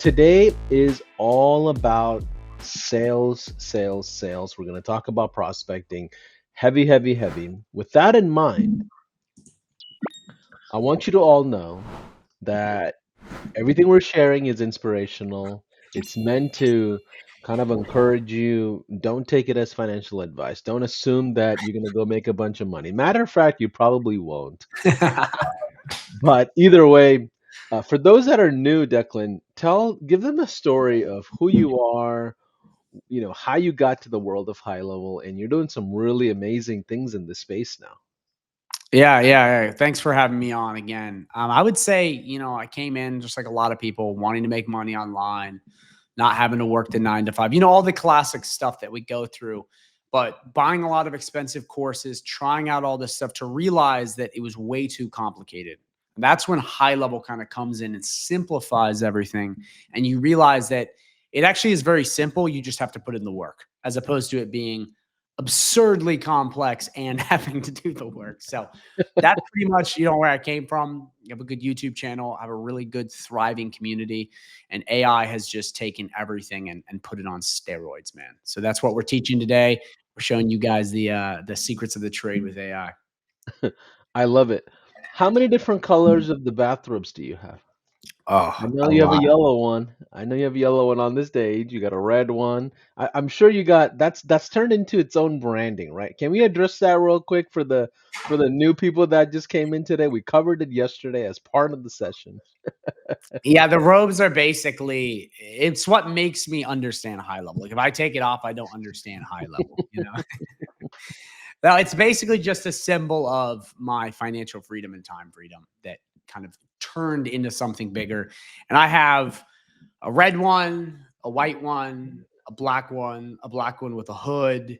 Today is all about sales, sales, sales. We're going to talk about prospecting heavy, heavy, heavy. With that in mind, I want you to all know that everything we're sharing is inspirational. It's meant to kind of encourage you. Don't take it as financial advice. Don't assume that you're going to go make a bunch of money. Matter of fact, you probably won't. But either way, for those that are new, Declan, give them a story of who you are, how you got to the world of high level, and you're doing some really amazing things in this space now. Yeah. Thanks for having me on again. I would say, I came in just like a lot of people wanting to make money online, not having to work the 9 to 5, all the classic stuff that we go through, but buying a lot of expensive courses, trying out all this stuff to realize that it was way too complicated. And that's when high level kind of comes in and simplifies everything. And you realize that it actually is very simple. You just have to put in the work as opposed to it being absurdly complex and having to do the work. So that's pretty much, where I came from. You have a good YouTube channel. I have a really good thriving community, and AI has just taken everything and put it on steroids, man. So that's what we're teaching today. We're showing you guys the secrets of the trade with AI. I love it. How many different colors of the bathrobes do you have? I Oh, know a you have a lot. yellow one. I know you have a yellow one on this stage. You got a red one. I'm sure you got that's turned into its own branding, right? Can we address that real quick for the new people that just came in today? We covered it yesterday as part of the session. Yeah, the robes are basically it's what makes me understand high level. Like if I take it off, I don't understand high level. Well, it's basically just a symbol of my financial freedom and time freedom that kind of turned into something bigger. And I have a red one, a white one, a black one with a hood,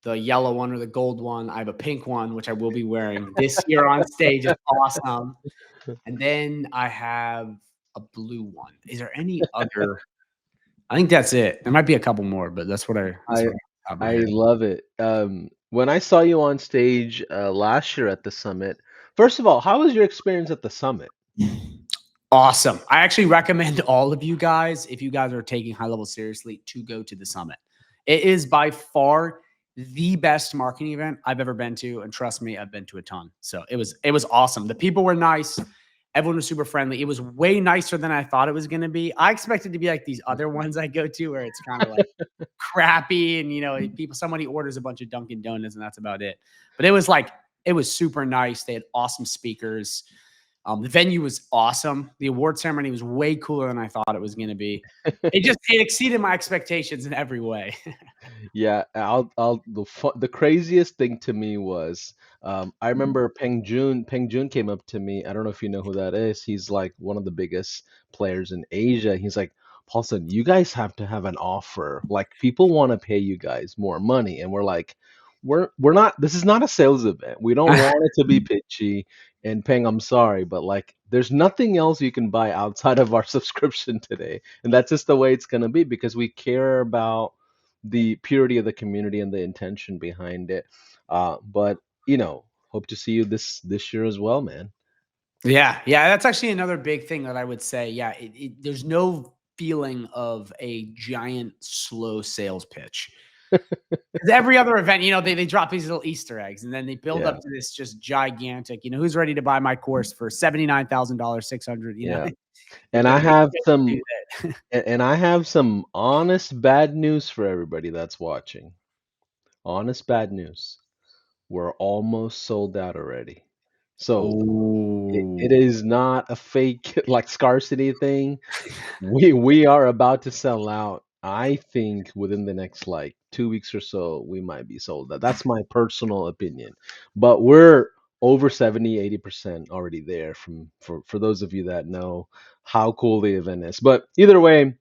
the yellow one or the gold one. I have a pink one, which I will be wearing this year on stage. It's awesome. And then I have a blue one. Is there any other? I think that's it. There might be a couple more, but that's I what I have my I head. love it. When I saw you on stage last year at the summit, first of all, how was your experience at the summit? Awesome. I actually recommend all of you guys, if you guys are taking high level seriously, to go to the summit. It is by far the best marketing event I've ever been to. And trust me, I've been to a ton. So it was awesome. The people were nice. Everyone was super friendly. It was way nicer than I thought it was going to be. I expected to be like these other ones I go to where it's kind of like crappy and somebody orders a bunch of Dunkin' Donuts and that's about it. But it was super nice. They had awesome speakers. The venue was awesome. The award ceremony was way cooler than I thought it was going to be. It exceeded my expectations in every way. Yeah, the craziest thing to me was I remember Peng Joon came up to me. I don't know if you know who that is. He's like one of the biggest players in Asia. He's like, Paulson, you guys have to have an offer. Like people want to pay you guys more money, and we're like, we're not. This is not a sales event. We don't want it to be pitchy. And Peng, I'm sorry, but like, there's nothing else you can buy outside of our subscription today, and that's just the way it's gonna be because we care about the purity of the community and the intention behind it. But hope to see you this year as well, man. Yeah. That's actually another big thing that I would say. Yeah, there's no feeling of a giant slow sales pitch. 'Cause every other event, they drop these little Easter eggs and then they build Yeah, up to this just gigantic, who's ready to buy my course for $79,000, 600, yeah. And but I you don't have get to some do that. and I have some honest bad news for everybody that's watching. Honest bad news. We're almost sold out already. So it Oh. is not a fake like scarcity thing. We are about to sell out. I think within the next like 2 weeks or so, we might be sold out. That's my personal opinion. But we're over 70, 80% already there for those of you that know how cool the event is. But either way,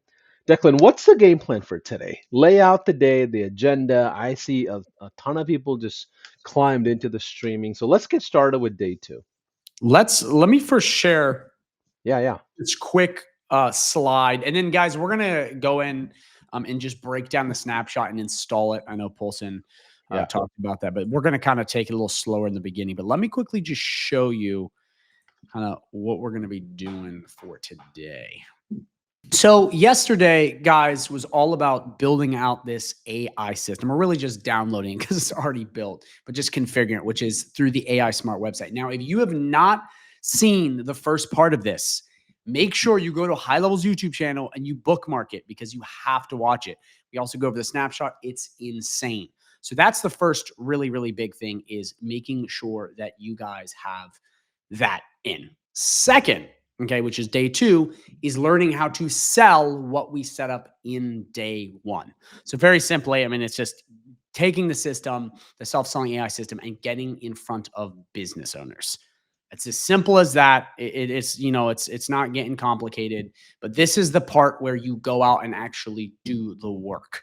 Declan, what's the game plan for today? Lay out the day, the agenda. I see a ton of people just climbed into the streaming. So let's get started with day two. Let me first share Yeah, yeah. this quick slide, and then guys, we're gonna go in and just break down the snapshot and install it. I know Paulson Yeah. talked about that, but we're gonna kind of take it a little slower in the beginning. But let me quickly just show you kind of what we're gonna be doing for today. So yesterday, guys, was all about building out this AI system, or really just downloading because it's already built, but just configuring it, which is through the AI Smart website. Now, if you have not seen the first part of this, make sure you go to HighLevel's YouTube channel and you bookmark it because you have to watch it. We also go over the snapshot. It's insane. So that's the first really, really big thing, is making sure that you guys have that in. Second, okay, which is day 2, is learning how to sell what we set up in day 1. So very simply, I mean, it's just taking the system, the self-selling AI system, and getting in front of business owners. It's as simple as that. It's, you know, it's not getting complicated, but this is the part where you go out and actually do the work.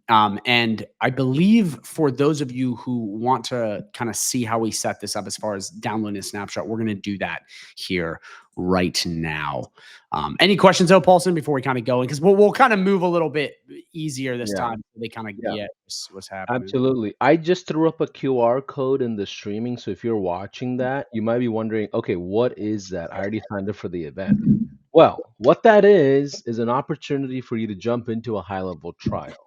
And I believe for those of you who want to kind of see how we set this up as far as downloading a snapshot, we're going to do that here right now. Any questions though, Paulson, before we kind of go in? Because we'll kind of move a little bit easier this Yeah, time. So they kind of yeah, get what's happening. absolutely. I just threw up a QR code in the streaming, so if you're watching that, you might be wondering, okay, what is that? I already signed up for the event. Well, what that is an opportunity for you to jump into a high level trial.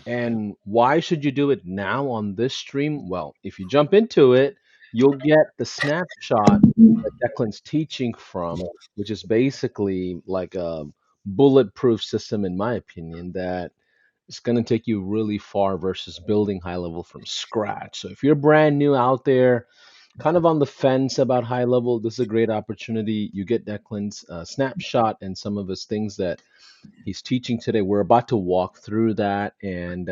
And why should you do it now on this stream? Well, if you jump into it, you'll get the snapshot that Declan's teaching from, which is basically like a bulletproof system, in my opinion, that is going to take you really far versus building high level from scratch. So if you're brand new out there, kind of on the fence about high level, this is a great opportunity. You get Declan's snapshot and some of his things that he's teaching today. We're about to walk through that. And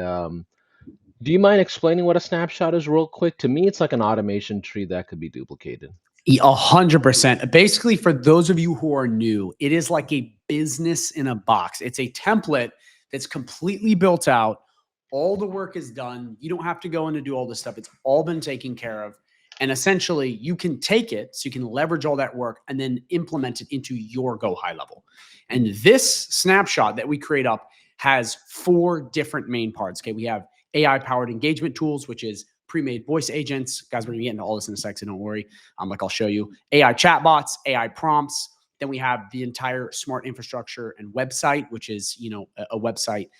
do you mind explaining what a snapshot is, real quick? To me, it's like an automation tree that could be duplicated. 100%. Basically, for those of you who are new, it is like a business in a box. It's a template that's completely built out. All the work is done. You don't have to go in and do all this stuff. It's all been taken care of. And essentially, you can take it, so you can leverage all that work and then implement it into your Go High Level. And this snapshot that we create up has 4 different main parts. Okay, we have AI powered engagement tools, which is pre-made voice agents. Guys, we're gonna get into all this in a sec, so don't worry. Like I'll show you AI chatbots, AI prompts. Then we have the entire smart infrastructure and website, which is, you know, a website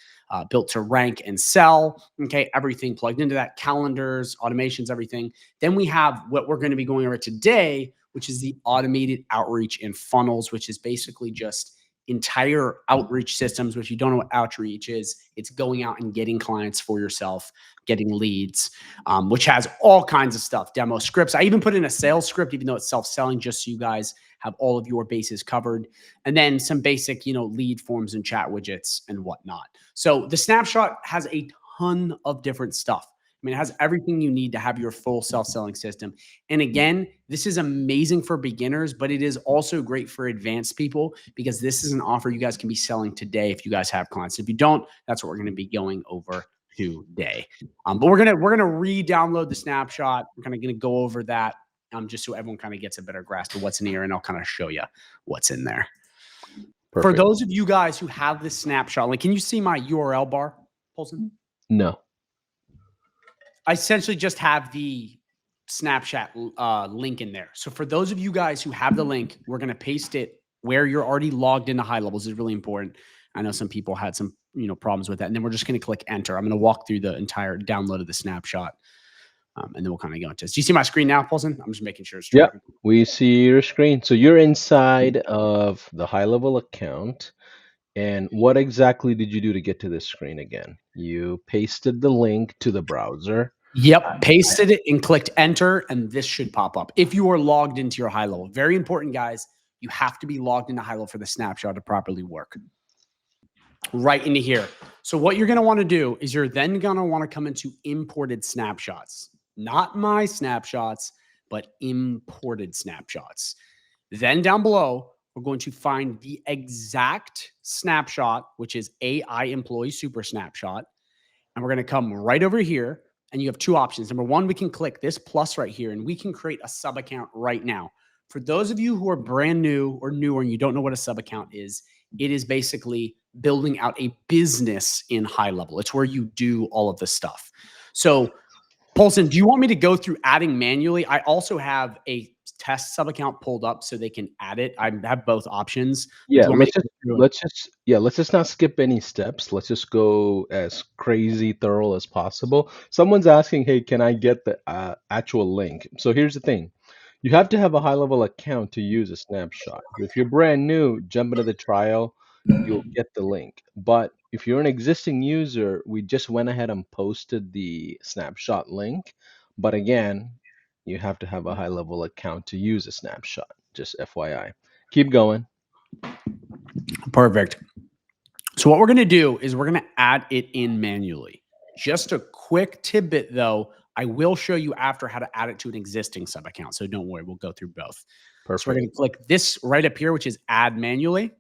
built to rank and sell. Okay, everything plugged into that, calendars, automations, everything. Then we have what we're going to be going over today, which is the automated outreach and funnels, which is basically just entire outreach systems. Which you don't know what outreach is, it's going out and getting clients for yourself, getting leads, which has all kinds of stuff, demo scripts. I even put in a sales script, even though it's self-selling, just so you guys have all of your bases covered. And then some basic, you know, lead forms and chat widgets and whatnot. So the snapshot has a ton of different stuff. I mean, it has everything you need to have your full self-selling system. And again, this is amazing for beginners, but it is also great for advanced people, because this is an offer you guys can be selling today if you guys have clients. If you don't, that's what we're going to be going over today. But we're gonna re-download the snapshot. We're kind of gonna go over that, just so everyone kind of gets a better grasp of what's in here, and I'll kind of show you what's in there. For Perfect. those of you guys who have this snapshot, like, can you see my URL bar, Paulson? No. I essentially just have the Snapchat link in there. So for those of you guys who have the link, we're going to paste it where you're already logged into HighLevel. This is really important. I know some people had some, you know, problems with that. And then we're just going to click enter. I'm going to walk through the entire download of the snapshot. And then we'll kind of go into this. Do you see my screen now, Paulson? I'm just making sure it's Yep. tracking. We see your screen. So you're inside of the high level account. And what exactly did you do to get to this screen again? You pasted the link to the browser. Yep, pasted it and clicked enter, and this should pop up. If you are logged into your HighLevel, very important, guys, you have to be logged into HighLevel for the snapshot to properly work. Right into here. So what you're going to want to do is you're then going to want to come into imported snapshots, not my snapshots, but imported snapshots. Then down below, we're going to find the exact snapshot, which is AI Employee Super Snapshot. And we're going to come right over here, and you have 2 options. Number 1, we can click this plus right here, and we can create a sub account right now. For those of you who are brand new or newer and you don't know what a sub account is, it is basically building out a business in HighLevel. It's where you do all of this stuff. So, Paulson, do you want me to go through adding manually? I also have a test sub account pulled up so they can add it. I have both options. Yeah, Do you want me let's to just go let's just not skip any steps. Let's just go as crazy thorough as possible. Someone's asking, "Hey, can I get the actual link?" So here's the thing. You have to have a high level account to use a snapshot. If you're brand new, jump into the trial, you'll get the link. But if you're an existing user, we just went ahead and posted the snapshot link. But again, you have to have a high level account to use a snapshot. Just FYI. Keep going. Perfect. So what we're going to do is we're going to add it in manually. Just a quick tidbit though, I will show you after how to add it to an existing sub account. So don't worry, we'll go through both. Perfect. So we're going to click this right up here, which is add manually.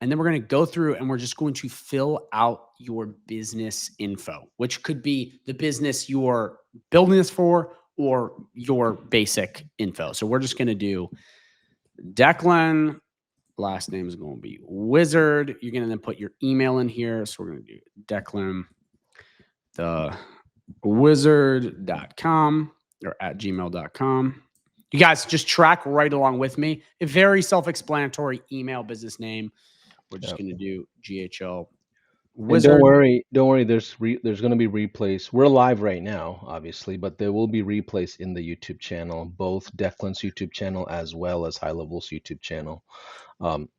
And then we're going to go through and we're just going to fill out your business info, which could be the business you're building this for or your basic info. So we're just going to do Declan. Last name is going to be Wizard. You're going to then put your email in here. So we're going to do Declan, the wizard.com or at gmail.com. You guys just track right along with me. A very self-explanatory email, business name. We're just going to do GHL Wizard. And don't worry. There's going to be replays. We're live right now, obviously, but there will be replays in the YouTube channel, both Declan's YouTube channel as well as HighLevel's YouTube channel.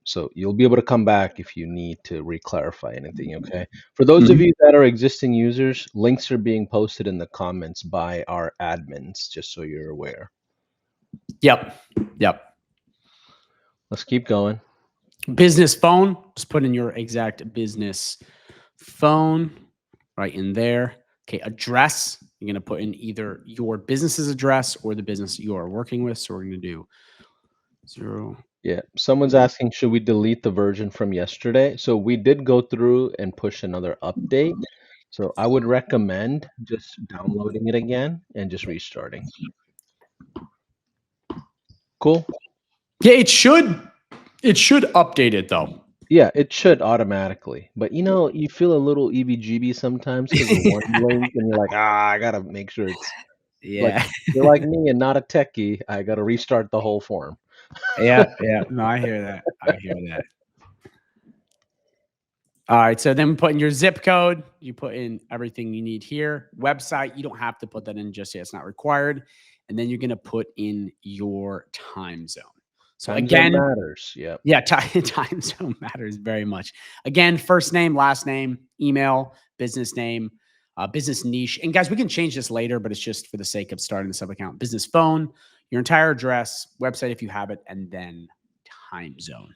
So you'll be able to come back if you need to re-clarify anything. Okay. For those of you that are existing users, links are being posted in the comments by our admins, just so you're aware. Yep. Let's keep going. Business phone, just put in your exact business phone right in there. Okay, address, you're going to put in either your business's address or the business you are working with. So we're going to do 0. Yeah, someone's asking, should we delete the version from yesterday? So we did go through and push another update. So I would recommend just downloading it again and just restarting. Cool. Yeah, it should update it though. Yeah, it should automatically. But you feel a little EBGB sometimes because of one link and you're like, I gotta make sure it's like you're like me and not a techie. I gotta restart the whole form. Yeah. No, I hear that. All right, so then put in your zip code. You put in everything you need here. Website, you don't have to put that in just yet. It's not required. And then you're going to put in your time zone. So time again, zone matters. Yeah, time zone matters very much. Again, first name, last name, email, business name, business niche. And guys, we can change this later, but it's just for the sake of starting the sub account. Business phone, your entire address, website if you have it, and then time zone.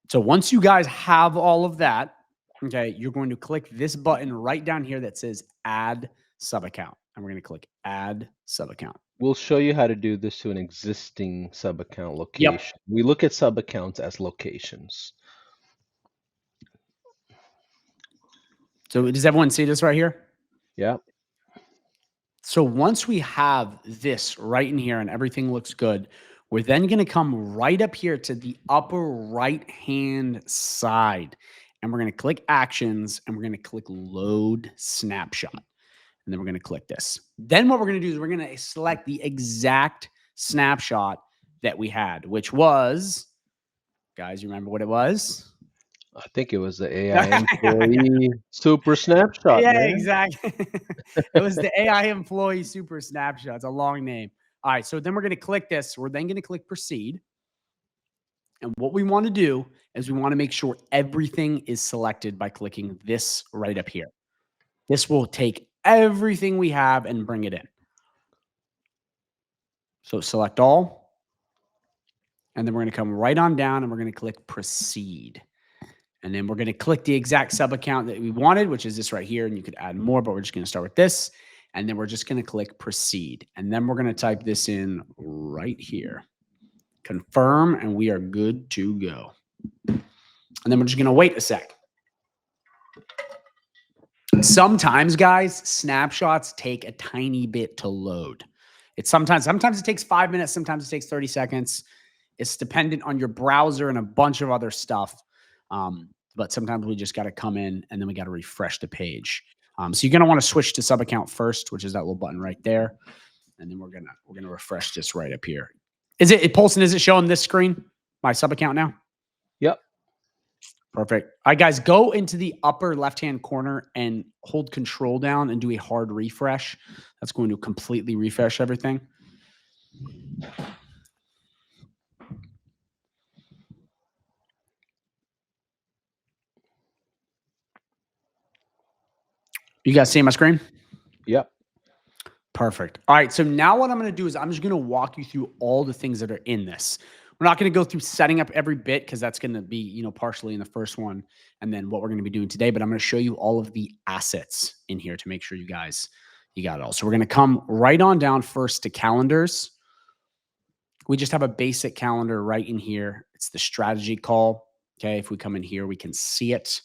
So once you guys have all of that, okay, you're going to click this button right down here that says add sub account. And we're going to click add sub account. We'll show you how to do this to an existing sub account location. Yep. We look at sub accounts as locations. So does everyone see this right here? Yeah. So once we have this right in here and everything looks good, we're then going to come right up here to the upper right-hand side. And we're going to click actions and we're going to click load snapshot. And then we're going to click this. Then what we're going to do is we're going to select the exact snapshot that we had, which was, guys, you remember what it was? I think it was the AI employee super snapshot. Yeah, man. exactly. It was the AI employee super snapshot. It's a long name. All right, so then we're going to click this. We're then going to click proceed. And what we want to do is we want to make sure everything is selected by clicking this right up here. This will take everything we have and bring it in. So select all. And then we're going to come right on down and we're going to click proceed. And then we're going to click the exact sub account that we wanted, which is this right here. And you could add more, but we're just going to start with this. And then we're just going to click proceed. And then we're going to type this in right here. Confirm, and we are good to go. And then we're just going to wait a sec. Sometimes, guys, snapshots take a tiny bit to load. Sometimes it takes 5 minutes. Sometimes it takes 30 seconds. It's dependent on your browser and a bunch of other stuff. But sometimes we just got to come in and then we got to refresh the page. So you're going to want to switch to sub account first, which is that little button right there. And then we're going to refresh this right up here. Paulson, is it showing this screen? my sub account now? Yep. Perfect. All right, guys, go into the upper left-hand corner and hold control down and do a hard refresh. That's going to completely refresh everything. You guys see my screen? Yep. Perfect. All right. So now what I'm going to do is I'm just going to walk you through all the things that are in this. We're not going to go through setting up every bit because that's going to be, partially in the first one and then what we're going to be doing today. But I'm going to show you all of the assets in here to make sure you got it all. So we're going to come right on down first to calendars. We just have a basic calendar right in here. It's the strategy call. Okay. If we come in here, we can see it.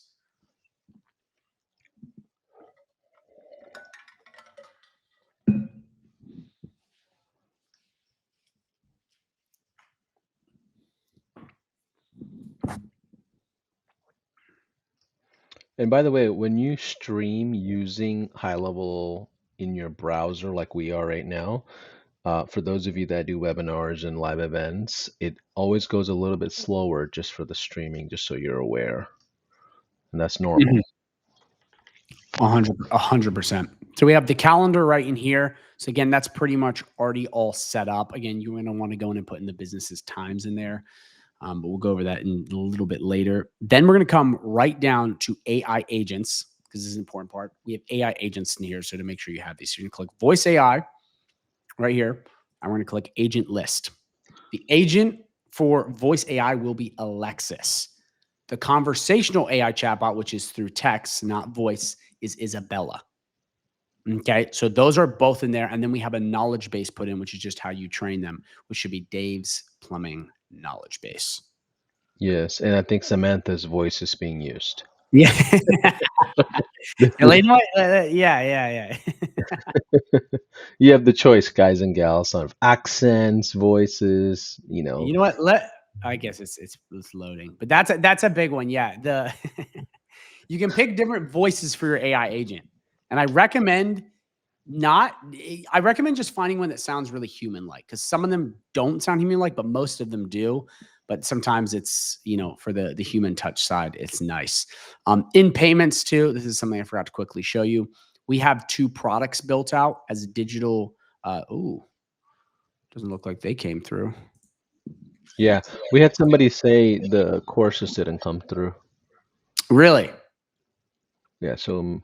And by the way, when you stream using HighLevel in your browser like we are right now, for those of you that do webinars and live events, it always goes a little bit slower just for the streaming, just so you're aware. And that's normal. 100%. So we have the calendar right in here. So again, that's pretty much already all set up. Again, you're going to want to go in and put in the business's times in there. But we'll go over that in a little bit later. Then we're going to come right down to AI agents because this is an important part. We have AI agents in here. So to make sure you have these, you're going to click voice AI right here. I'm going to click agent list. The agent for voice AI will be Alexis. The conversational AI chatbot, which is through text, not voice, is Isabella. Okay, so those are both in there. And then we have a knowledge base put in, which is just how you train them, which should be Dave's plumbing knowledge base. Yes, and I think Samantha's voice is being used. Yeah. Yeah. You have the choice, guys and gals, of accents, voices, You know what? I guess it's loading, but that's a big one. Yeah, you can pick different voices for your AI agent, and I recommend just finding one that sounds really human-like because some of them don't sound human-like, but most of them do. But sometimes it's for the human touch side, it's nice. In payments too, this is something I forgot to quickly show you. We have 2 products built out as digital. Doesn't look like they came through. Yeah, we had somebody say the courses didn't come through. Really? Yeah, so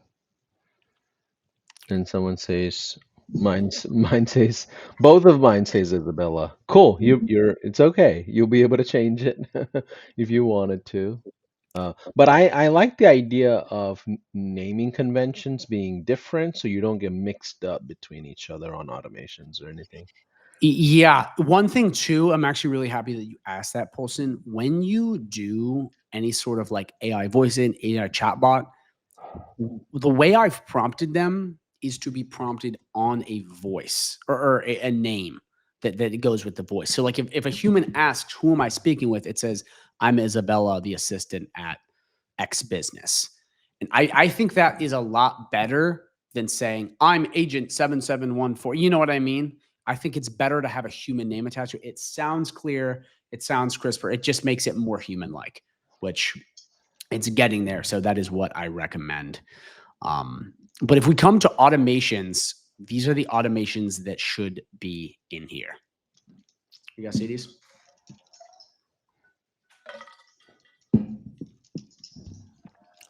and someone says mine says both of mine says Isabella. Cool. You're it's okay. You'll be able to change it if you wanted to. But I like the idea of naming conventions being different so you don't get mixed up between each other on automations or anything. Yeah. One thing too, I'm actually really happy that you asked that, Paulson. When you do any sort of like AI voice in, AI chatbot, the way I've prompted them is to be prompted on a voice or a name that goes with the voice. So like if a human asks, who am I speaking with? It says, I'm Isabella, the assistant at X business. And I think that is a lot better than saying, I'm agent 7714. You know what I mean? I think it's better to have a human name attached to it. It sounds clear. It sounds crisper. It just makes it more human-like, which it's getting there. So that is what I recommend. But if we come to automations, these are the automations that should be in here. You guys see these?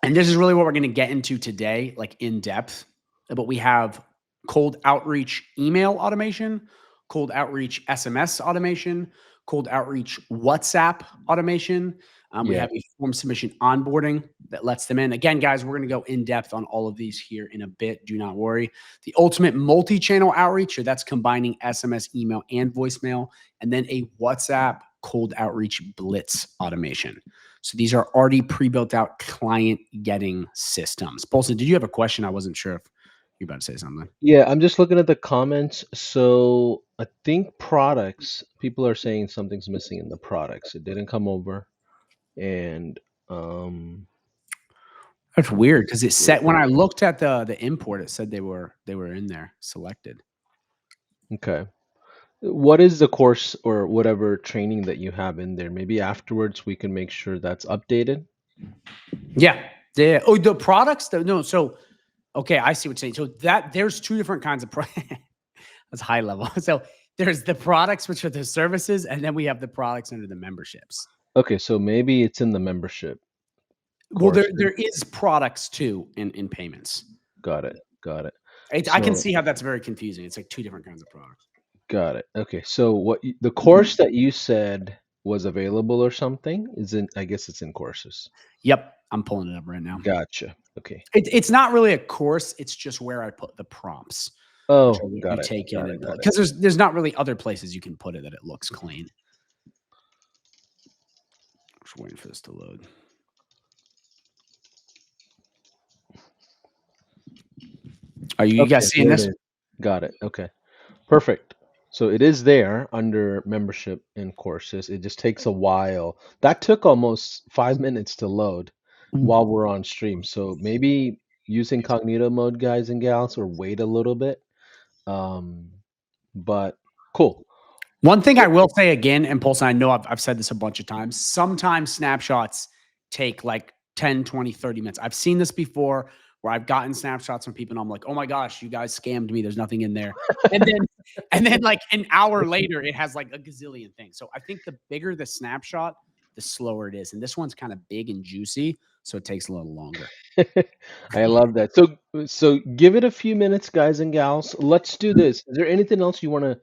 And this is really what we're going to get into today, like in depth. But we have cold outreach email automation, cold outreach SMS automation, cold outreach WhatsApp automation. We Yeah. have a form submission onboarding that lets them in. Again, guys, we're going to go in depth on all of these here in a bit. Do not worry. The ultimate multi-channel outreach, so that's combining SMS, email, and voicemail, and then a WhatsApp cold outreach blitz automation. So these are already pre-built out client getting systems. Paulson, did you have a question? I wasn't sure if you're about to say something. Yeah, I'm just looking at the comments. So I think products, people are saying something's missing in the products. It didn't come over. And That's weird because it said when I looked at the import, it said they were in there selected. okay. What is the course or whatever training that you have in there? Maybe afterwards we can make sure that's updated. Yeah. Oh, the products that no. So okay, I see what you're saying. So that there's two different kinds of that's high level. So there's the products, which are the services, and then we have the products under the memberships. Okay, so maybe it's in the membership Well, course. there is products too in payments. Got it. Got it. I can So see how that's very confusing. It's like two different kinds of products. got it. Okay, so the course that you said was available or something is in, I guess it's in courses. Yep, I'm pulling it up right now. Gotcha. Okay. It's not really a course. It's just where I put the prompts, which Oh, are what you got it. take in Got it. and Got it. because there's not really other places you can put it that it looks clean. Just waiting for this to load. Are you Okay, guys seeing there it this? is. Got it. Okay. Perfect. So it is there under membership and courses. It just takes a while. That took almost 5 minutes to load while we're on stream. So maybe use incognito mode, guys and gals, or wait a little bit. Um, but cool. One thing I will say again, and Paulson, I know I've said this a bunch of times. Sometimes snapshots take like 10, 20, 30 minutes. I've seen this before where I've gotten snapshots from people and I'm like, oh my gosh, you guys scammed me. There's nothing in there. And then like an hour later, it has like a gazillion things. So I think the bigger the snapshot, the slower it is. And this one's kind of big and juicy. So it takes a little longer. I love that. So give it a few minutes, guys and gals. Let's do this. Is there anything else you want to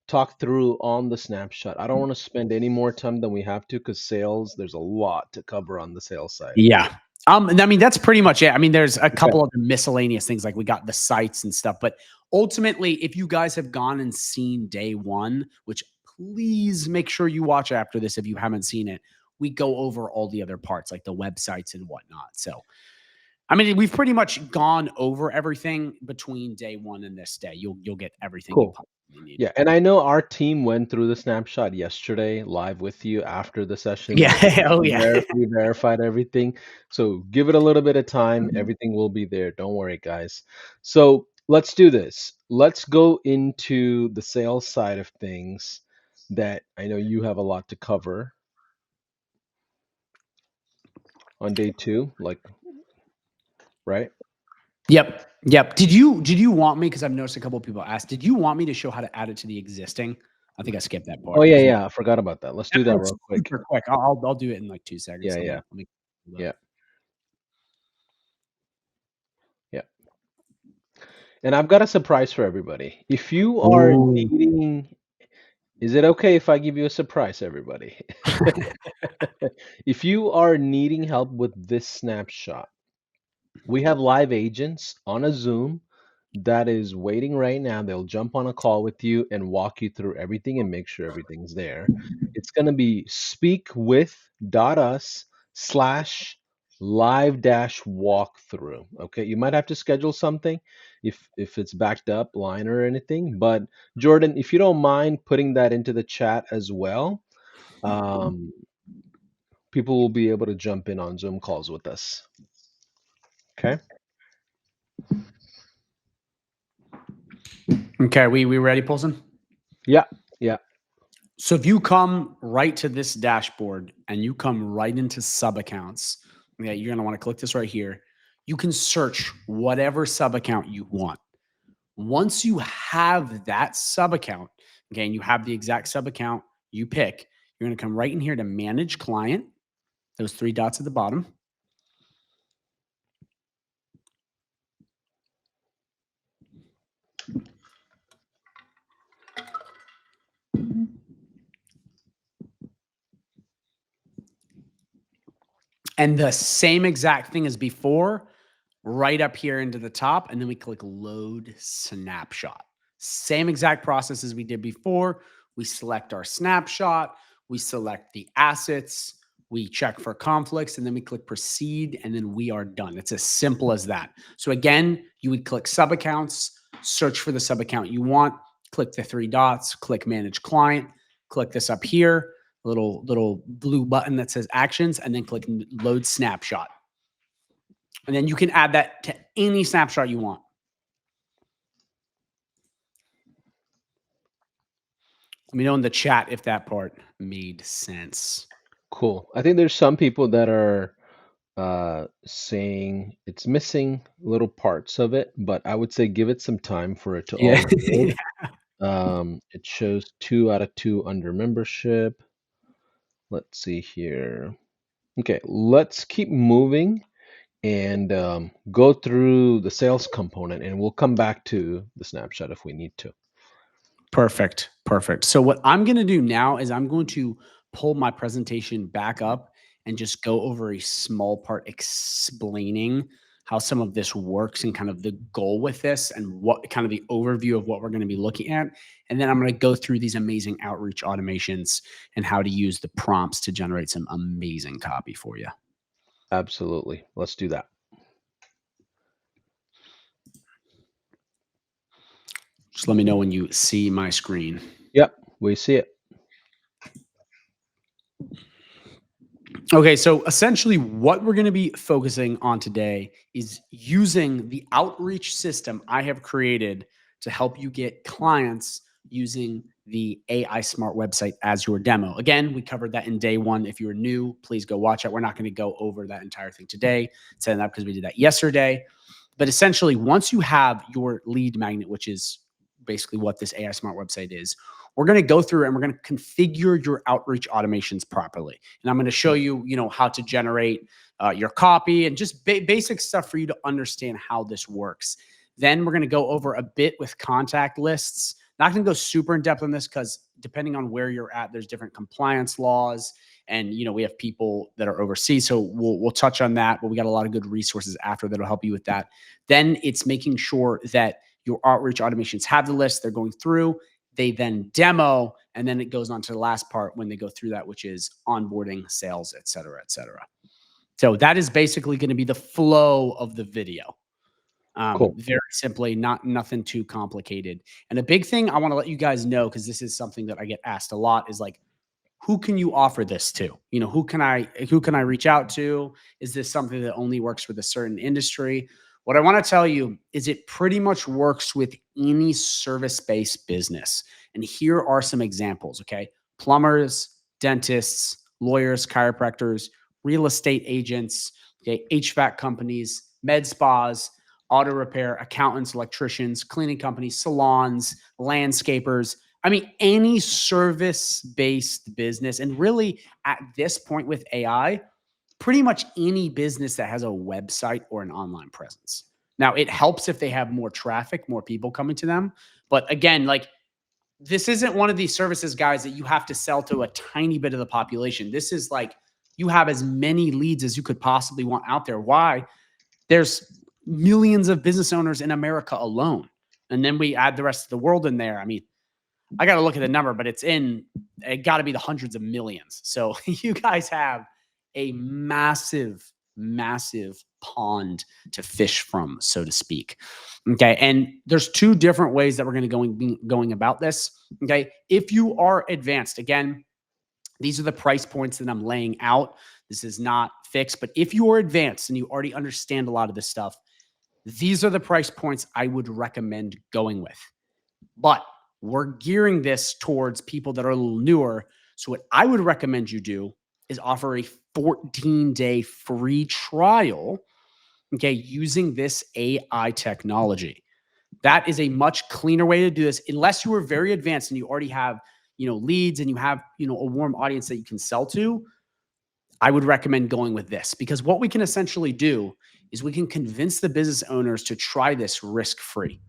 talk through on the snapshot? I don't want to spend any more time than we have to because sales, there's a lot to cover on the sales side. Yeah. And I mean, that's pretty much it. I mean, there's a Okay. couple other miscellaneous things like we got the sites and stuff, but ultimately, if you guys have gone and seen day one, which please make sure you watch after this if you haven't seen it, we go over all the other parts like the websites and whatnot. So, I mean, we've pretty much gone over everything between day one and this day. You'll get everything you Cool. possibly need. Yeah, and I know our team went through the snapshot yesterday live with you after the session. Yeah. Oh yeah. We verified everything. So give it a little bit of time. Everything will be there. Don't worry, guys. So let's do this. Let's go into the sales side of things that I know you have a lot to cover on day two, like, right? Yep. Yep. Did you want me? Because I've noticed a couple of people asked, did you want me to show how to add it to the existing? I think I skipped that Oh part. yeah, yeah. I forgot about that. Let's do that It's real quick. super quick. I'll do it in like 2 seconds. Yeah, Let me, yeah, let me yeah, yeah. And I've got a surprise for everybody. If you are Ooh. needing, is it okay if I give you a surprise, everybody? If you are needing help with this snapshot, we have live agents on a Zoom that is waiting right now. They'll jump on a call with you and walk you through everything and make sure everything's there. It's going to be speakwith.us/live-walkthrough. Okay, you might have to schedule something if it's backed up line or anything. But Jordan, if you don't mind putting that into the chat as well, um, people will be able to jump in on Zoom calls with us. Okay. Okay, we ready, Paulson? Yeah. Yeah. So if you come right to this dashboard and you come right into sub accounts, yeah, you're gonna want to click this right here. You can search whatever sub account you want. Once you have that sub account, okay, and you have the exact sub account you pick, you're gonna come right in here to manage client, those 3 dots at the bottom. And the same exact thing as before, right up here into the top, and then we click load snapshot. Same exact process as we did before. We select our snapshot, we select the assets, we check for conflicts, and then we click proceed, and then we are done. It's as simple as that. So again, you would click sub accounts, search for the sub account you want, click the 3 dots, click manage client, click this up here, little blue button that says actions, and then click load snapshot. And then you can add that to any snapshot you want. Let me know in the chat if that part made sense. Cool. I think there's some people that are saying it's missing little parts of it, but I would say give it some time for it to Yeah. all load. It shows 2 out of 2 under membership. Let's see here. Okay, let's keep moving and go through the sales component, and we'll come back to the snapshot if we need to. Perfect. Perfect. So what I'm going to do now is I'm going to pull my presentation back up and just go over a small part explaining how some of this works and kind of the goal with this and what kind of the overview of what we're going to be looking at. And then I'm going to go through these amazing outreach automations and how to use the prompts to generate some amazing copy for you. Absolutely. Let's do that. Just let me know when you see my screen. Yep, we see it. Okay, so essentially what we're going to be focusing on today is using the outreach system I have created to help you get clients using the AI Smart website as your demo. Again, we covered that in day one. If you're new, please go watch it. We're not going to go over that entire thing today, setting up because we did that yesterday. But essentially, once you have your lead magnet, which is basically what this AI Smart website is, we're going to go through and we're going to configure your outreach automations properly. And I'm going to show you, how to generate your copy and just basic stuff for you to understand how this works. Then we're going to go over a bit with contact lists. Not going to go super in depth on this because depending on where you're at, there's different compliance laws. And we have people that are overseas, so we'll touch on that. But we got a lot of good resources after that'll help you with that. Then it's making sure that your outreach automations have the list. They're going through. They then demo, and then it goes on to the last part when they go through that, which is onboarding, sales, et cetera, et cetera. So that is basically going to be the flow of the video. Cool. Very simply, nothing too complicated. And a big thing I want to let you guys know, because this is something that I get asked a lot, is like, who can you offer this to? Who can I reach out to? Is this something that only works with a certain industry? What I want to tell you is it pretty much works with any service-based business. And here are some examples, okay? Plumbers, dentists, lawyers, chiropractors, real estate agents, okay, HVAC companies, med spas, auto repair, accountants, electricians, cleaning companies, salons, landscapers. I mean, any service-based business. And really, at this point with AI, pretty much any business that has a website or an online presence. Now, it helps if they have more traffic, more people coming to them. But again, like, this isn't one of these services, guys, that you have to sell to a tiny bit of the population. This is like you have as many leads as you could possibly want out there. Why? There's millions of business owners in America alone. And then we add the rest of the world in there. I mean, I got to look at the number, but it got to be the hundreds of millions. So you guys have a massive, massive pond to fish from, so to speak. Okay. And there's 2 different ways that we're going to be going about this. Okay. If you are advanced, again, these are the price points that I'm laying out. This is not fixed, but if you are advanced and you already understand a lot of this stuff, these are the price points I would recommend going with. But we're gearing this towards people that are a little newer. So what I would recommend you do is offer a 14-day free trial, okay, using this AI technology. That is a much cleaner way to do this, unless you are very advanced and you already have, leads and you have, a warm audience that you can sell to. I would recommend going with this, because what we can essentially do is we can convince the business owners to try this risk-free.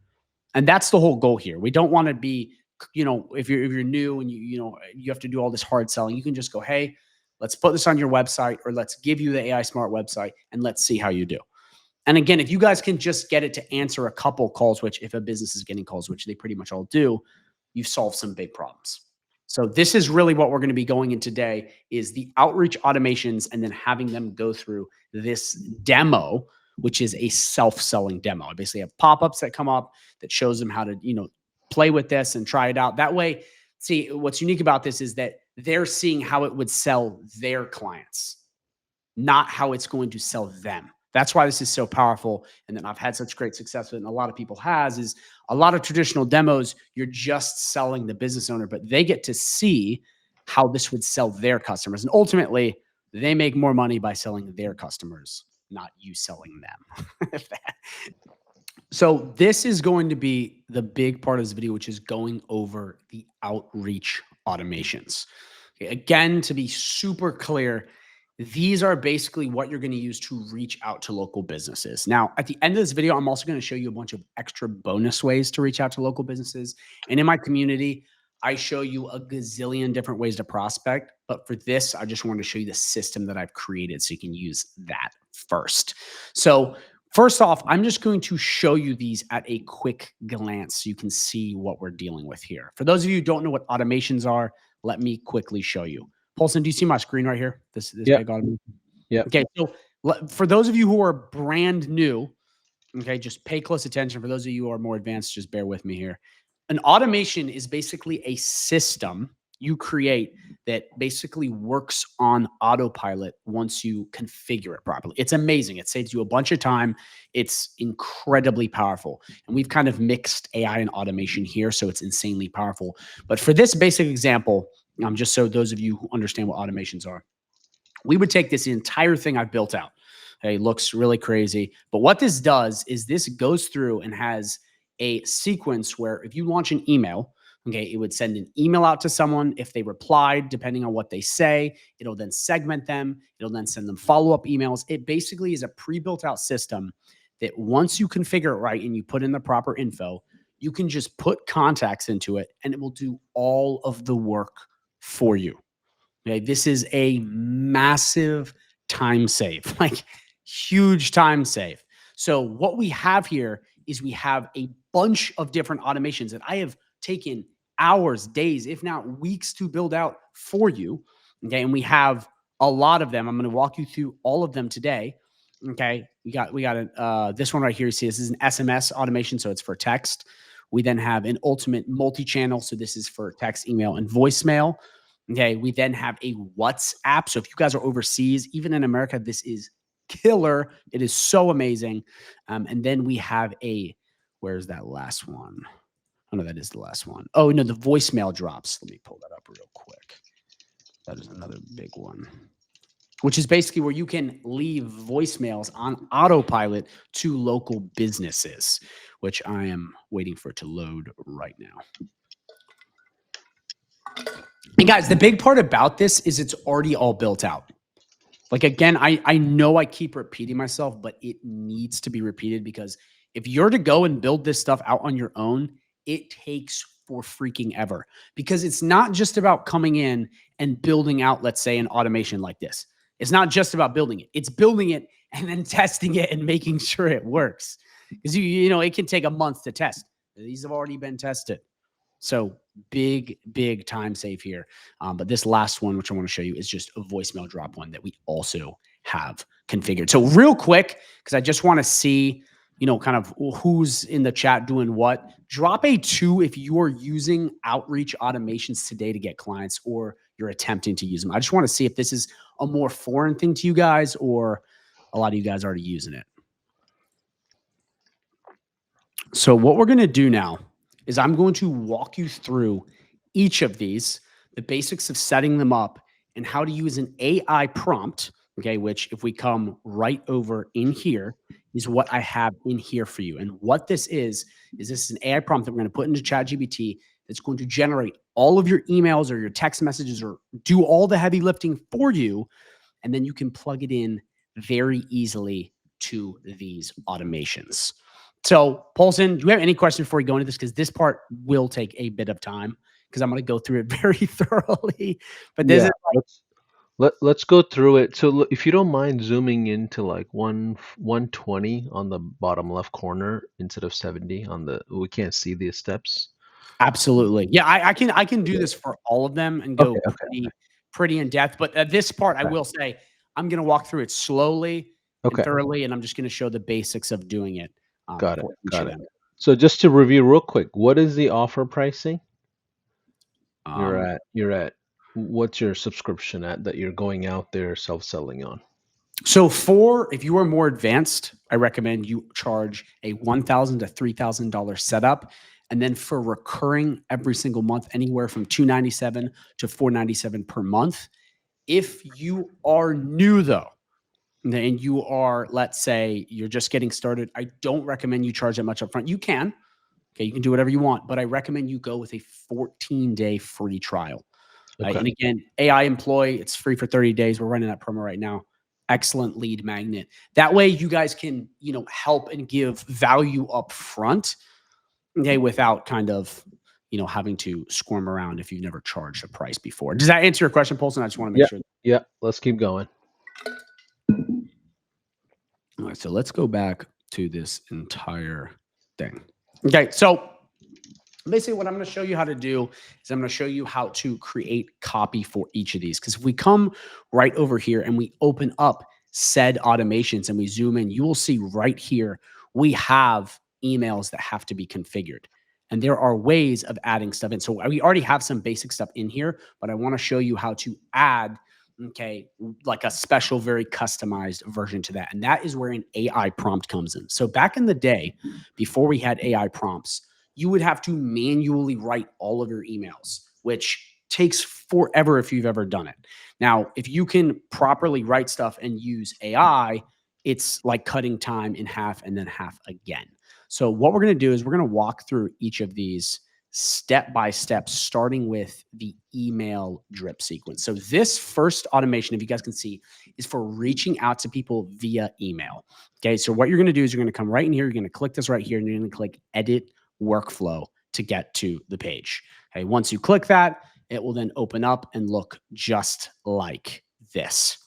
And that's the whole goal here. We don't want to be, if you're new and you have to do all this hard selling, you can just go, hey, let's put this on your website, or let's give you the AI Smart website and let's see how you do. And again, if you guys can just get it to answer a couple calls, which if a business is getting calls, which they pretty much all do, you've solved some big problems. So this is really what we're going to be going in today, is the outreach automations and then having them go through this demo, which is a self-selling demo. I basically have pop-ups that come up that shows them how to, play with this and try it out. That way, see, what's unique about this is that they're seeing how it would sell their clients, not how it's going to sell them. That's why this is so powerful. And then I've had such great success with it. And a lot of people is a lot of traditional demos, you're just selling the business owner, but they get to see how this would sell their customers. And ultimately, they make more money by selling their customers, not you selling them. So this is going to be the big part of this video, which is going over the outreach automations. Okay, again, to be super clear, these are basically what you're going to use to reach out to local businesses. Now, at the end of this video, I'm also going to show you a bunch of extra bonus ways to reach out to local businesses. And in my community, I show you a gazillion different ways to prospect. But for this, I just wanted to show you the system that I've created so you can use that first. So first off, I'm just going to show you these at a quick glance so you can see what we're dealing with here. For those of you who don't know what automations are, let me quickly show you. Paulson, do you see my screen right here? This big automation? Yeah. Okay, so for those of you who are brand new, okay, just pay close attention. For those of you who are more advanced, just bear with me here. An automation is basically a system you create that basically works on autopilot once you configure it properly. It's amazing. It saves you a bunch of time. It's incredibly powerful. And we've kind of mixed AI and automation here, so it's insanely powerful. But for this basic example, just so those of you who understand what automations are, we would take this entire thing I've built out. Okay, looks really crazy. But what this does is this goes through and has a sequence where if you launch an email, okay, it would send an email out to someone. If they replied, depending on what they say, it'll then segment them. It'll then send them follow-up emails. It basically is a pre-built out system that once you configure it right and you put in the proper info, you can just put contacts into it and it will do all of the work for you. Okay, this is a massive time save, like huge time save. So what we have here is we have a bunch of different automations that I have taken hours, days, if not weeks to build out for you. Okay, and we have a lot of them. I'm going to walk you through all of them today. Okay, we got this one right here. You see, this is an SMS automation, so it's for text. We then have an ultimate multi-channel, so this is for text, email, and voicemail. Okay, we then have a WhatsApp. So if you guys are overseas, even in America, this is killer. It is so amazing. And then we have where's that last one? Oh, no, that is the last one. Oh, no, the voicemail drops. Let me pull that up real quick. That is another big one, which is basically where you can leave voicemails on autopilot to local businesses, which I am waiting for it to load right now. And guys, the big part about this is it's already all built out. Like, again, I know I keep repeating myself, but it needs to be repeated because if you're to go and build this stuff out on your own, it takes for freaking ever because it's not just about coming in and building out, let's say, an automation like this. It's not just about building it. It's building it and then testing it and making sure it works. Because, you know, it can take a month to test. These have already been tested. So big time save here. But this last one, which I want to show you, is just a voicemail drop one that we also have configured. So real quick, because I just want to see, you know, kind of who's in the chat doing what. Drop a 2 if you are using outreach automations today to get clients or you're attempting to use them. I just want to see if this is a more foreign thing to you guys or a lot of you guys are already using it. So what we're going to do now is I'm going to walk you through each of these, the basics of setting them up and how to use an AI prompt, okay, which if we come right over in here is what I have in here for you. And what this is this is an AI prompt that we're going to put into ChatGPT that's going to generate all of your emails or your text messages or do all the heavy lifting for you. And then you can plug it in very easily to these automations. So, Paulson, do you have any questions before we go into this? Because this part will take a bit of time because I'm going to go through it very thoroughly. But this is let's go through it. So if you don't mind zooming into like 120 on the bottom left corner instead of 70 on the, we can't see these steps. Absolutely. Yeah, I can do this for all of them and go pretty in depth. But this part, I will say, I'm going to walk through it slowly and thoroughly, and I'm just going to show the basics of doing it. Got it. So just to review real quick, what is the offer pricing? You're at what's your subscription at that you're going out there self-selling on? So if you are more advanced, I recommend you charge a $1,000 to $3,000 setup. And then for recurring every single month, anywhere from $297 to $497 per month. If you are new though, and you are, let's say you're just getting started, I don't recommend you charge that much upfront. You can, okay, you can do whatever you want, but I recommend you go with a 14-day free trial. Okay. And again, AI Employee, it's free for 30 days. We're running that promo right now. Excellent lead magnet. That way you guys can, help and give value up front, okay, without kind of, having to squirm around if you've never charged a price before. Does that answer your question, Paulson? I just want to make sure. Yeah. Let's keep going. All right, so let's go back to this entire thing. Okay, so basically what I'm going to show you how to do is I'm going to show you how to create copy for each of these. Because if we come right over here and we open up said automations and we zoom in, you will see right here, we have emails that have to be configured. And there are ways of adding stuff in. So we already have some basic stuff in here, but I want to show you how to add, okay, like a special, very customized version to that. And that is where an AI prompt comes in. So back in the day, before we had AI prompts, you would have to manually write all of your emails, which takes forever if you've ever done it. Now, if you can properly write stuff and use AI, it's like cutting time in half and then half again. So what we're going to do is we're going to walk through each of these step by step, starting with the email drip sequence. So this first automation, if you guys can see, is for reaching out to people via email. Okay, so what you're going to do is you're going to come right in here. You're going to click this right here, and you're going to click Edit Workflow to get to the page. Okay, once you click that, it will then open up and look just like this.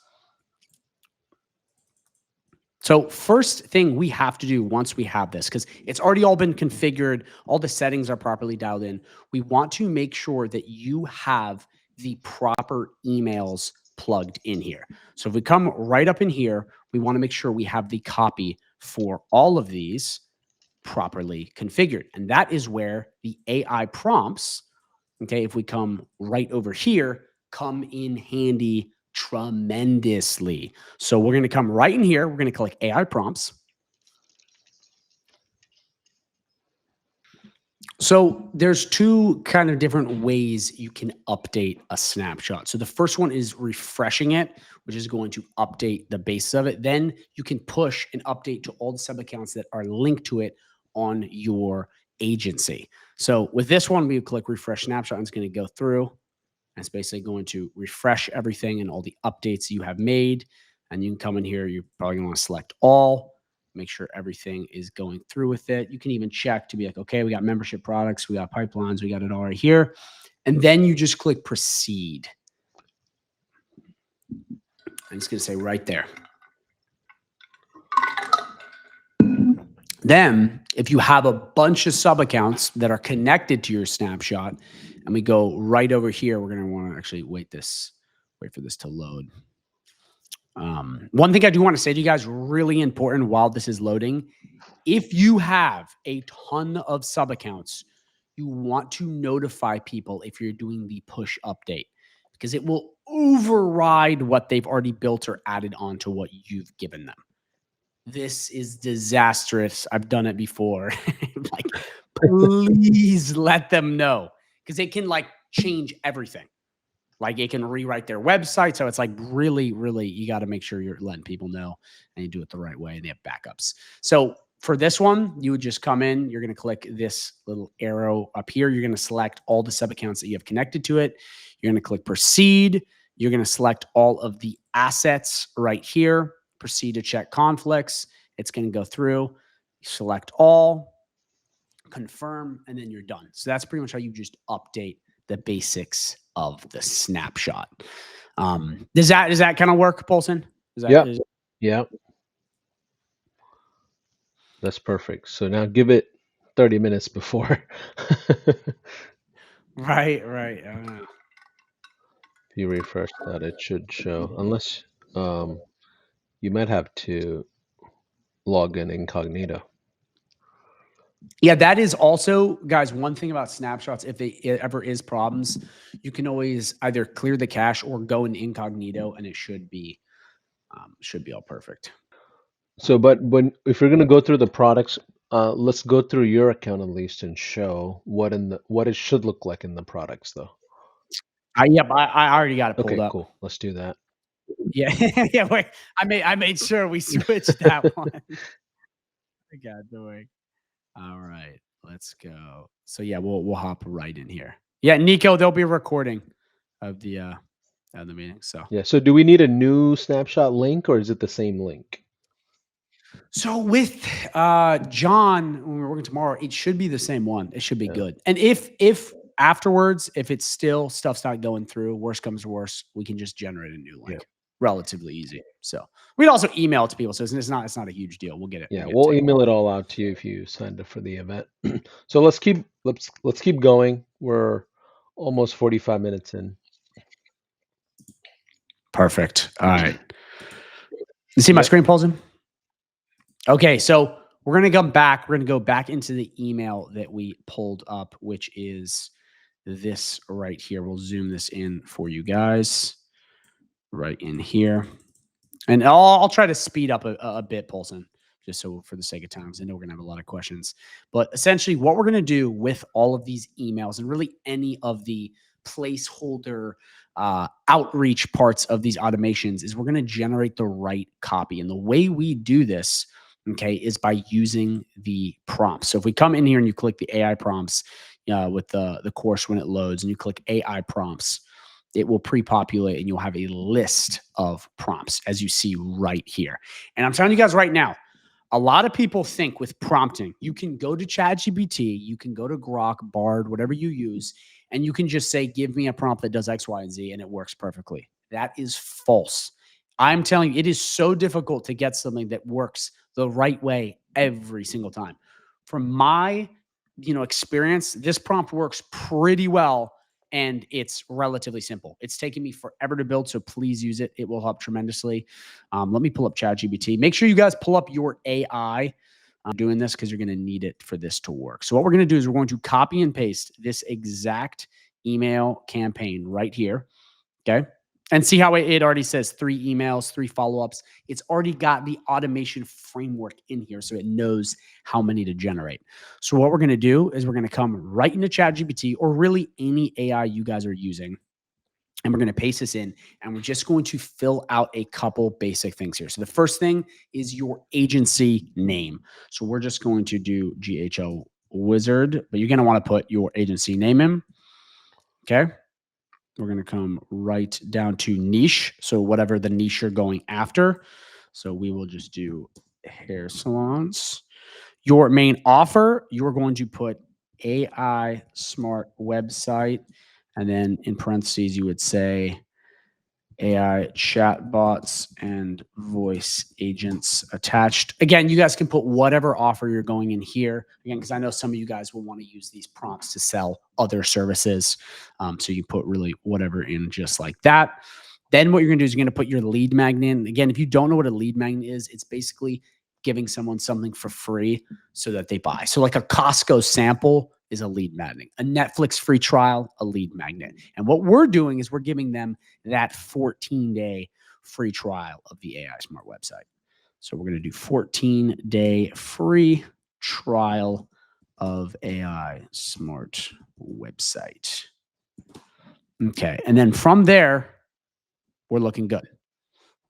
So first thing we have to do once we have this, because it's already all been configured, all the settings are properly dialed in, we want to make sure that you have the proper emails plugged in here. So if we come right up in here, we want to make sure we have the copy for all of these properly configured. And that is where the AI prompts, okay, if we come right over here, come in handy tremendously. So we're going to come right in here. We're going to click AI prompts. So there's two kind of different ways you can update a snapshot. So the first one is refreshing it, which is going to update the base of it. Then you can push an update to all the sub accounts that are linked to it on your agency. So with this one, we click refresh snapshot, and it's going to go through. It's basically going to refresh everything and all the updates you have made. And you can come in here. You're probably going to want to select all, make sure everything is going through with it. You can even check to be like, okay, we got membership products, we got pipelines, we got it all right here. And then you just click proceed. I'm just going to say right there. Then if you have a bunch of sub accounts that are connected to your snapshot, and we go right over here, we're going to want to actually wait for this to load. One thing I do want to say to you guys, really important while this is loading, if you have a ton of sub accounts, you want to notify people if you're doing the push update, because it will override what they've already built or added onto what you've given them. This is disastrous. I've done it before. Like, please let them know, because it can like change everything. Like it can rewrite their website. So it's like really, really, you got to make sure you're letting people know and you do it the right way and they have backups. So for this one, you would just come in, you're going to click this little arrow up here. You're going to select all the sub accounts that you have connected to it. You're going to click proceed. You're going to select all of the assets right here. Proceed to check conflicts. It's going to go through, select all, confirm, and then you're done. So that's pretty much how you just update the basics of the snapshot. Does that kind of work, Paulson? Yeah. That's perfect. So now give it 30 minutes before. Right. I don't know. If you refresh that, it should show, unless you might have to log in incognito. Yeah, that is also, guys, one thing about snapshots. If it ever is problems, you can always either clear the cache or go in incognito, and it should be Should be all perfect. So, but if you're gonna go through the products, let's go through your account at least and show what it should look like in the products, though. Yep, I already got it pulled Okay, up. cool. Let's do that. Yeah, yeah. Wait, I made sure we switched that one. I got doing. All right, let's go. So yeah, we'll hop right in here. Yeah, Nico, there'll be a recording of the meeting. Yeah. So, do we need a new snapshot link, or is it the same link? So with John, when we're working tomorrow, it should be the same one. It should be Yeah. good. And if afterwards, if it's still stuff's not going through, worst comes to worst, we can just generate a new link. Yeah. Relatively easy. So we'd also email it to people. So it's not a huge deal. We'll get it. Yeah, We'll get it we'll taken care email it all out to you if you signed up for the event. So let's keep going. We're almost 45 minutes in. Perfect. All right. You see my Yep. screen, Paulson? Okay, so we're gonna come back. We're gonna go back into the email that we pulled up, which is this right here. We'll zoom this in for you guys right in here. And I'll try to speed up a bit, Paulson, just so for the sake of time, because I know we're going to have a lot of questions. But essentially, what we're going to do with all of these emails and really any of the placeholder outreach parts of these automations is we're going to generate the right copy. And the way we do this, okay, is by using the prompts. So if we come in here and you click the AI prompts with the course when it loads and you click AI prompts, it will pre-populate and you'll have a list of prompts as you see right here. And I'm telling you guys right now, a lot of people think with prompting, you can go to ChatGPT, you can go to Grok, Bard, whatever you use, and you can just say, give me a prompt that does X, Y, and Z, and it works perfectly. That is false. I'm telling you, it is so difficult to get something that works the right way every single time. From my, experience, this prompt works pretty well and it's relatively simple. It's taken me forever to build, so please use it. It will help tremendously. Let me pull up ChatGPT. Make sure you guys pull up your AI. I'm doing this because you're going to need it for this to work. So what we're going to do is we're going to copy and paste this exact email campaign right here. Okay. And see how it already says 3 emails, 3 follow-ups. It's already got the automation framework in here, so it knows how many to generate. So what we're going to do is we're going to come right into ChatGPT or really any AI you guys are using, and we're going to paste this in, and we're just going to fill out a couple basic things here. So the first thing is your agency name. So we're just going to do GHL Wizard, but you're going to want to put your agency name in. Okay. We're going to come right down to niche. So whatever the niche you're going after. So we will just do hair salons. Your main offer, you're going to put AI smart website. And then in parentheses, you would say AI chatbots and voice agents attached. Again, you guys can put whatever offer you're going in here. Again, because I know some of you guys will want to use these prompts to sell other services. So you put really whatever in just like that. Then what you're going to do is you're going to put your lead magnet in. Again, if you don't know what a lead magnet is, it's basically giving someone something for free so that they buy. So like a Costco sample is a lead magnet, a Netflix free trial, a lead magnet. And what we're doing is we're giving them that 14-day free trial of the AI Smart website. So we're going to do 14-day free trial of AI Smart website. Okay. And then from there, we're looking good.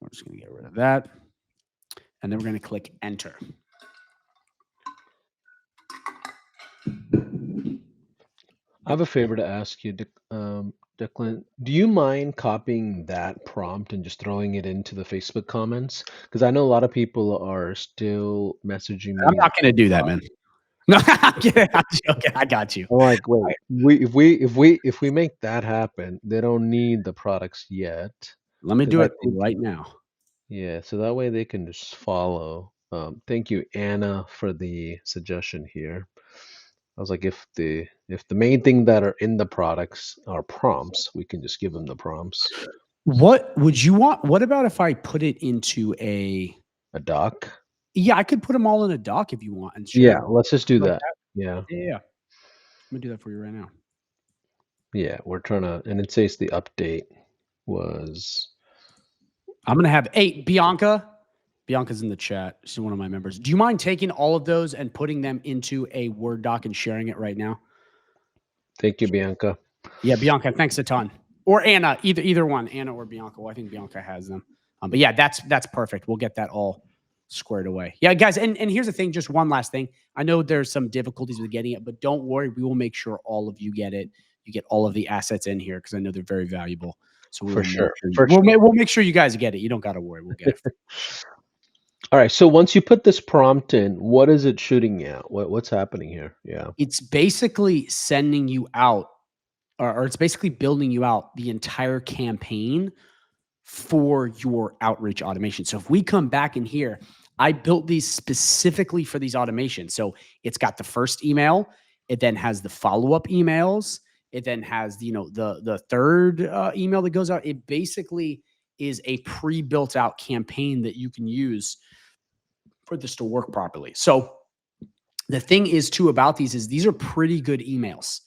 We're just going to get rid of that. And then we're going to click enter. I have a favor to ask you, Declan. Do you mind copying that prompt and just throwing it into the Facebook comments? Because I know a lot of people are still messaging I'm me. not going to do that, man. No, I'm kidding. I'm joking. I got you. I'm like, wait, if we make that happen, they don't need the products yet. Let me Because do I it think, right now. yeah, so that way they can just follow. Thank you, Anna, for the suggestion here. I was like, if the main thing that are in the products are prompts, we can just give them the prompts. What would you want? What about if I put it into A doc. yeah, I could put them all in a doc if you want and share Yeah, them. let's just do Like that. that? Yeah, Yeah. I'm gonna do that for you right now. yeah, we're trying to, and it says the update was I'm going to have Bianca. Bianca's in the chat. She's one of my members. Do you mind taking all of those and putting them into a Word doc and sharing it right now? Thank you, Bianca. Yeah, Bianca, thanks a ton. Or Anna, either one, Anna or Bianca. Well, I think Bianca has them. But yeah, that's perfect. We'll get that all squared away. Yeah, guys, and here's the thing, just one last thing. I know there's some difficulties with getting it, but don't worry. We will make sure all of you get it. You get all of the assets in here because I know they're very valuable. So For sure. For we'll sure. make sure you guys get it. You don't got to worry. We'll get it. All right. So once you put this prompt in, what is it shooting at? What's happening here? Yeah. It's basically sending you out, or it's basically building you out the entire campaign for your outreach automation. So if we come back in here, I built these specifically for these automations. So it's got the first email, it then has the follow-up emails, it then has the third email that goes out. It basically is a pre-built out campaign that you can use for this to work properly. So the thing is too about these are pretty good emails.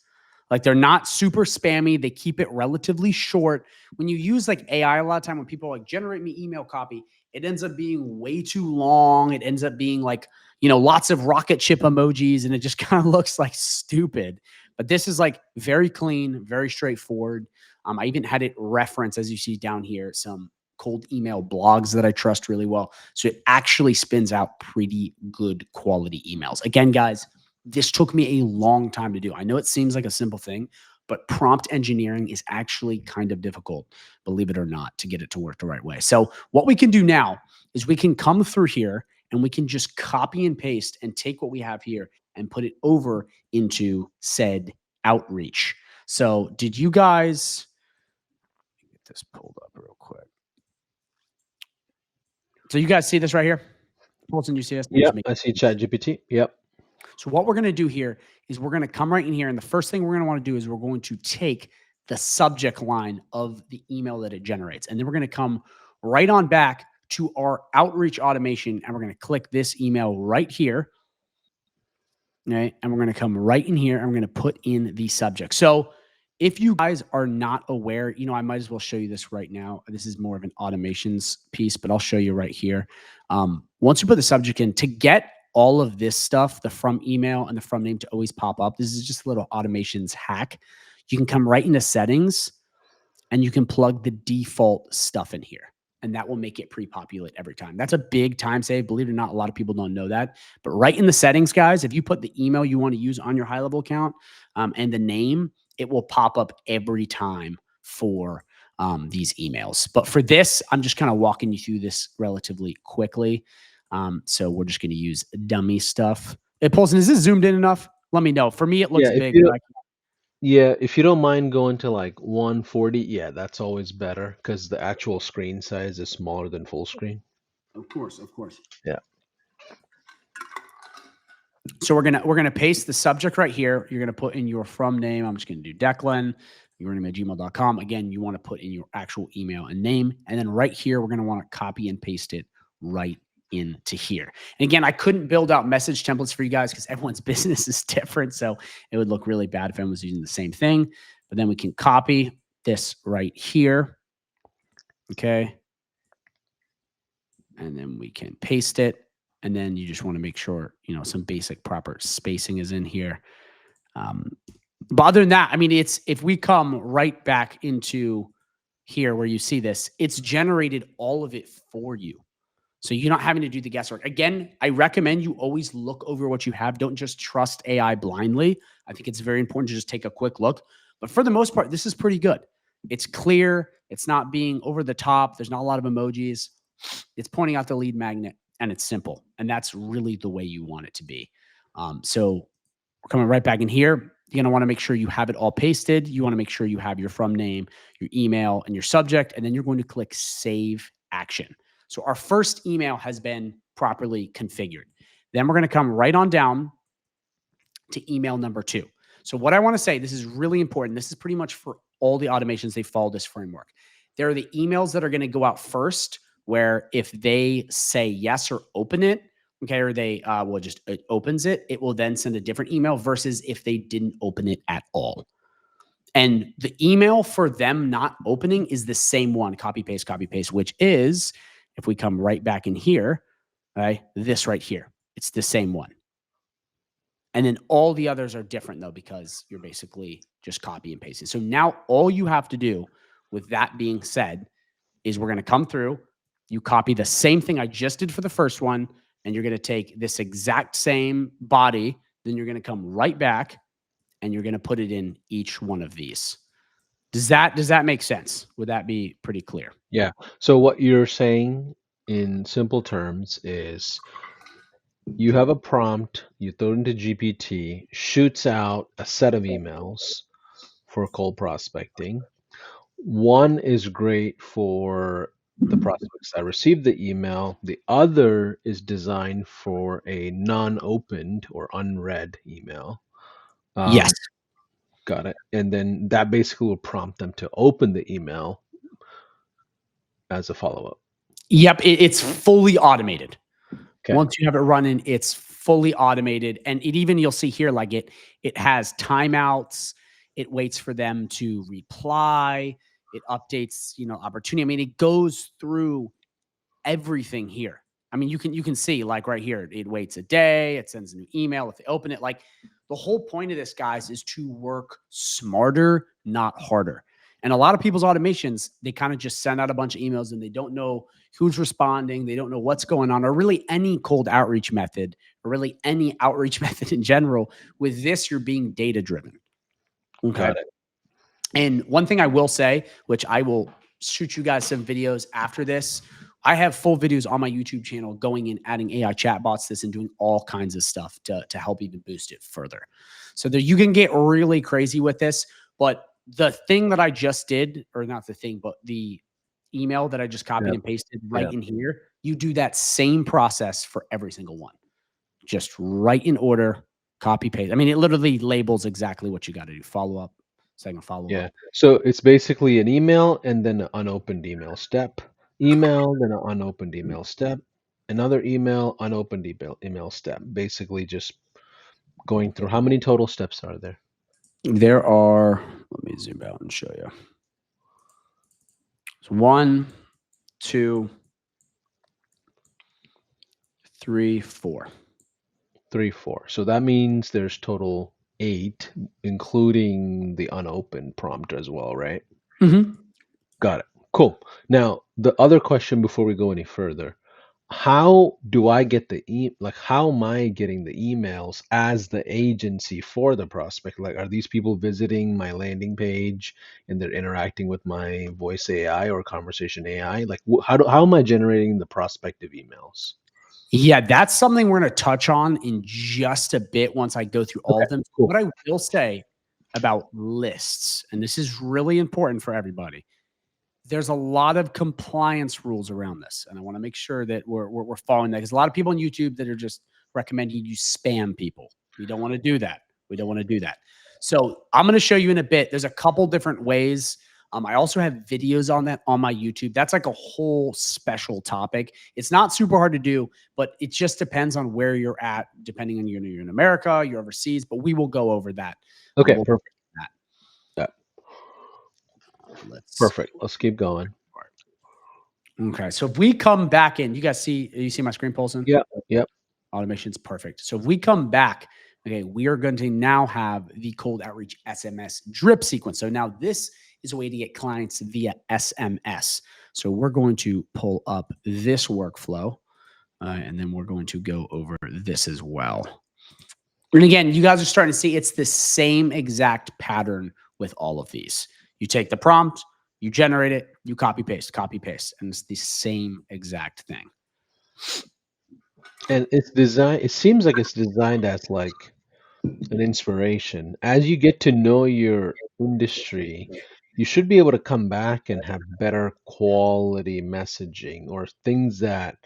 Like they're not super spammy. They keep it relatively short. When you use like AI, a lot of time when people are like generate me email copy, it ends up being way too long. It ends up being like, lots of rocket ship emojis and it just kind of looks like stupid. But this is like very clean, very straightforward. I even had it reference, as you see down here, some cold email blogs that I trust really well. So it actually spins out pretty good quality emails. Again, guys, this took me a long time to do. I know it seems like a simple thing, but prompt engineering is actually kind of difficult, believe it or not, to get it to work the right way. So what we can do now is we can come through here and we can just copy and paste and take what we have here and put it over into said outreach. So did you guys get this pulled up real quick? So you guys see this right here? Paulson, you see this? Yep, I see ChatGPT. Yep. So what we're going to do here is we're going to come right in here. And the first thing we're going to want to do is we're going to take the subject line of the email that it generates. And then we're going to come right on back to our outreach automation. And we're going to click this email right here. Okay. And we're going to come right in here and we're going to put in the subject. So if you guys are not aware, I might as well show you this right now. This is more of an automations piece, but I'll show you right here. Once you put the subject in, to get all of this stuff, the from email and the from name to always pop up, this is just a little automations hack. You can come right into settings and you can plug the default stuff in here. And that will make it pre-populate every time. That's a big time save. Believe it or not, a lot of people don't know that. But right in the settings, guys, if you put the email you want to use on your HighLevel account and the name, it will pop up every time for these emails. But for this, I'm just kind of walking you through this relatively quickly. So we're just going to use dummy stuff. Hey, Paulson, is this zoomed in enough? Let me know. For me, it looks big. Yeah, if you don't mind going to like 140, yeah, that's always better because the actual screen size is smaller than full screen. Of course, of course. Yeah. So we're gonna paste the subject right here. You're gonna put in your from name. I'm just gonna do Declan. Your name at gmail.com. Again, you want to put in your actual email and name, and then right here we're gonna want to copy and paste it right into here. And again, I couldn't build out message templates for you guys because everyone's business is different. So it would look really bad if everyone was using the same thing. But then we can copy this right here. Okay. And then we can paste it. And then you just want to make sure, some basic proper spacing is in here. But other than that, I mean, if we come right back into here where you see this, it's generated all of it for you. So you're not having to do the guesswork. Again, I recommend you always look over what you have. Don't just trust AI blindly. I think it's very important to just take a quick look. But for the most part, this is pretty good. It's clear. It's not being over the top. There's not a lot of emojis. It's pointing out the lead magnet, and it's simple. And that's really the way you want it to be. So we're coming right back in here. You're going to want to make sure you have it all pasted. You want to make sure you have your from name, your email, and your subject. And then you're going to click Save Action. So our first email has been properly configured. Then we're going to come right on down to email number 2. So what I want to say, this is really important. This is pretty much for all the automations. They follow this framework. There are the emails that are going to go out first, where if they say yes or open it, okay, or they it opens it, it will then send a different email versus if they didn't open it at all. And the email for them not opening is the same one, copy, paste, which is, if we come right back in here, right, this right here, it's the same one. And then all the others are different though, because you're basically just copy and pasting. So now all you have to do with that being said is we're going to come through, you copy the same thing I just did for the first one, and you're going to take this exact same body, then you're going to come right back and you're going to put it in each one of these. Does that make sense? Would that be pretty clear? Yeah. So what you're saying in simple terms is you have a prompt, you throw it into GPT, shoots out a set of emails for cold prospecting. One is great for the prospects that received the email. The other is designed for a non-opened or unread email. Yes. Um, got it. And then that basically will prompt them to open the email as a follow-up. Yep. It's fully automated. Okay. Once you have it running, it's fully automated. And it even, you'll see here, like it has timeouts. It waits for them to reply. It updates, opportunity. I mean, it goes through everything here. I mean, you can see like right here, it waits a day, it sends a new email if they open it. Like the whole point of this, guys, is to work smarter, not harder. And a lot of people's automations, they kind of just send out a bunch of emails and they don't know who's responding, they don't know what's going on, or really any cold outreach method, or really any outreach method in general. With this, you're being data driven. Okay. Got it. And one thing I will say, which I will shoot you guys some videos after this, I have full videos on my YouTube channel going in, adding AI chatbots to this and doing all kinds of stuff to help even boost it further. So that you can get really crazy with this. But the thing that I just did, or not the thing, but the email that I just copied and pasted right in here, you do that same process for every single one. Just right in order, copy, paste. I mean, it literally labels exactly what you got to do. Follow up, second follow Yeah. up. So it's basically an email and then an unopened email step. Email, then an unopened email step. Another email, unopened email step. Basically just going through how many total steps are there? There are, let me zoom out and show you. So 1, 2, 3, 4. 3, 4. So that means there's total 8, including the unopened prompt as well, right? Mm-hmm. Got it. Cool. Now, the other question before we go any further, how do I get how am I getting the emails as the agency for the prospect? Like, are these people visiting my landing page and they're interacting with my voice AI or conversation AI? Like, how am I generating the prospective emails? Yeah, that's something we're going to touch on in just a bit once I go through all Okay, of them. cool. What I will say about lists, and this is really important for everybody, there's a lot of compliance rules around this. And I want to make sure that we're following that, because a lot of people on YouTube that are just recommending you spam people. We don't want to do that. We don't want to do that. So I'm going to show you in a bit. There's a couple different ways. I also have videos on that on my YouTube. That's like a whole special topic. It's not super hard to do, but it just depends on where you're at, depending on you're in America, you're overseas, but we will go over that. Okay, We'll perfect. that. Yeah, Let's perfect. Let's keep going. Okay, so if we come back in, you see my screen, Paulson? Yep, yep. Automation's perfect. So if we come back, okay, we are going to now have the cold outreach SMS drip sequence. So now this is a way to get clients via SMS. So we're going to pull up this workflow, and then we're going to go over this as well. And again, you guys are starting to see it's the same exact pattern with all of these. You take the prompt, you generate it, you copy paste, and it's the same exact thing. And it's designed, it seems like it's designed as like an inspiration. As you get to know your industry, you should be able to come back and have better quality messaging or things that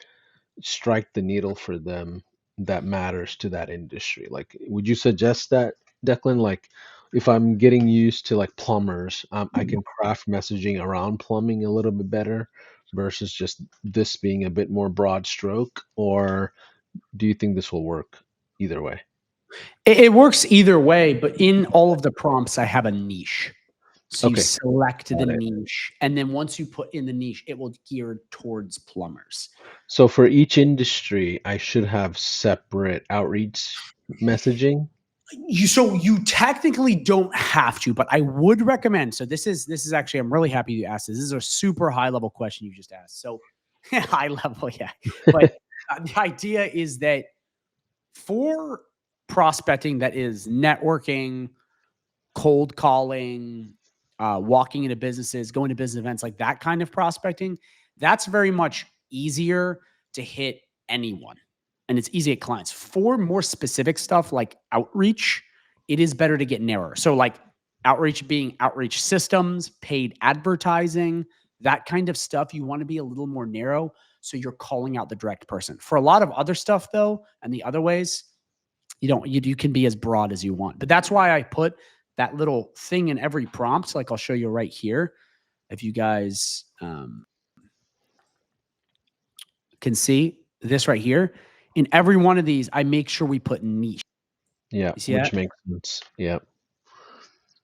strike the needle for them that matters to that industry. Like, would you suggest that, Declan? Like, if I'm getting used to like plumbers, I can craft messaging around plumbing a little bit better versus just this being a bit more broad stroke, or do you think this will work either way? It works either way, but in all of the prompts, I have a niche. So you Okay, select the got it. niche, and then once you put in the niche, it will gear towards plumbers. So for each industry, I should have separate outreach messaging. You technically don't have to, but I would recommend. So this is actually, I'm really happy you asked this. This is a super high level question you just asked. So high level, yeah. But the idea is that for prospecting, that is networking, cold calling, walking into businesses, going to business events, like that kind of prospecting, that's very much easier to hit anyone. And it's easy at clients. For more specific stuff like outreach, it is better to get narrower. So, like outreach being outreach systems, paid advertising, that kind of stuff, you want to be a little more narrow. So you're calling out the direct person. For a lot of other stuff, though, and the other ways, you can be as broad as you want. But that's why I put that little thing in every prompt. Like I'll show you right here. If you guys can see this right here, in every one of these, I make sure we put niche. Yeah, You see which that? makes sense. Yeah.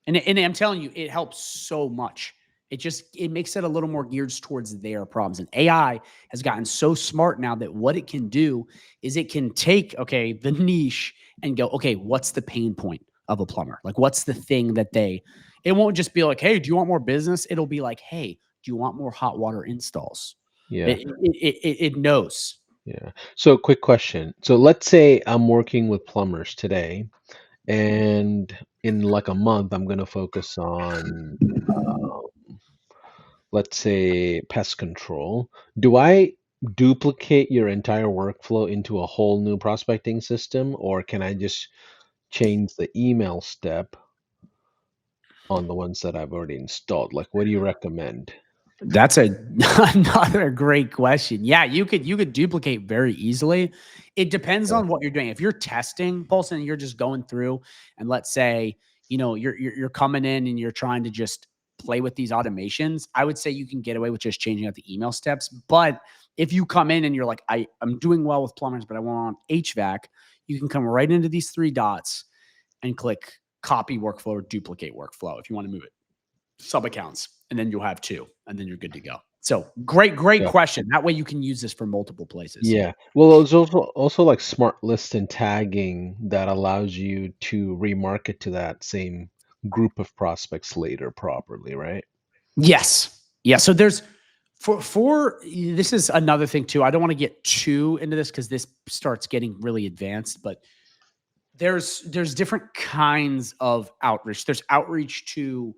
And I'm telling you, it helps so much. It makes it a little more geared towards their problems. And AI has gotten so smart now that what it can do is it can take, okay, the niche and go, okay, what's the pain point of a plumber? Like, what's the thing that it won't just be like, hey, do you want more business? It'll be like, hey, do you want more hot water installs? Yeah. It knows. Yeah. So quick question. So let's say I'm working with plumbers today, and in like a month, I'm going to focus on, let's say, pest control. Do I duplicate your entire workflow into a whole new prospecting system, or can I just change the email step on the ones that I've already installed? Like, what do you recommend? That's another great question. Yeah, you could duplicate very easily. It depends Yeah. on what you're doing. If you're testing, Paulson, you're just going through, and let's say you're coming in and you're trying to just play with these automations. I would say you can get away with just changing out the email steps. But if you come in and you're like, I'm doing well with plumbers, but I want HVAC, you can come right into these three dots and click copy workflow or duplicate workflow if you want to move it sub accounts, and then you'll have two, and then you're good to go. So great Yeah. question. That way you can use this for multiple places. Yeah. Well, there's also like smart list and tagging that allows you to remarket to that same group of prospects later properly, right? Yes. Yeah. So there's for this is another thing too. I don't want to get too into this because this starts getting really advanced, but there's different kinds of outreach. There's outreach to,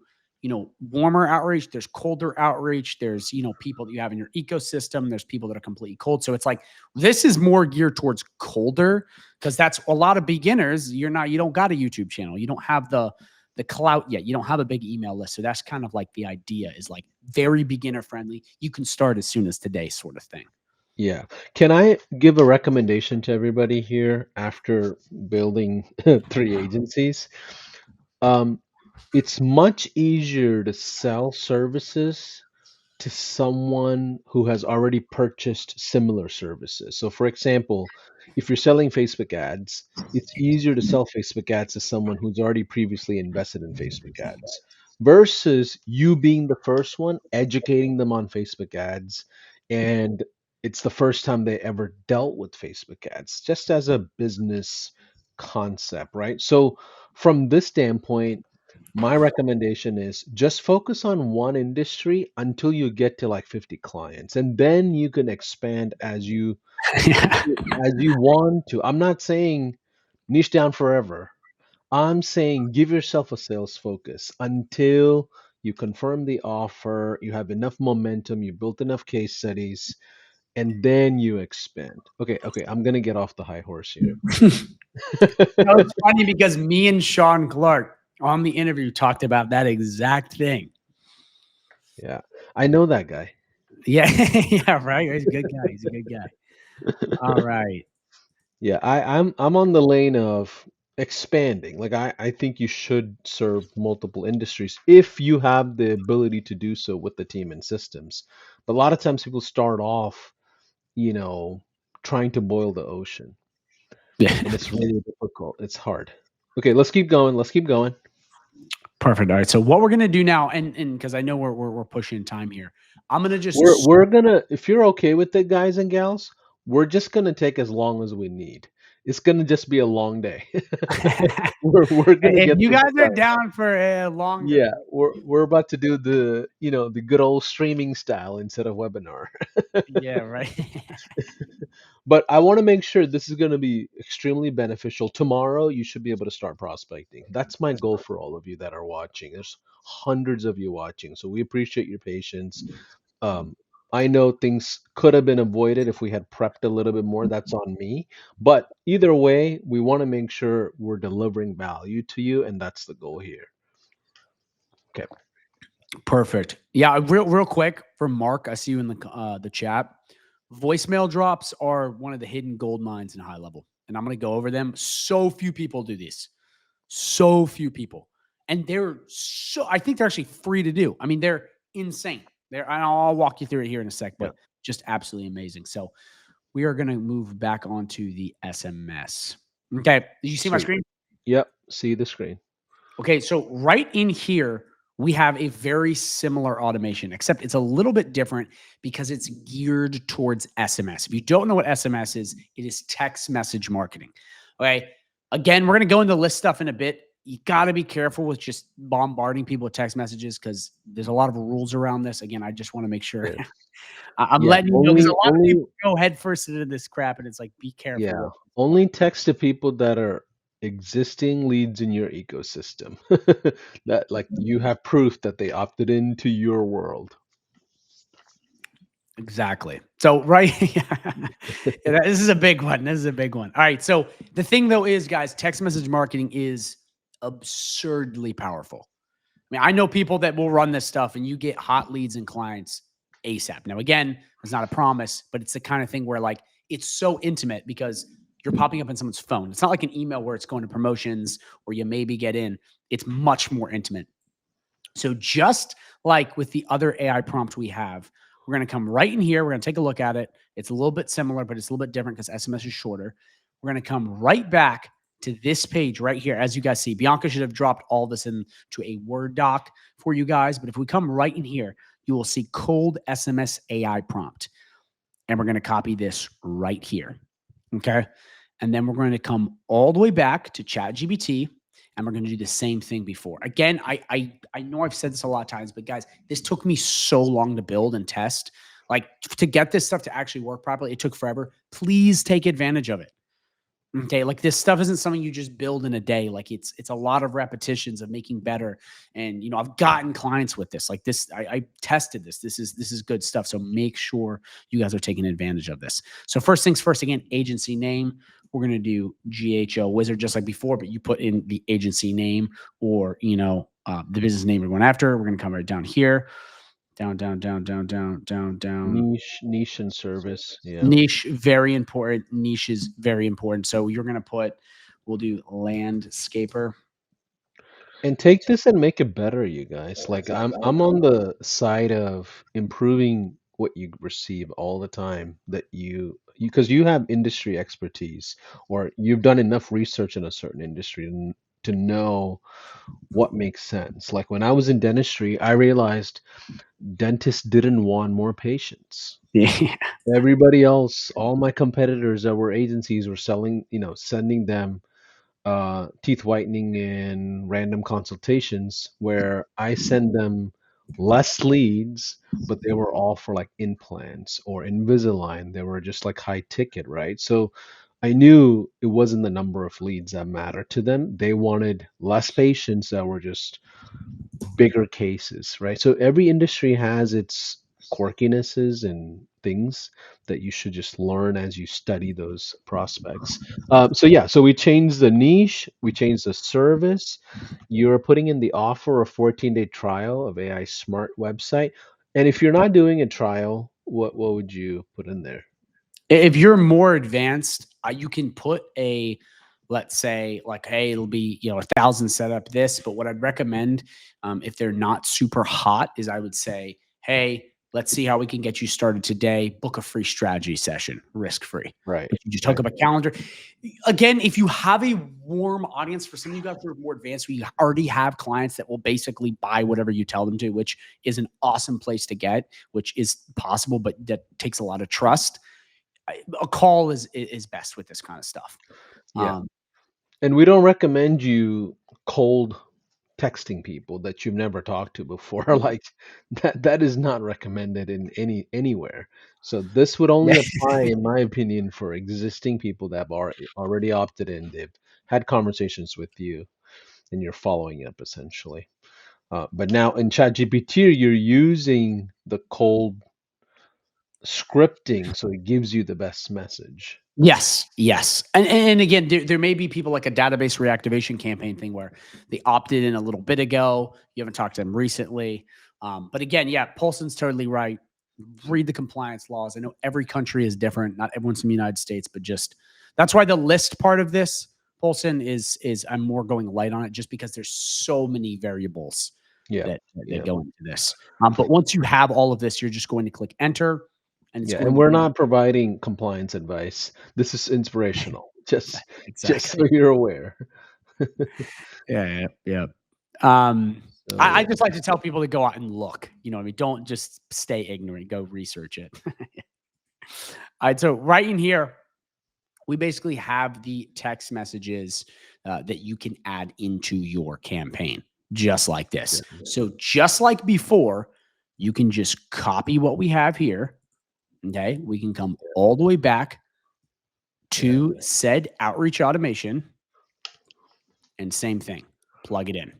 warmer outreach, there's colder outreach, there's, people that you have in your ecosystem, there's people that are completely cold. So it's like this is more geared towards colder because that's a lot of beginners. You don't got a YouTube channel. You don't have the clout yet. You don't have a big email list. So that's kind of like the idea is like very beginner friendly. You can start as soon as today sort of thing. Yeah. Can I give a recommendation to everybody here after building three agencies? Um, it's much easier to sell services to someone who has already purchased similar services. So, for example, if you're selling Facebook ads, it's easier to sell Facebook ads to someone who's already previously invested in Facebook ads versus you being the first one educating them on Facebook ads. And it's the first time they ever dealt with Facebook ads, just as a business concept, right? So, from this standpoint, my recommendation is just focus on one industry until you get to like 50 clients, and then you can expand as you want to. I'm not saying niche down forever. I'm saying give yourself a sales focus until you confirm the offer, you have enough momentum, you built enough case studies, and then you expand. Okay, I'm gonna get off the high horse here. It's funny because me and Sean Clark on the interview talked about that exact thing. Yeah, I know that guy. Yeah, yeah, right. He's a good guy. He's a good guy. All right. Yeah, I'm on the lane of expanding. Like I think you should serve multiple industries if you have the ability to do so with the team and systems. But a lot of times people start off, you know, trying to boil the ocean, Yeah. and it's really difficult. It's hard. Okay, let's keep going. Let's keep going. Perfect. All right. So what we're gonna do now, and because I know we're pushing time here, I'm gonna We're just we're gonna, if you're okay with it, guys and gals, we're just gonna take as long as we need. It's gonna just be a long day. We're gonna if get you this guys are done. down for a long Yeah, day, we're about to do the, the good old streaming style instead of webinar. yeah, right. But I want to make sure this is going to be extremely beneficial. Tomorrow, you should be able to start prospecting. That's my goal for all of you that are watching. There's hundreds of you watching, so we appreciate your patience. Um, I know things could have been avoided if we had prepped a little bit more. That's on me. But either way, we want to make sure we're delivering value to you, and that's the goal here. Okay. Perfect. Yeah, real quick for Mark, I see you in the chat. Voicemail drops are one of the hidden gold mines in high level, and I'm going to go over them. So few people do this. So few people, and I think they're actually free to do. I mean, they're insane. And I'll walk you through it here in a sec, Yeah. but just absolutely amazing. So we are going to move back onto the SMS. Okay, did you see my Sweet. screen? Yep. See the screen. Okay, so right in here, we have a very similar automation, except it's a little bit different because it's geared towards SMS. If you don't know what SMS is, it is text message marketing. Okay. Again, we're going to go into list stuff in a bit. You got to be careful with just bombarding people with text messages because there's a lot of rules around this. Again, I just want to make sure Yes. I'm Yeah. letting you know because a Only, lot of only, people go headfirst into this crap and it's like, be careful. yeah. Only text to people that are existing leads in your ecosystem. That, like, you have proof that they opted into your world. Exactly. So, right. Yeah, this is a big one. This is a big one. All right. So, the thing though is, guys, text message marketing is absurdly powerful. I mean, I know people that will run this stuff and you get hot leads and clients ASAP. Now, again, it's not a promise, but it's the kind of thing where like it's so intimate because you're popping up on someone's phone. It's not like an email where it's going to promotions or you maybe get in. It's much more intimate. So just like with the other AI prompt we have, we're going to come right in here. We're going to take a look at it. It's a little bit similar, but it's a little bit different because SMS is shorter. We're going to come right back to this page right here. As you guys see, Bianca should have dropped all this into a Word doc for you guys. But if we come right in here, you will see cold SMS AI prompt. And we're going to copy this right here. Okay. And then we're going to come all the way back to ChatGPT and we're going to do the same thing before. Again, I know I've said this a lot of times, but guys, this took me so long to build and test. Like to get this stuff to actually work properly, it took forever. Please take advantage of it. Okay, like this stuff isn't something you just build in a day. Like it's a lot of repetitions of making better. And I've gotten clients with this. Like this, I tested this. This is good stuff. So make sure you guys are taking advantage of this. So first things first, again, agency name. We're gonna do GHL Wizard just like before, but you put in the agency name or the business name you're going after. We're gonna come right down here. Down. Niche and service. Yeah. Niche, very important. Niche is very important. So you're going to we'll do landscaper. And take this and make it better, you guys. Like, I'm on the side of improving what you receive all the time, that because you have industry expertise or you've done enough research in a certain industry to know what makes sense. Like when I was in dentistry, I realized dentists didn't want more patients. Yeah. Everybody else, all my competitors that were agencies were selling, sending them teeth whitening and random consultations where I send them less leads, but they were all for like implants or Invisalign. They were just like high ticket, right? So I knew it wasn't the number of leads that mattered to them. They wanted less patients that were just bigger cases, right? So every industry has its quirkinesses and things that you should just learn as you study those prospects. So yeah, so we changed the niche, we changed the service. You're putting in the offer a 14-day trial of AI Smart website. And if you're not doing a trial, what would you put in there? If you're more advanced, you can put let's say like, hey, it'll be 1,000 set up this. But what I'd recommend, if they're not super hot, is I would say, hey, Let's see how we can get you started today. Book a free strategy session, risk free. Right. You just hook up a calendar. Again, if you have a warm audience, for some of you guys who are more advanced, we already have clients that will basically buy whatever you tell them to, which is an awesome place to get, which is possible, but that takes a lot of trust. A call is best with this kind of stuff. Yeah. And we don't recommend you cold texting people that you've never talked to before. Like that is not recommended in anywhere. So this would only Yeah. apply, in my opinion, for existing people that have already opted in. They've had conversations with you, and you're following up essentially. But now in ChatGPT, you're using the cold scripting, so it gives you the best message. Yes, yes. And again, there may be people like a database reactivation campaign thing where they opted in a little bit ago. You haven't talked to them recently. But again, yeah, Paulson's totally right. Read the compliance laws. I know every country is different. Not everyone's from the United States, but just that's why the list part of this, Paulson, is I'm more going light on it just because there's so many variables Yeah. that go into this. But once you have all of this, you're just going to click enter. And it's Yeah, going and to we're bring not providing compliance advice. This is inspirational. Just exactly. so you're aware. Yeah. I So just like to tell people to go out and look. You know what I mean? Don't just stay ignorant. Go research it. All right. So right in here, we basically have the text messages that you can add into your campaign, just like this. yeah, So just like before, you can just copy what we have here. Okay. We can come all the way back to said outreach automation and same thing, plug it in.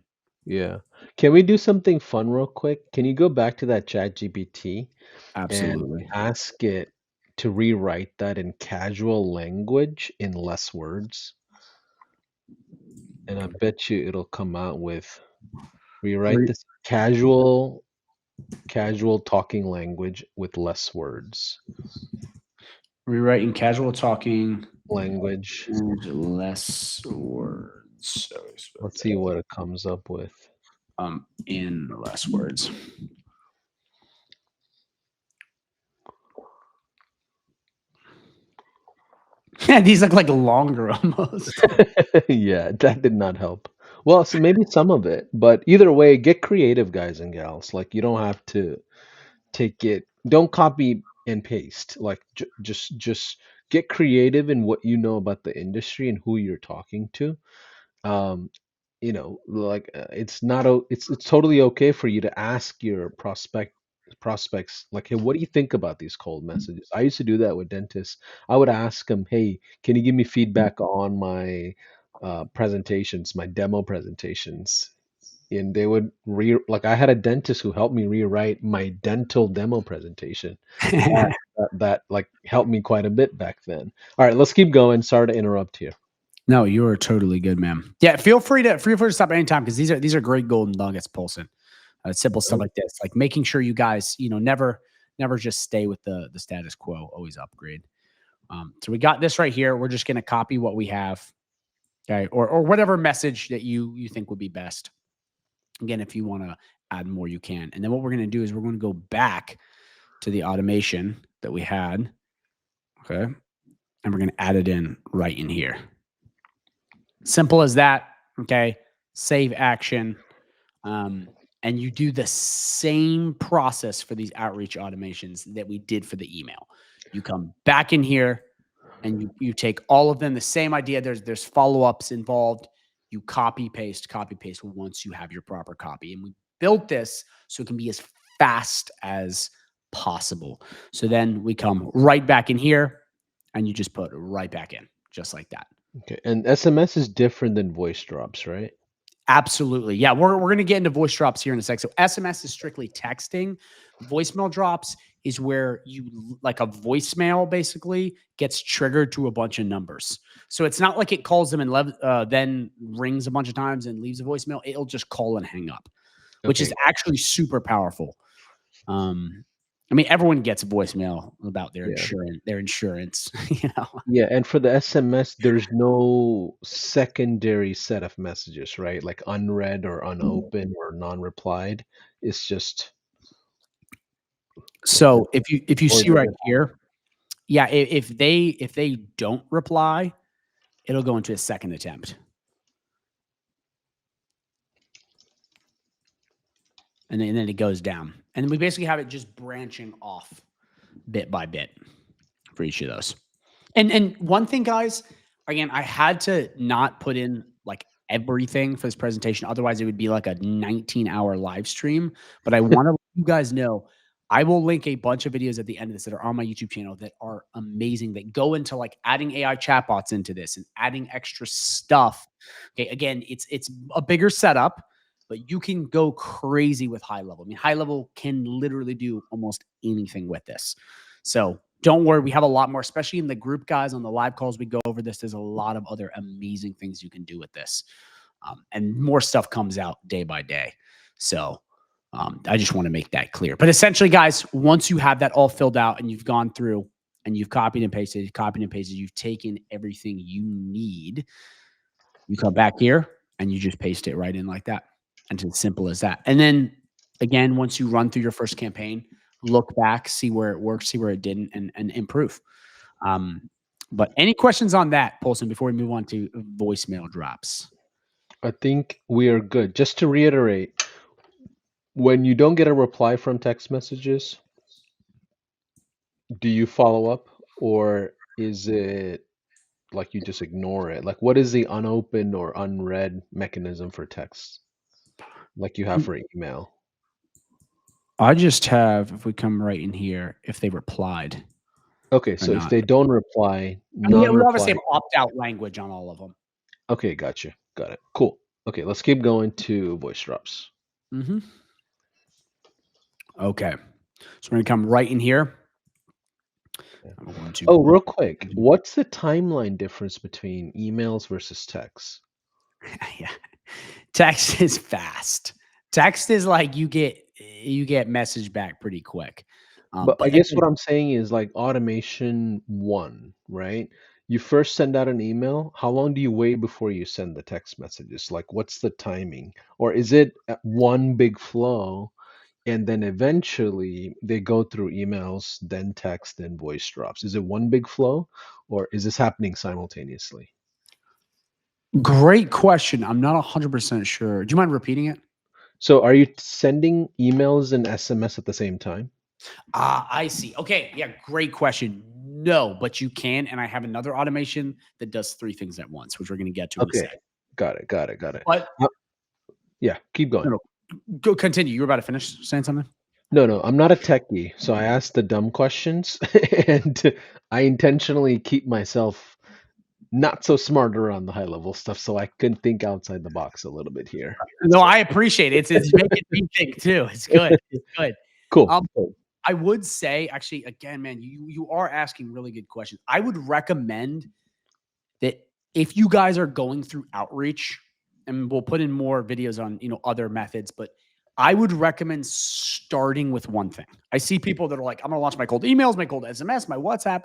yeah. Can we do something fun real quick? Can you go back to that chat GPT and Absolutely. ask it to rewrite that in casual language in less words? And I bet you it'll come out with rewrite Re- this casual talking language with less words. Rewriting casual talking Language. and less words. Let's see what it comes up with. In less words. Yeah, these look like longer almost. Yeah, that did not help. Well, so maybe some of it, but either way, get creative, guys and gals. Like you don't have to take it. Don't copy and paste. Like just get creative in what you know about the industry and who you're talking to. Um, like it's not it's totally okay for you to ask your prospects like, hey, what do you think about these cold messages? I used to do that with dentists. I would ask them, hey, can you give me feedback on my presentations, my demo presentations? And they would like, I had a dentist who helped me rewrite my dental demo presentation. That like helped me quite a bit back then. All right, let's keep going. Sorry to interrupt here. No, you are totally good, man. Yeah, feel free to stop anytime because these are great golden nuggets, Paulson. Simple stuff like this, like making sure you guys, never just stay with the status quo, always upgrade. So we got this right here. We're just going to copy what we have, okay, or whatever message that you think would be best. Again, if you want to add more, you can. And then what we're going to do is we're going to go back to the automation that we had, okay, and we're going to add it in right in here. Simple as that. Okay. Save action. And you do the same process for these outreach automations that we did for the email. You come back in here and you take all of them, the same idea. There's follow-ups involved. You copy paste once you have your proper copy. And we built this so it can be as fast as possible. So then we come right back in here and you just put right back in, just like that. Okay, and SMS is different than voice drops, right? Absolutely. Yeah, we're going to get into voice drops here in a sec. So SMS is strictly texting. Voicemail drops is where you like a voicemail basically gets triggered to a bunch of numbers. So it's not like it calls them and then rings a bunch of times and leaves a voicemail. It'll just call and hang up, which is actually super powerful. I mean, everyone gets voicemail about their insurance, Yeah, and for the SMS, there's no secondary set of messages, right? Like unread or unopened or non-replied. It's just So if you Or see does right it? here, yeah, if they don't reply, it'll go into a second attempt. And then it goes down. And we basically have it just branching off bit by bit for each of those. And one thing, guys, again, I had to not put in like everything for this presentation. Otherwise, it would be like a 19-hour live stream. But I want to let you guys know I will link a bunch of videos at the end of this that are on my YouTube channel that are amazing, that go into like adding AI chatbots into this and adding extra stuff. Okay, again, it's a bigger setup, but you can go crazy with HighLevel. I mean, HighLevel can literally do almost anything with this. So don't worry, we have a lot more, especially in the group, guys. On the live calls, we go over this. There's a lot of other amazing things you can do with this. And more stuff comes out day by day. So I just want to make that clear. But essentially, guys, once you have that all filled out and you've gone through and you've copied and pasted, you've taken everything you need, you come back here and you just paste it right in like that. And it's as simple as that. And then again, once you run through your first campaign, look back, see where it worked, see where it didn't, and improve. But any questions on that, Paulson, before we move on to voicemail drops? I think we are good. Just to reiterate, when you don't get a reply from text messages, do you follow up, or is it like you just ignore it? Like, what is the unopened or unread mechanism for text, like you have for email? I just have, if we come right in here, if they replied Okay, or so if not. they don't reply, And we obviously non-reply. have opt-out language on all of them. Okay, gotcha. Got it. Cool. Okay, let's keep going to voice drops. Mm-hmm. Okay. So we're going to come right in here. I'm going to Oh, real quick, what's the timeline difference between emails versus text? yeah. Text is fast. Text is like you get message back pretty quick. But I But guess again, what I'm saying is like automation one, right? You first send out an email. How long do you wait before you send the text messages? Like, what's the timing? Or is it one big flow and then eventually they go through emails, then text, then voice drops? Is it one big flow or is this happening simultaneously? great question. I'm not 100% sure. Do you mind repeating it? So are you sending emails and SMS at the same time? I see. Okay. Yeah. Great question. No, but you can. And I have another automation that does three things at once, which we're going to get to in a Okay. second. Got it. Got it. Got it. But Uh, yeah, keep going. no, no, go continue. You were about to finish saying something? No, no, I'm not a techie, so I ask the dumb questions and I intentionally keep myself not so smart around the high level stuff so I can think outside the box a little bit here. No, So I appreciate it. It's making me think too. It's good. It's good. cool. Um, I would say, actually, again, man, you are asking really good questions. I would recommend that if you guys are going through outreach, and we'll put in more videos on other methods, but I would recommend starting with one thing. I see people that are like, I'm gonna launch my cold emails, my cold SMS, my WhatsApp,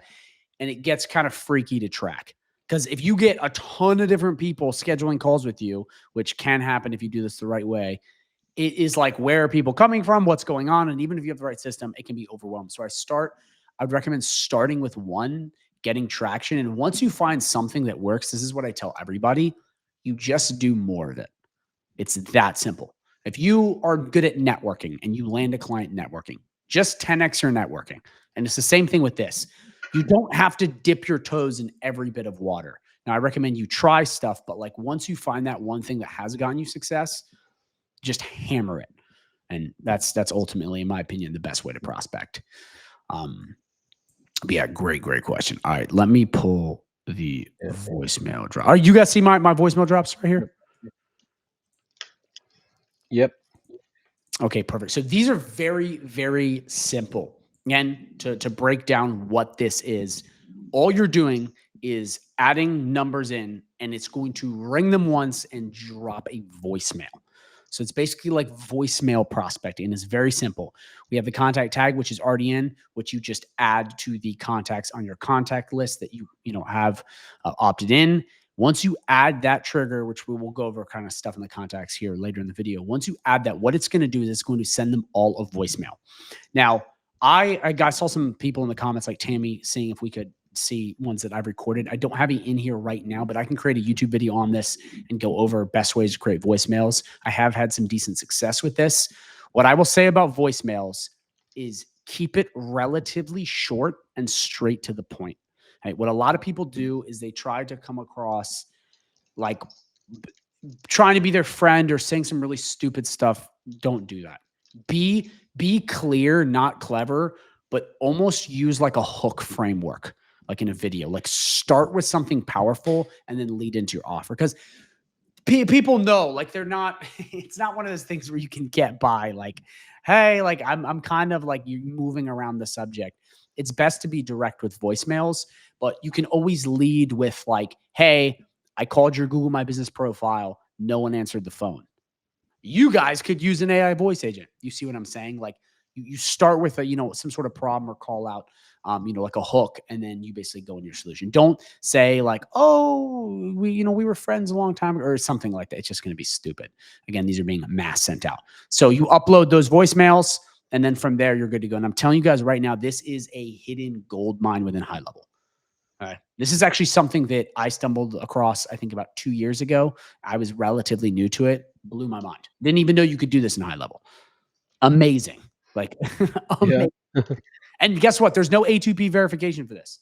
and it gets kind of freaky to track. Because if you get a ton of different people scheduling calls with you, which can happen if you do this the right way, it is like, where are people coming from? What's going on? And even if you have the right system, it can be overwhelmed. So I'd recommend starting with one, getting traction. And once you find something that works, this is what I tell everybody, you just do more of it. It's that simple. If you are good at networking and you land a client networking, just 10x your networking. And it's the same thing with this. You don't have to dip your toes in every bit of water. Now, I recommend you try stuff, but like once you find that one thing that has gotten you success, just hammer it. And that's ultimately, in my opinion, the best way to prospect. But yeah, great question. All right, let me pull the voicemail drop. You guys see my voicemail drops right here? Yep. Okay, perfect. So these are very, very simple. Again, to break down what this is, all you're doing is adding numbers in, and it's going to ring them once and drop a voicemail. So it's basically like voicemail prospecting. It's very simple. We have the contact tag, which is already in, which you just add to the contacts on your contact list that you have opted in. Once you add that trigger, which we will go over kind of stuff in the contacts here later in the video. Once you add that, what it's going to do is it's going to send them all a voicemail. Now, I saw some people in the comments like Tammy seeing if we could see ones that I've recorded. I don't have it in here right now, but I can create a YouTube video on this and go over best ways to create voicemails. I have had some decent success with this. What I will say about voicemails is keep it relatively short and straight to the point. Right? What a lot of people do is they try to come across like trying to be their friend or saying some really stupid stuff. Don't do that. Be clear, not clever, but almost use like a hook framework, like in a video. Like start with something powerful and then lead into your offer. Because people know, like they're not, it's not one of those things where you can get by like, hey, like I'm kind of like you moving around the subject. It's best to be direct with voicemails, but you can always lead with like, hey, I called your Google My Business profile. No one answered the phone. You guys could use an AI voice agent. You see what I'm saying? Like you start with a, some sort of problem or call out, like a hook, and then you basically go in your solution. Don't say like, oh, we were friends a long time ago or something like that. It's just going to be stupid. Again, these are being mass sent out. So you upload those voicemails, and then from there you're good to go. And I'm telling you guys right now, this is a hidden gold mine within HighLevel. All right. This is actually something that I stumbled across, I think about 2 years ago. I was relatively new to it. Blew my mind. Didn't even know you could do this in HighLevel. Amazing. Like, amazing. Yeah. And guess what? There's no A2P verification for this.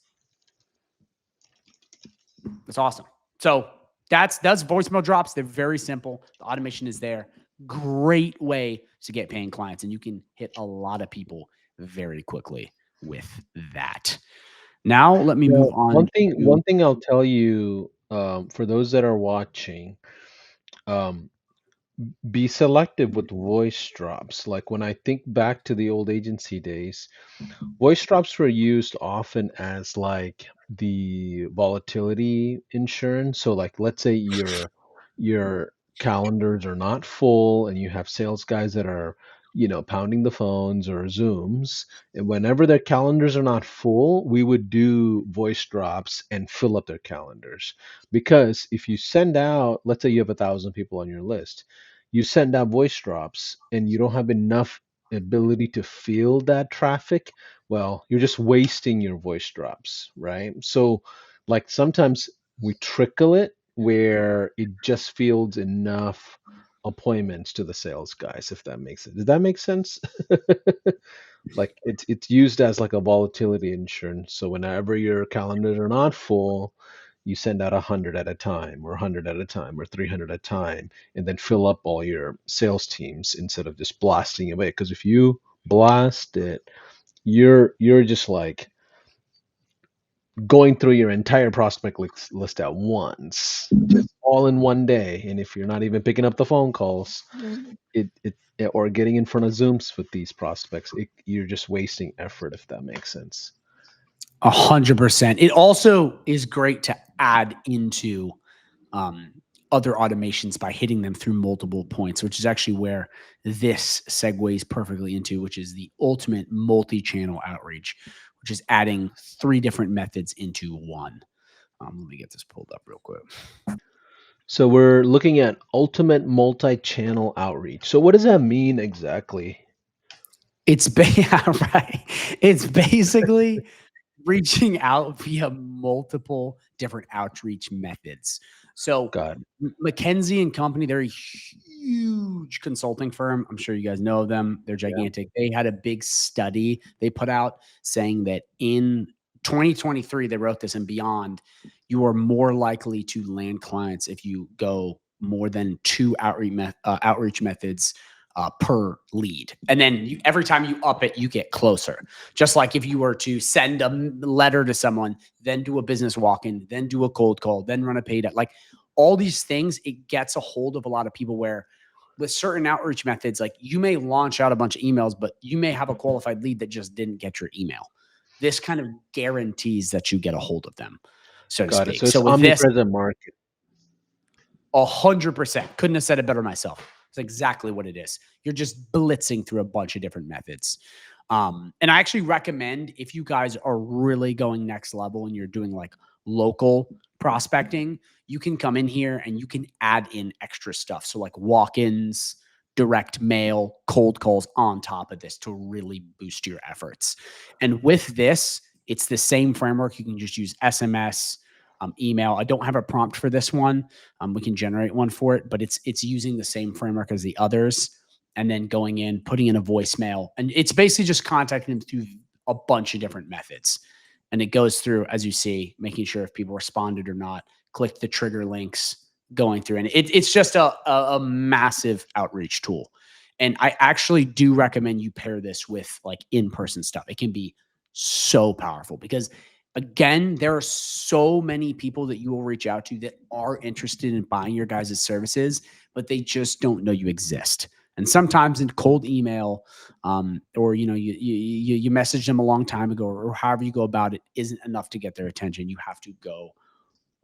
That's awesome. So that's voicemail drops. They're very simple. The automation is there. Great way to get paying clients. And you can hit a lot of people very quickly with that. Now let me move on. One thing I'll tell you, for those that are watching, um, be selective with voice drops. Like when I think back to the old agency days, voice drops were used often as like the volatility insurance. So like let's say your calendars are not full and you have sales guys that are, pounding the phones or Zooms, and whenever their calendars are not full, we would do voice drops and fill up their calendars. Because if you send out, let's say you have 1,000 people on your list, you send out voice drops and you don't have enough ability to field that traffic, well, you're just wasting your voice drops, right? So, like sometimes we trickle it where it just fields enough appointments to the sales guys, if that makes it. Does that make sense? Like it's used as like a volatility insurance. So whenever your calendars are not full, you send out 100 at a time, or 100 at a time, or 300 at a time, and then fill up all your sales teams instead of just blasting away. Because if you blast it, you're just like going through your entire prospect list at once, just all in one day. And if you're not even picking up the phone calls, it or getting in front of Zooms with these prospects, you're just wasting effort, if that makes sense. 100%. It also is great to add into other automations by hitting them through multiple points, which is actually where this segues perfectly into, which is the ultimate multi-channel outreach, which is adding 3 different methods into one. Let me get this pulled up real quick. So we're looking at ultimate multi-channel outreach. So what does that mean exactly? It's right. It's basically reaching out via multiple different outreach methods. So God. McKinsey and Company, they're a huge consulting firm. I'm sure you guys know them. They're gigantic. Yeah. They had a big study they put out saying that in 2023, they wrote this and beyond, you are more likely to land clients if you go more than 2 outreach methods per lead. And then every time you up it, you get closer. Just like if you were to send a letter to someone, then do a business walk-in, then do a cold call, then run a paid ad, like all these things, it gets a hold of a lot of people where with certain outreach methods, like you may launch out a bunch of emails, but you may have a qualified lead that just didn't get your email. This kind of guarantees that you get a hold of them, so to speak. So it's omnipresent market. 100%. Couldn't have said it better myself. It's exactly what it is. You're just blitzing through a bunch of different methods. And I actually recommend, if you guys are really going next level and you're doing like local prospecting, you can come in here and you can add in extra stuff. So like walk-ins, direct mail, cold calls on top of this to really boost your efforts. And with this, it's the same framework. You can just use SMS, email. I don't have a prompt for this one. We can generate one for it, but it's using the same framework as the others, and then going in, putting in a voicemail, and it's basically just contacting them through a bunch of different methods. And it goes through, as you see, making sure if people responded or not, click the trigger links, going through, and it's just a massive outreach tool. And I actually do recommend you pair this with like in-person stuff. It can be so powerful because, again, there are so many people that you will reach out to that are interested in buying your guys' services, but they just don't know you exist. And sometimes in cold email, or you message them a long time ago, or however you go about it, isn't enough to get their attention. You have to go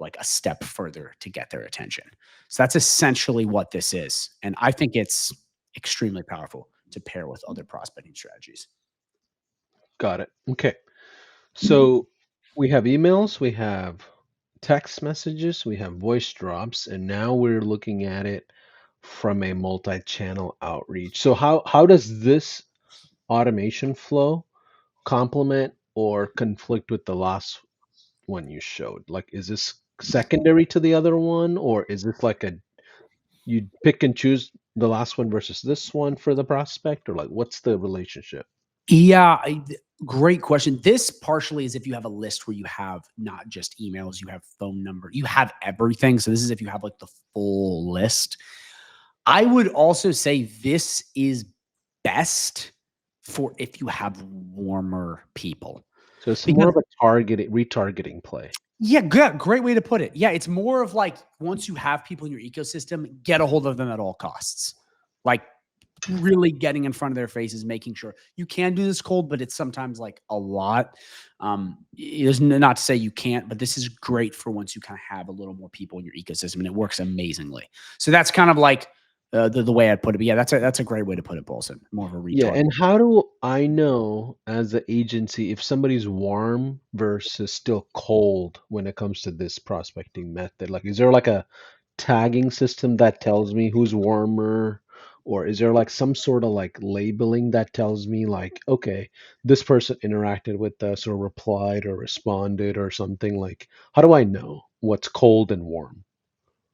like a step further to get their attention. So that's essentially what this is. And I think it's extremely powerful to pair with other prospecting strategies. Got it. Okay. So we have emails, we have text messages, we have voice drops, and now we're looking at it from a multi-channel outreach. So how does this automation flow complement or conflict with the last one you showed? Like, is this secondary to the other one, or is this like a you pick and choose the last one versus this one for the prospect, or like what's the relationship? Yeah, great question. This partially is if you have a list where you have not just emails, you have phone number, you have everything. So this is if you have like the full list. I would also say this is best for if you have warmer people. So it's more Because of a targeting retargeting play. yeah, good, great way to put it. Yeah, it's more of like once you have people in your ecosystem, get a hold of them at all costs. Like really getting in front of their faces, making sure you can do this cold, but it's sometimes like a lot. There's not to say you can't, but this is great for once you kind of have a little more people in your ecosystem, and it works amazingly. So that's kind of like the way I'd put it. But yeah, that's a great way to put it, Paulson. More of a Yeah, retard. and how do I know as the agency if somebody's warm versus still cold when it comes to this prospecting method? Like, is there like a tagging system that tells me who's warmer, or is there like some sort of like labeling that tells me like, okay, this person interacted with us or replied or responded or something? Like, how do I know what's cold and warm?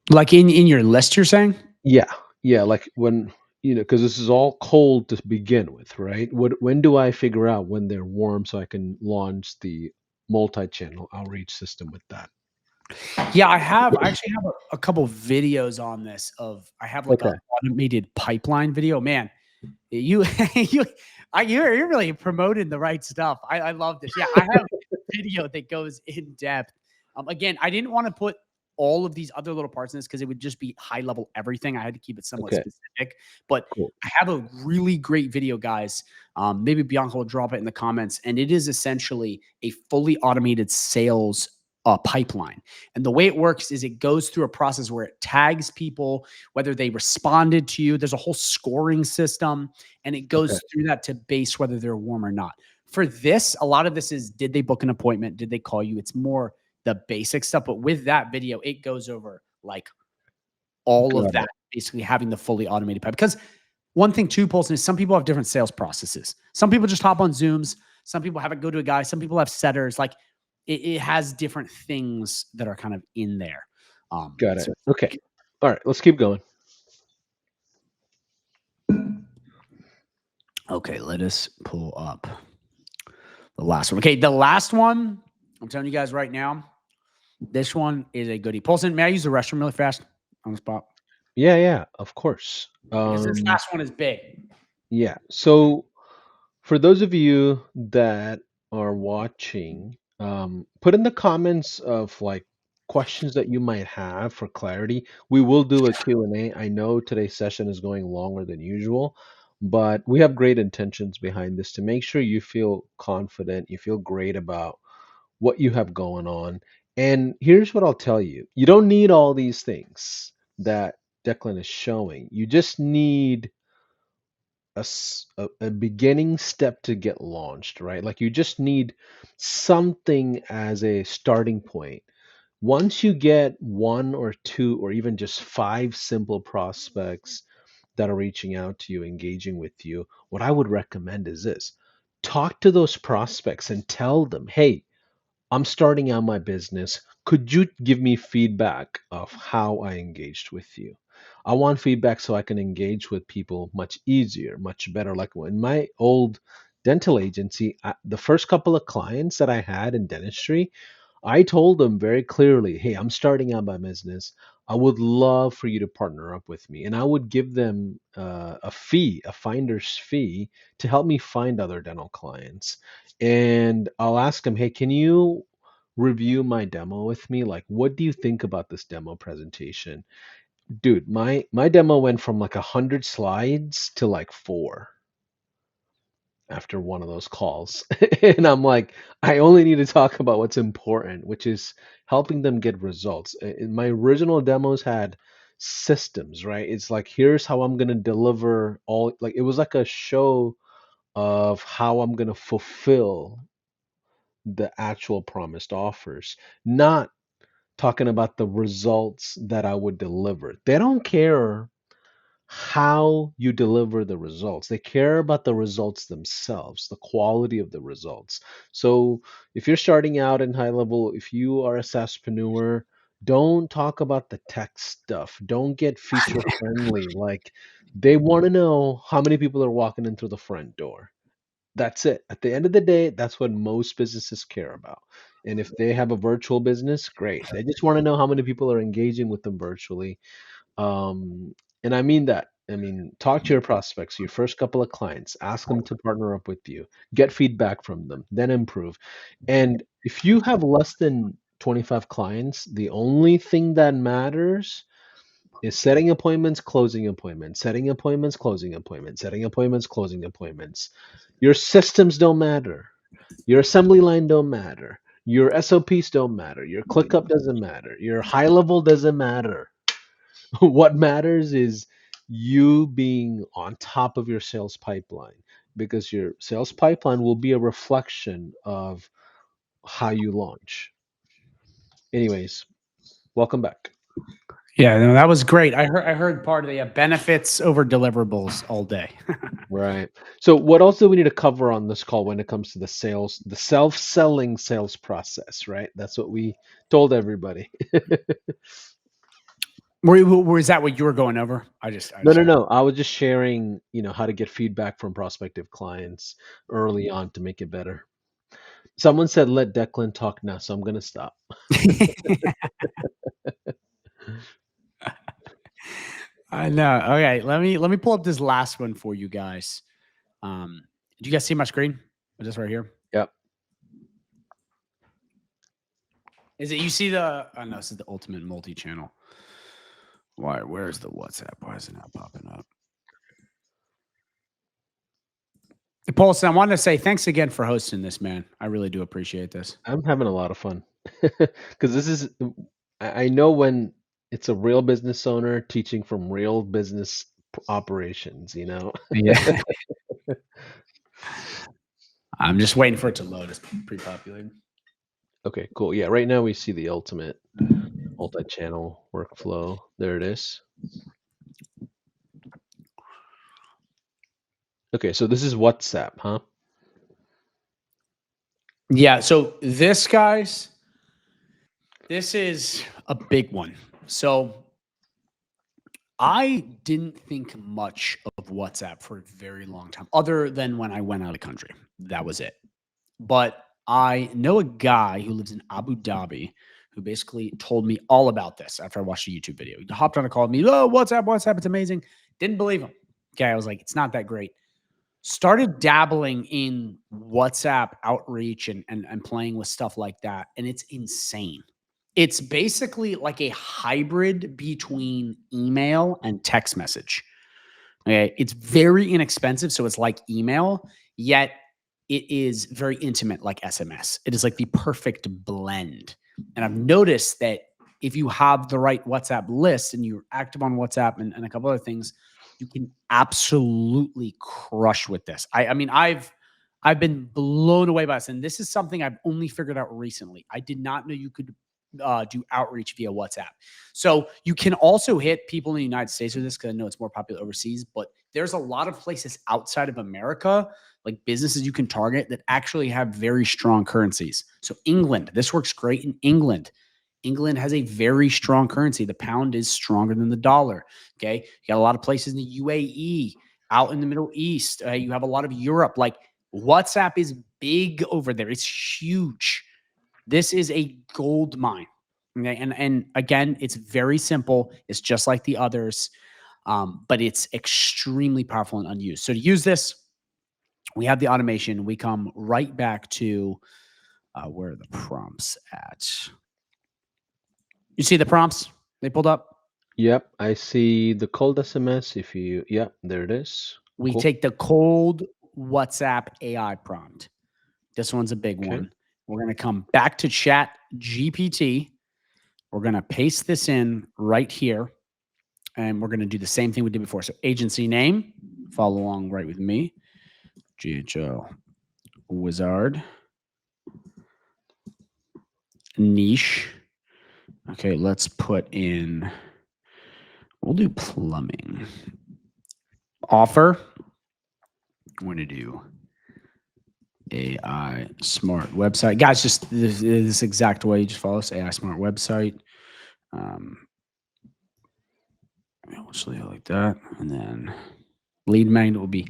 Like in your list, you're saying? Yeah, yeah, like when, because this is all cold to begin with, right? When do I figure out when they're warm so I can launch the multi-channel outreach system with that? Yeah, I actually have a couple videos on this. I have like a Okay. automated pipeline video. Man, you you you're really promoting the right stuff. I love this. Yeah, I have a video that goes in depth. Again, I didn't want to put all of these other little parts in this because it would just be high level everything. I had to keep it somewhat Okay, specific. But cool. I have a really great video, guys. Maybe Bianca will drop it in the comments, and it is essentially a fully automated sales pipeline. And the way it works is it goes through a process where it tags people, whether they responded to you. There's a whole scoring system, and it Okay, goes through that to base whether they're warm or not. For this, a lot of this is, did they book an appointment? Did they call you? It's more the basic stuff. But with that video, it goes over like all of got that, it. basically having the fully automated pipe. Because one thing too, Paulson, is some people have different sales processes. Some people just hop on Zooms. Some people have it go to a guy. Some people have setters. Like it has different things that are kind of in there. Got it. So Okay. All right, let's keep going. okay, let us pull up the last one. Okay, the last one, I'm telling you guys right now, this one is a goodie. Paulson, may I use the restroom really fast on the spot? Yeah, yeah, of course. Because this last one is big. Yeah. So for those of you that are watching, put in the comments of like questions that you might have for clarity. We will do a Q&A. I know today's session is going longer than usual, but we have great intentions behind this to make sure you feel confident, you feel great about what you have going on. And here's what I'll tell you. You don't need all these things that Declan is showing. You just need a beginning step to get launched, right? Like you just need something as a starting point. Once you get one or two or even just five simple prospects, that are reaching out to you, engaging with you, what I would recommend is this: talk to those prospects and tell them, hey, I'm starting out my business. Could you give me feedback of how I engaged with you? I want feedback so I can engage with people much easier, much better. Like in my old dental agency, the first couple of clients that I had in dentistry, I told them very clearly, hey, I'm starting out my business. I would love for you to partner up with me. And I would give them a fee, a finder's fee, to help me find other dental clients. And I'll ask them, hey, can you review my demo with me? Like, what do you think about this demo presentation? Dude, my demo went from like 100 slides to like four after one of those calls. And I'm like, I only need to talk about what's important, which is helping them get results. My original demos had systems, right? It's like, here's how I'm going to deliver all, like, it was like a show of how I'm going to fulfill the actual promised offers, not talking about the results that I would deliver. They don't care how you deliver the results. They care about the results themselves, the quality of the results. So if you're starting out in high level, if you are a SaaSpreneur, don't talk about the tech stuff. Don't get feature friendly. Like, they want to know how many people are walking in through the front door. That's it. At the end of the day, that's what most businesses care about. And if they have a virtual business, great. They just want to know how many people are engaging with them virtually. um, and I mean that. I mean, talk to your prospects, your first couple of clients, ask them to partner up with you, get feedback from them, then improve. And if you have less than 25 clients, the only thing that matters is setting appointments, closing appointments, setting appointments, closing appointments, setting appointments, closing appointments. Your systems don't matter. Your assembly line don't matter. Your SOPs don't matter. Your ClickUp doesn't matter. Your high level doesn't matter. What matters is you being on top of your sales pipeline, because your sales pipeline will be a reflection of how you launch. Anyways, welcome back. Yeah, no, that was great. I heard part of the benefits over deliverables all day. Right. So what else do we need to cover on this call when it comes to the sales, the self-selling sales process, right? That's what we told everybody. Is that what you were going over? I No, just no, heard. no. I was just sharing, how to get feedback from prospective clients early on to make it better. Someone said let Declan talk now, so I'm gonna stop. I know. Okay, let me pull up this last one for you guys. Do you guys see my screen? Is this right here? Yep. Is it you see the? Oh no, this is the ultimate multi-channel. Why? Where's the WhatsApp? Why is it not popping up? Paulson, I wanted to say thanks again for hosting this, man. I really do appreciate this. I'm having a lot of fun because this is. I know when it's a real business owner teaching from real business operations. Yeah. I'm just waiting for it to load. It's pre-populated. Okay, cool. Yeah, right now we see the ultimate multi-channel workflow. There it is. Okay, so this is WhatsApp, huh? Yeah. So this is a big one. So I didn't think much of WhatsApp for a very long time, other than when I went out of the country. That was it. But I know a guy who lives in Abu Dhabi who basically told me all about this after I watched a YouTube video. He hopped on a call with me. Oh, WhatsApp, it's amazing. Didn't believe him. Okay, I was like, it's not that great. Started dabbling in WhatsApp outreach and playing with stuff like that. And it's insane. It's basically like a hybrid between email and text message. Okay. It's very inexpensive. So it's like email, yet it is very intimate like SMS. It is like the perfect blend. And I've noticed that if you have the right WhatsApp list and you're active on WhatsApp and a couple other things, you can absolutely crush with this. I mean, I've been blown away by this. And this is something I've only figured out recently. I did not know you could do outreach via WhatsApp. So you can also hit people in the United States with this, because I know it's more popular overseas, but there's a lot of places outside of America, like businesses you can target, that actually have very strong currencies. So England, this works great in England. England has a very strong currency. The pound is stronger than the dollar. Okay. You got a lot of places in the UAE, out in the Middle East. You have a lot of Europe. Like, WhatsApp is big over there. It's huge. This is a gold mine. Okay. And again, it's very simple. It's just like the others, but it's extremely powerful and unused. So to use this, we have the automation. We come right back to where are the prompts at? You see the prompts they pulled up? Yep, I see the cold SMS. If you, yep, there it is. We Cool. take the cold WhatsApp AI prompt. This one's a big Okay. one. We're going to come back to Chat GPT. We're going to paste this in right here. And we're going to do the same thing we did before. So agency name, follow along right with me. GHL Wizard. Niche. Okay, let's put in, we'll do plumbing. Offer. I'm going to do AI smart website. Guys, just this exact way, just follow us. AI smart website. Let's leave it like that. And then lead magnet will be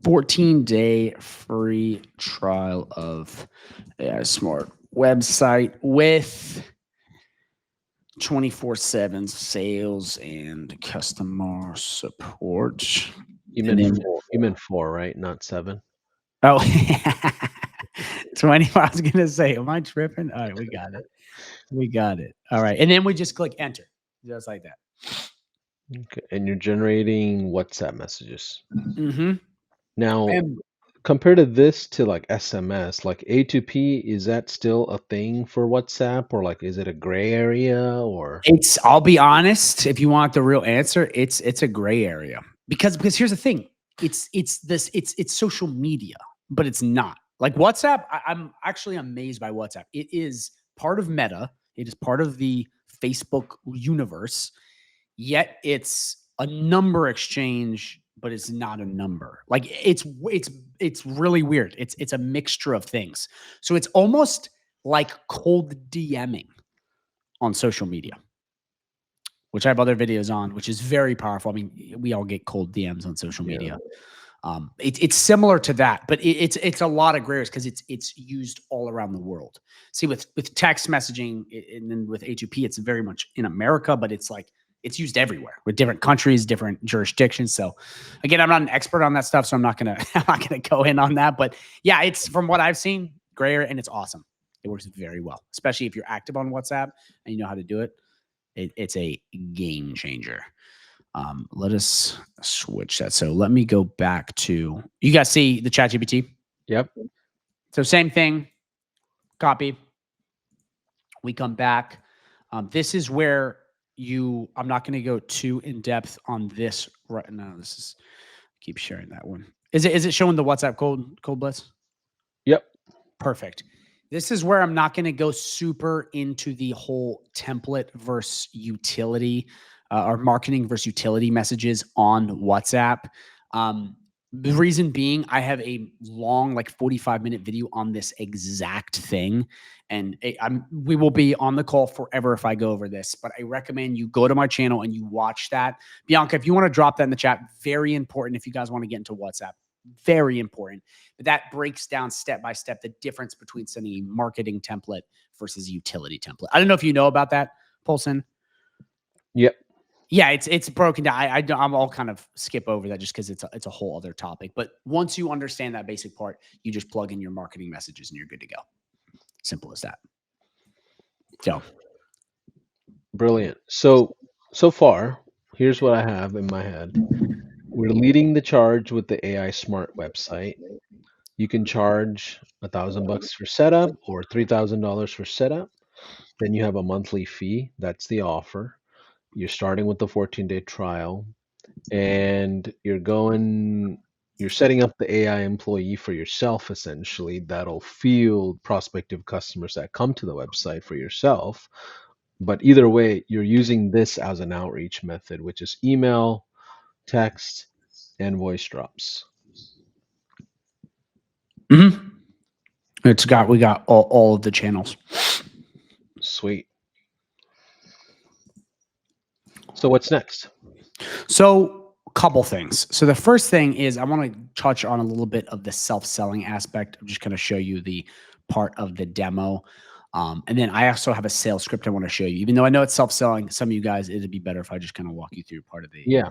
14-day free trial of AI smart website with 24/7 sales and customer support. You And meant then, four. You meant four, right? Not seven. oh, 20. I was gonna say, am I tripping? All right, we got it. We got it. All right, and then we just click enter, just like that. Okay. And you're generating WhatsApp messages. Mm-hmm. Now, And compared to this to like SMS, like A2P, is that still a thing for WhatsApp, or like is it a gray area or? it's, I'll be honest, if you want the real answer, it's a gray area. Because here's the thing. It's social media, but it's not. Like WhatsApp, I'm actually amazed by WhatsApp. It is part of Meta. It is part of the Facebook universe, yet it's a number exchange, but it's not a number. Like it's really weird. It's a mixture of things. So it's almost like cold DMing on social media, which I have other videos on, which is very powerful. I mean, we all get cold DMs on social Yeah. media. It's similar to that, but it's a lot of grays because it's used all around the world. See, with text messaging and then with A2P, it's very much in America, but it's like it's used everywhere with different countries, different jurisdictions. So, again, I'm not an expert on that stuff, so I'm not gonna go in on that. But yeah, it's from what I've seen, grayer, and it's awesome. It works very well, especially if you're active on WhatsApp and you know how to do it. It's a game changer. Let us switch that. So let me go back to, you guys see the chat GPT? Yep. So same thing, copy. We come back. This is where I'm not going to go too in depth on this right now. This is, keep sharing that one. Is it showing the WhatsApp cold blitz? Yep. Perfect. This is where I'm not going to go super into the whole template versus utility or marketing versus utility messages on WhatsApp. The reason being, I have a long, like 45-minute video on this exact thing. And we will be on the call forever if I go over this, but I recommend you go to my channel and you watch that. Bianca, if you want to drop that in the chat, very important if you guys want to get into WhatsApp. Very important. But that breaks down step by step the difference between sending a marketing template versus a utility template. I don't know if you know about that, Paulson. Yep. Yeah, it's broken down. I'm all kind of skip over that just because it's a whole other topic. But once you understand that basic part, you just plug in your marketing messages and you're good to go. Simple as that. So Brilliant. So far, here's what I have in my head. We're leading the charge with the AI Smart website. You can charge $1,000 for setup or $3,000 for setup. Then you have a monthly fee. That's the offer. You're starting with the 14-day trial, and you're going You're setting up the AI employee for yourself, essentially, that'll field prospective customers that come to the website for yourself. But either way, you're using this as an outreach method, which is email, text, and voice drops. Mm-hmm. We got all of the channels. Sweet. So what's next? So a couple things. So the first thing is I want to touch on a little bit of the self-selling aspect. I'm just going to show you the part of the demo. And then I also have a sales script I want to show you. Even though I know it's self-selling, some of you guys, it'd be better if I just kind of walk you through part of the. Yeah.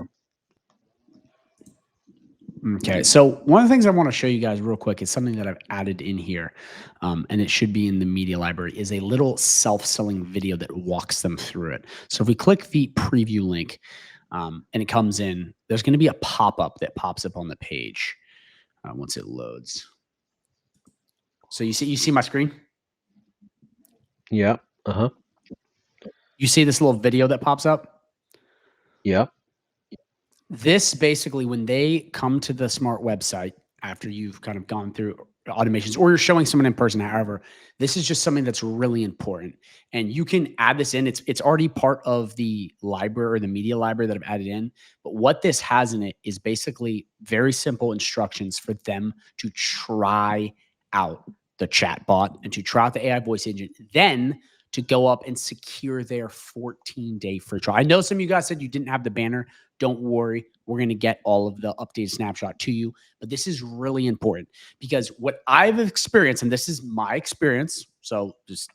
Okay. So one of the things I want to show you guys real quick is something that I've added in here, and it should be in the media library, is a little self-selling video that walks them through it. So if we click the preview link, and it comes in, there's going to be a pop-up that pops up on the page once it loads. So you see my screen? Yeah. Uh-huh. You see this little video that pops up? Yeah. This basically, when they come to the smart website after you've kind of gone through automations or you're showing someone in person, however, this is just something that's really important. And you can add this in. It's already part of the library or the media library that I've added in. But what this has in it is basically very simple instructions for them to try out the chat bot and to try out the AI voice agent, then to go up and secure their 14-day free trial. I know some of you guys said you didn't have the banner. Don't worry. We're going to get all of the updated snapshot to you. But this is really important because what I've experienced, and this is my experience, so just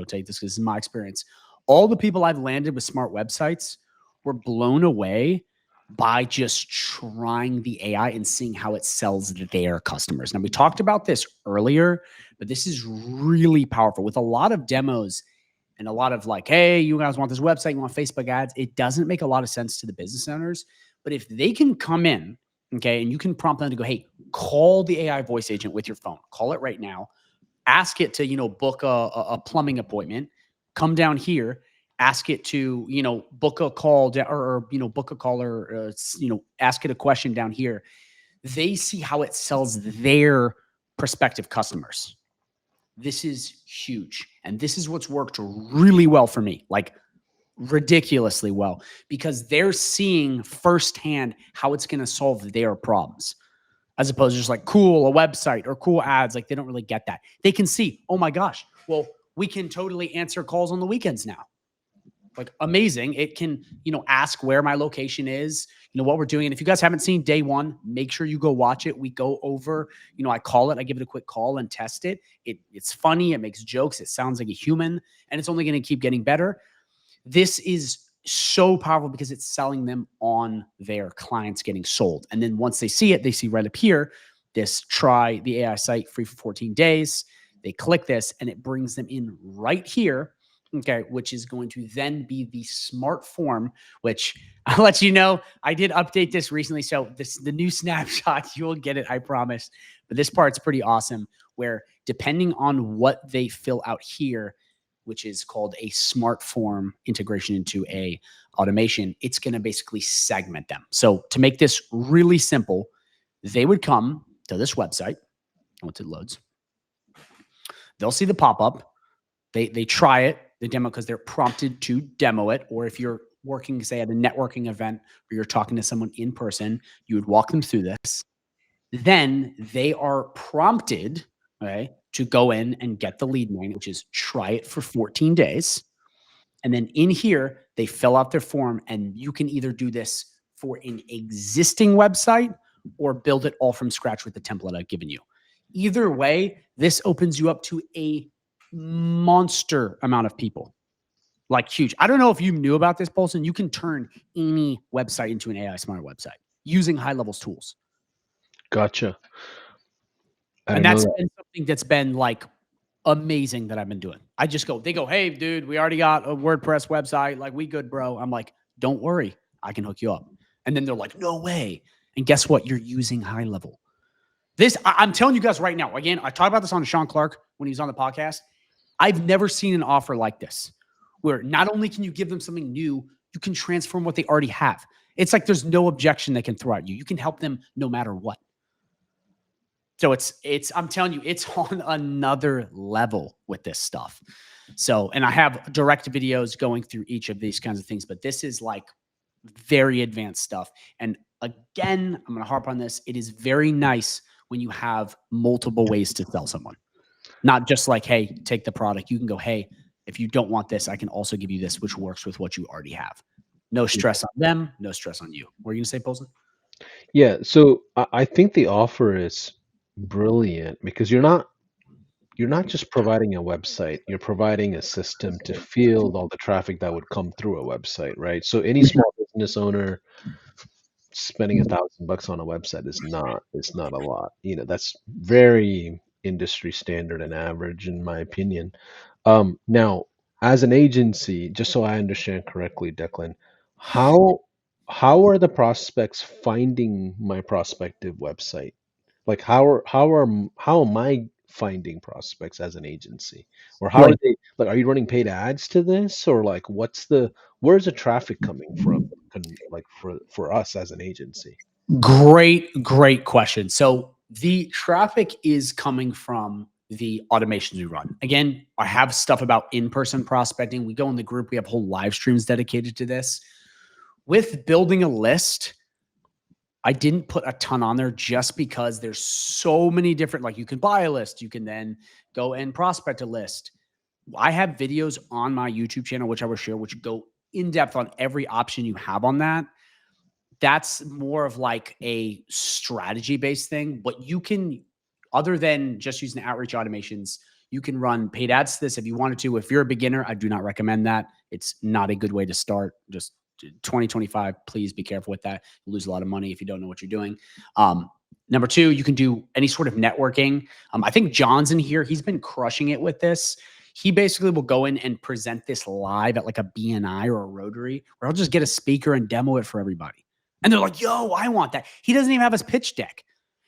take this because this is my experience. All the people I've landed with smart websites were blown away by just trying the AI and seeing how it sells their customers. Now, we talked about this earlier, but this is really powerful with a lot of demos and a lot of like, hey, you guys want this website, you want Facebook ads. It doesn't make a lot of sense to the business owners. But if they can come in, okay, and you can prompt them to go, hey, call the AI voice agent with your phone. Call it right now. Ask it to, book a plumbing appointment. Come down here. Ask it to, book a call or book a call or, ask it a question down here. They see how it sells their prospective customers. This is huge. And this is what's worked really well for me, like ridiculously well, because they're seeing firsthand how it's going to solve their problems, as opposed to just like cool, a website or cool ads. Like they don't really get that. They can see, oh my gosh, well, we can totally answer calls on the weekends now. Like amazing. It can, ask where my location is, what we're doing. And if you guys haven't seen day one, make sure you go watch it. We go over, I call it, I give it a quick call and test it. It's funny. It makes jokes. It sounds like a human, and it's only going to keep getting better. This is so powerful because it's selling them on their clients getting sold. And then once they see it, they see right up here, this try the AI site free for 14 days. They click this and it brings them in right here. Okay, which is going to then be the smart form, which I'll let you know, I did update this recently. So the new snapshot, you will get it, I promise. But this part's pretty awesome, where depending on what they fill out here, which is called a smart form integration into a automation, it's going to basically segment them. So to make this really simple, they would come to this website once it loads. They'll see the pop-up. They try it, the demo, because they're prompted to demo it. Or if you're working, say, at a networking event or you're talking to someone in person, you would walk them through this. Then they are prompted, okay, to go in and get the lead magnet, which is try it for 14 days. And then in here, they fill out their form, and you can either do this for an existing website or build it all from scratch with the template I've given you. Either way, this opens you up to a monster amount of people, like huge. I don't know if you knew about this, Paulson. You can turn any website into an AI smart website using HighLevel's tools. Gotcha. And that's been something that's been like amazing that I've been doing. They go, hey, dude, we already got a WordPress website. Like, we good, bro. I'm like, don't worry. I can hook you up. And then they're like, no way. And guess what? You're using HighLevel. I'm telling you guys right now, again, I talked about this on Sean Clark when he was on the podcast. I've never seen an offer like this, where not only can you give them something new, you can transform what they already have. It's like there's no objection they can throw at you. You can help them no matter what. So I'm telling you, it's on another level with this stuff. So, and I have direct videos going through each of these kinds of things, but this is like very advanced stuff. And again, I'm going to harp on this. It is very nice when you have multiple ways to sell someone, not just like, hey, take the product. You can go, hey, if you don't want this, I can also give you this, which works with what you already have. No stress on them, no stress on you. What are you going to say, Paulson? Yeah, so I think the offer is brilliant because you're not just providing a website, you're providing a system to field all the traffic that would come through a website, right? So any small business owner spending $1,000 on a website is not a lot. That's very industry standard and average in my opinion. Now, as an agency, just so I understand correctly, Declan, how how are the prospects finding my prospective website? Like how am I finding prospects as an agency? Or how are Great. they like are you running paid ads to this or like where's the traffic coming from like for us as an agency? Great question. So the traffic is coming from the automations we run. Again, I have stuff about in-person prospecting. We go in the group, we have whole live streams dedicated to this. With building a list, I didn't put a ton on there just because there's so many different, like you can buy a list, you can then go and prospect a list. I have videos on my YouTube channel, which I will share, which go in depth on every option you have on that. That's more of like a strategy based thing. But you can, other than just using outreach automations, you can run paid ads to this if you wanted to. If you're a beginner, I do not recommend that. It's not a good way to start. Just 2025, please be careful with that. You lose a lot of money if you don't know what you're doing. Number two, you can do any sort of networking. I think John's in here. He's been crushing it with this. He basically will go in and present this live at like a BNI or a Rotary, where he'll just get a speaker and demo it for everybody. And they're like, yo, I want that. He doesn't even have his pitch deck.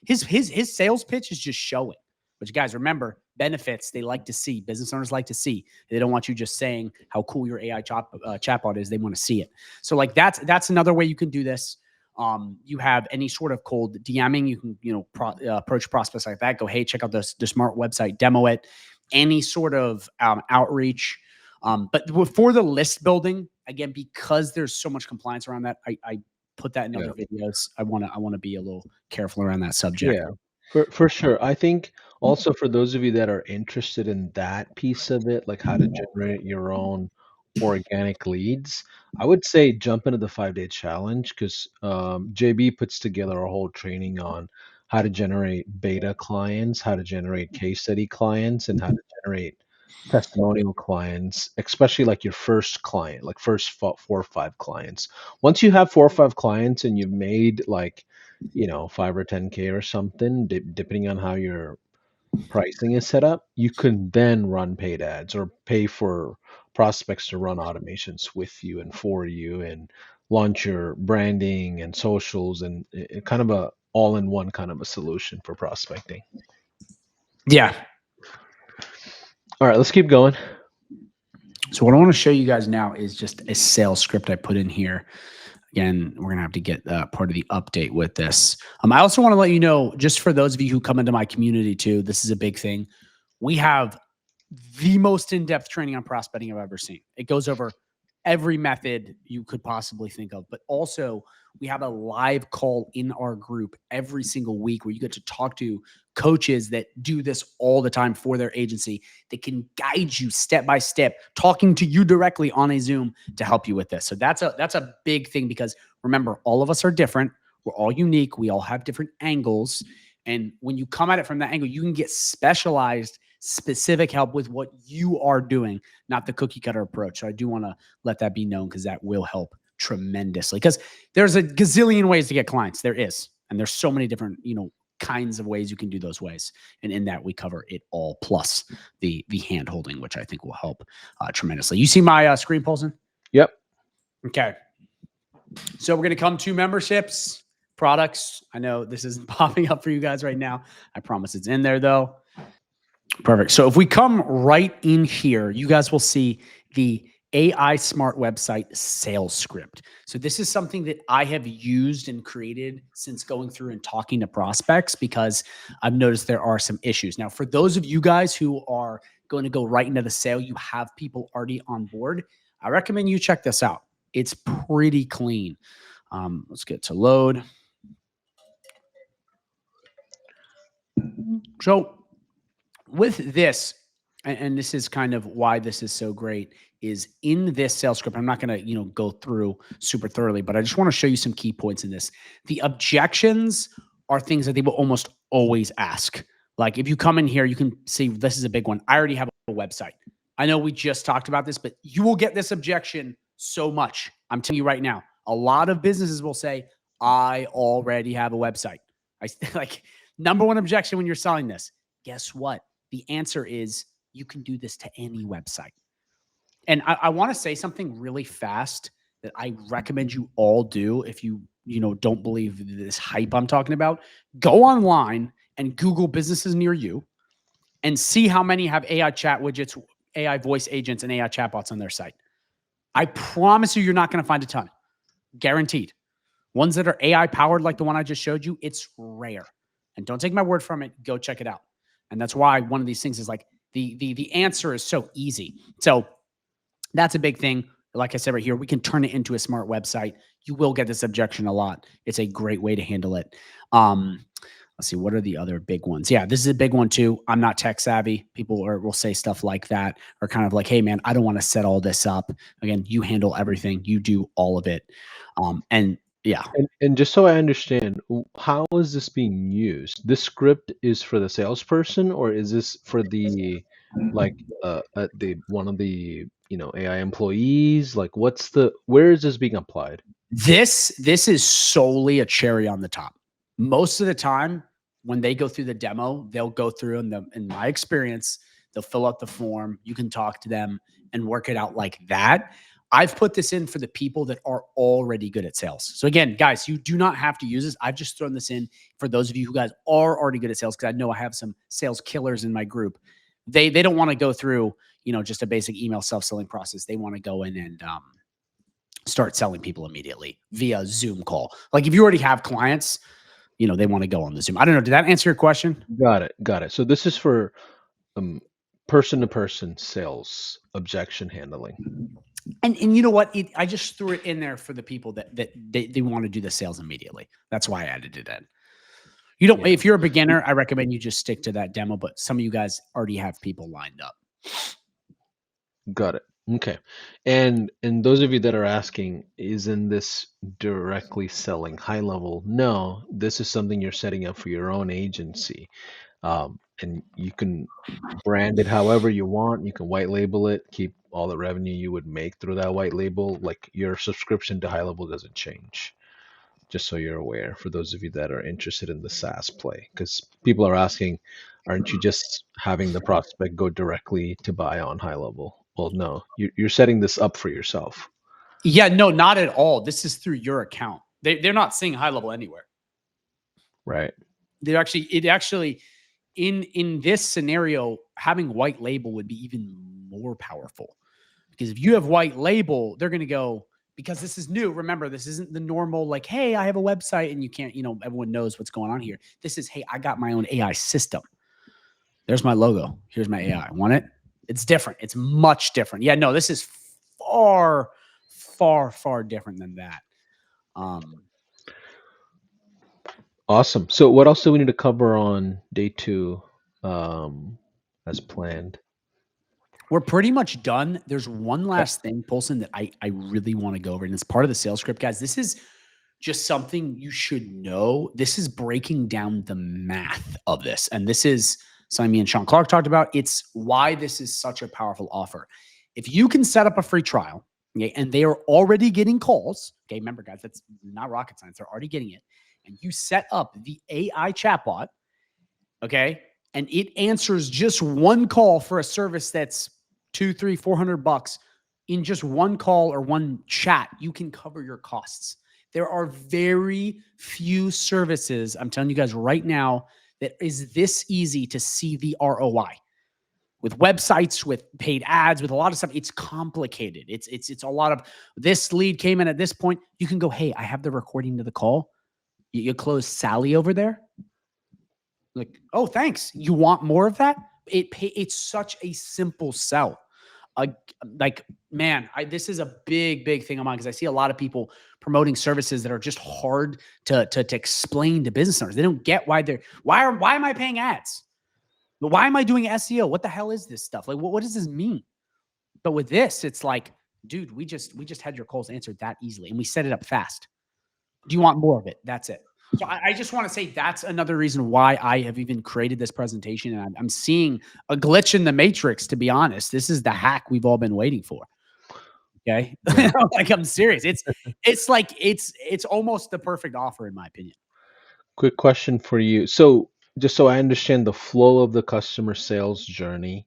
His sales pitch is just showing. Which, guys, remember, benefits they like to see. Business owners like to see. They don't want you just saying how cool your AI chatbot is. They want to see it. So, like, that's another way you can do this. You have any sort of cold DMing. You can, approach prospects like that. Go, hey, check out the smart website, demo it. Any sort of outreach. But for the list building, again, because there's so much compliance around that, I put that in other videos. I want to be a little careful around that subject. Yeah, for sure. I think also for those of you that are interested in that piece of it, like how to generate your own organic leads, I would say jump into the 5-day challenge because JB puts together a whole training on how to generate beta clients, how to generate case study clients, and how to generate testimonial clients, especially like your first client, like first 4 or 5 clients. Once you have 4 or 5 clients and you've made like 5 or 10K or something, depending on how your pricing is set up, you can then run paid ads or pay for prospects to run automations with you and for you and launch your branding and socials and kind of a all-in-one kind of a solution for prospecting. Yeah. All right, let's keep going. So what I want to show you guys now is just a sales script I put in here. Again, we're going to have to get part of the update with this. I also want to let you know, just for those of you who come into my community too, this is a big thing. We have the most in-depth training on prospecting I've ever seen. It goes over every method you could possibly think of, but also we have a live call in our group every single week where you get to talk to coaches that do this all the time for their agency. They can guide you step by step, talking to you directly on a Zoom to help you with this. So that's a big thing because remember, all of us are different. We're all unique. We all have different angles. And when you come at it from that angle, you can get specialized, specific help with what you are doing, not the cookie cutter approach. So I do want to let that be known because that will help tremendously. Because there's a gazillion ways to get clients. There is. And there's so many different, kinds of ways you can do those ways. And in that, we cover it all, plus the hand holding, which I think will help tremendously. You see my screen, Paulson? Yep. Okay. So we're going to come to memberships, products. I know this isn't popping up for you guys right now. I promise it's in there though. Perfect. So if we come right in here, you guys will see the AI smart website sales script. So this is something that I have used and created since going through and talking to prospects, because I've noticed there are some issues. Now, for those of you guys who are going to go right into the sale, you have people already on board, I recommend you check this out. It's pretty clean. Let's get to load. So with this, and this is kind of why this is so great, is in this sales script. I'm not going to, go through super thoroughly, but I just want to show you some key points in this. The objections are things that they will almost always ask. Like if you come in here, you can see this is a big one. I already have a website. I know we just talked about this, but you will get this objection so much. I'm telling you right now, a lot of businesses will say, I already have a website. Like number one objection when you're selling this. Guess what? The answer is you can do this to any website. And I want to say something really fast that I recommend you all do if you don't believe this hype I'm talking about. Go online and Google businesses near you and see how many have AI chat widgets, AI voice agents, and AI chatbots on their site. I promise you're not going to find a ton. Guaranteed. Ones that are AI powered like the one I just showed you, it's rare. And don't take my word from it. Go check it out. And that's why one of these things is like the answer is so easy. So that's a big thing. Like I said right here, we can turn it into a smart website. You will get this objection a lot. It's a great way to handle it. Let's see, what are the other big ones? Yeah, this is a big one too. I'm not tech savvy. People will say stuff like that, or kind of like, hey man, I don't want to set all this up. Again, you handle everything. You do all of it. And yeah. And just so I understand, how is this being used? This script is for the salesperson, or is this for the like the one of the AI employees? Like, where is this being applied? This is solely a cherry on the top. Most of the time, when they go through the demo, they'll go through in my experience, they'll fill out the form. You can talk to them and work it out like that. I've put this in for the people that are already good at sales. So again, guys, you do not have to use this. I've just thrown this in for those of you who guys are already good at sales, because I know I have some sales killers in my group. They don't want to go through, just a basic email self-selling process. They want to go in and start selling people immediately via Zoom call. Like if you already have clients, they want to go on the Zoom. I don't know. Did that answer your question? Got it. So this is for person-to-person sales objection handling. And you know what? I just threw it in there for the people that they want to do the sales immediately. That's why I added it in. If you're a beginner, I recommend you just stick to that demo, but some of you guys already have people lined up. Got it. Okay. And those of you that are asking, isn't this directly selling HighLevel? No, this is something you're setting up for your own agency. And you can brand it however you want. You can white label it, keep all the revenue you would make through that white label. Like your subscription to HighLevel doesn't change. Just so you're aware, for those of you that are interested in the SaaS play, because people are asking, aren't you just having the prospect go directly to buy on HighLevel? Well, no, you're setting this up for yourself. Yeah, no, not at all. This is through your account. They're not seeing HighLevel anywhere. Right. They're actually in this scenario, having white label would be even more powerful, because if you have white label, they're going to go, because this is new. Remember, this isn't the normal, like, hey, I have a website and you can't, everyone knows what's going on here. This is, hey, I got my own AI system. There's my logo. Here's my AI. Want it? It's different. It's much different. Yeah, no, this is far, far, far different than that. Awesome. So what else do we need to cover on day 2 as planned? We're pretty much done. There's one last thing, Paulson, that I really want to go over, and it's part of the sales script, guys. This is just something you should know. This is breaking down the math of this, and this is something me and Sean Clark talked about. It's why this is such a powerful offer. If you can set up a free trial, okay, and they are already getting calls, okay, remember, guys, that's not rocket science. They're already getting it, and you set up the AI chatbot, okay, and it answers just one call for a service that's $200, $300, $400 in just one call or one chat, you can cover your costs. There are very few services, I'm telling you guys right now, that is this easy to see the ROI. with websites, with paid ads, with a lot of stuff. It's complicated. It's a lot of, this lead came in at this point. You can go, hey, I have the recording to the call. You close Sally over there. Like, oh, thanks. You want more of that? It's such a simple sell. Uh, like, man, this is a big thing of mine, because I see a lot of people promoting services that are just hard to explain to business owners. They don't get why am I paying ads? Why am I doing SEO? What the hell is this stuff? Like, what does this mean? But with this, it's like, dude, we just had your calls answered that easily, and we set it up fast. Do you want more of it? That's it. So I just want to say that's another reason why I have even created this presentation. And I'm seeing a glitch in the matrix, to be honest. This is the hack we've all been waiting for. Okay. Yeah. Like, I'm serious. It's like, it's almost the perfect offer, in my opinion. Quick question for you. So just so I understand the flow of the customer sales journey,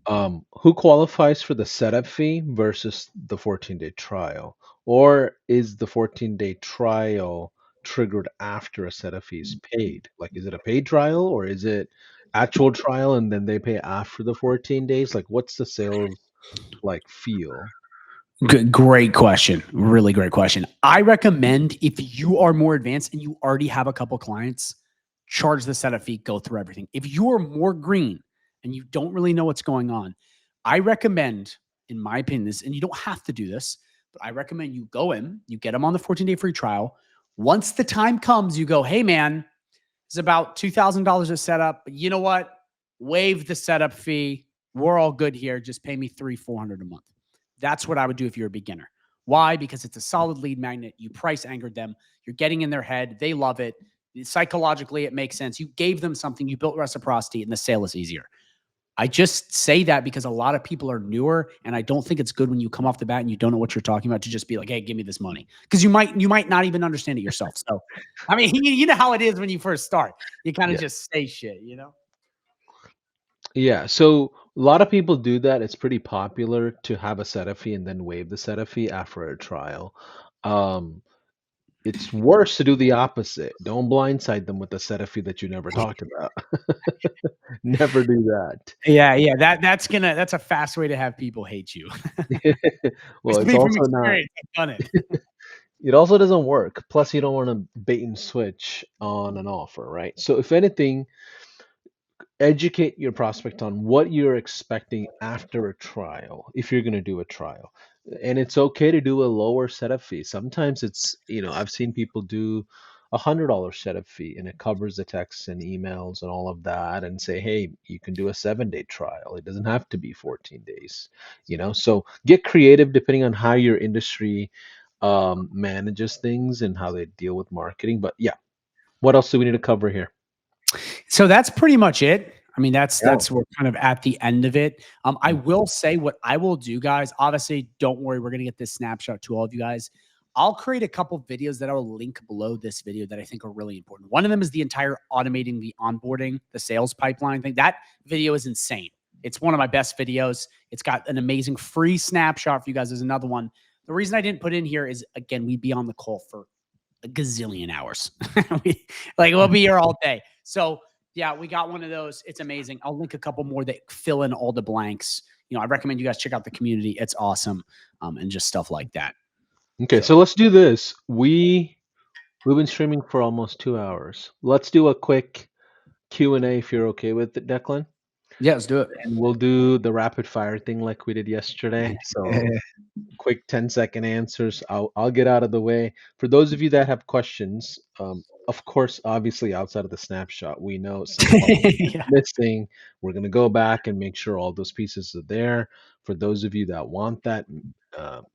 who qualifies for the setup fee versus the 14-day trial? Or is the 14-day trial triggered after a setup fee is paid? Like, is it a paid trial or is it actual trial and then they pay after the 14 days? Like, what's the sales like feel? Great question. Really great question. I recommend, if you are more advanced and you already have a couple clients, charge the setup fee, go through everything. If you are more green and you don't really know what's going on, I recommend, in my opinion, this, and you don't have to do this, but I recommend you go in, you get them on the 14-day free trial. Once the time comes, you go, hey man, it's about $2,000 a setup, but you know what? Waive the setup fee. We're all good here. Just pay me $300-400 a month. That's what I would do if you're a beginner. Why? Because it's a solid lead magnet. You price anchored them. You're getting in their head. They love it. Psychologically, it makes sense. You gave them something. You built reciprocity, and the sale is easier. I just say that because a lot of people are newer, and I don't think it's good when you come off the bat and you don't know what you're talking about to just be like, hey, give me this money. Because you might not even understand it yourself. So, I mean, you know how it is when you first start. You kind of Yeah. just say shit, you know? Yeah. So a lot of people do that. It's pretty popular to have a setup fee and then waive the setup fee after a trial. Um, it's worse to do the opposite. Don't blindside them with a setup fee that you never talked about. Never do that. Yeah. That's a fast way to have people hate you. Well, it's Speak from also not, experience. I've done it. it also doesn't work. Plus, you don't want to bait and switch on an offer, right? So, if anything, educate your prospect on what you're expecting after a trial, if you're going to do a trial. And it's okay to do a lower setup fee. Sometimes it's, I've seen people do $100 setup fee and it covers the texts and emails and all of that and say, hey, you can do a 7-day trial. It doesn't have to be 14 days, So get creative depending on how your industry manages things and how they deal with marketing. But yeah, what else do we need to cover here? So that's pretty much it. I mean, Yeah. we're kind of at the end of it. I Mm. will say what I will do, guys. Obviously, don't worry, we're gonna get this snapshot to all of you guys. I'll create a couple videos that I'll link below this video that I think are really important. One of them is the entire automating the onboarding, the sales pipeline thing. That video is insane. It's one of my best videos. It's got an amazing free snapshot for you guys. There's another one. The reason I didn't put in here is, again, we'd be on the call for a gazillion hours. We'll be here all day. So yeah, we got one of those. It's amazing. I'll link a couple more that fill in all the blanks. I recommend you guys check out the community. It's awesome. And just stuff like that. Okay, So so let's do this. We've been streaming for almost 2 hours. Let's do a quick Q&A if you're okay with it, Declan. yeah, let's do it. And we'll do the rapid fire thing like we did yesterday. So quick 10-second answers. I'll get out of the way. For those of you that have questions, of course, obviously outside of the snapshot, we know some parts Yeah. missing. We're gonna go back and make sure all those pieces are there. For those of you that want that,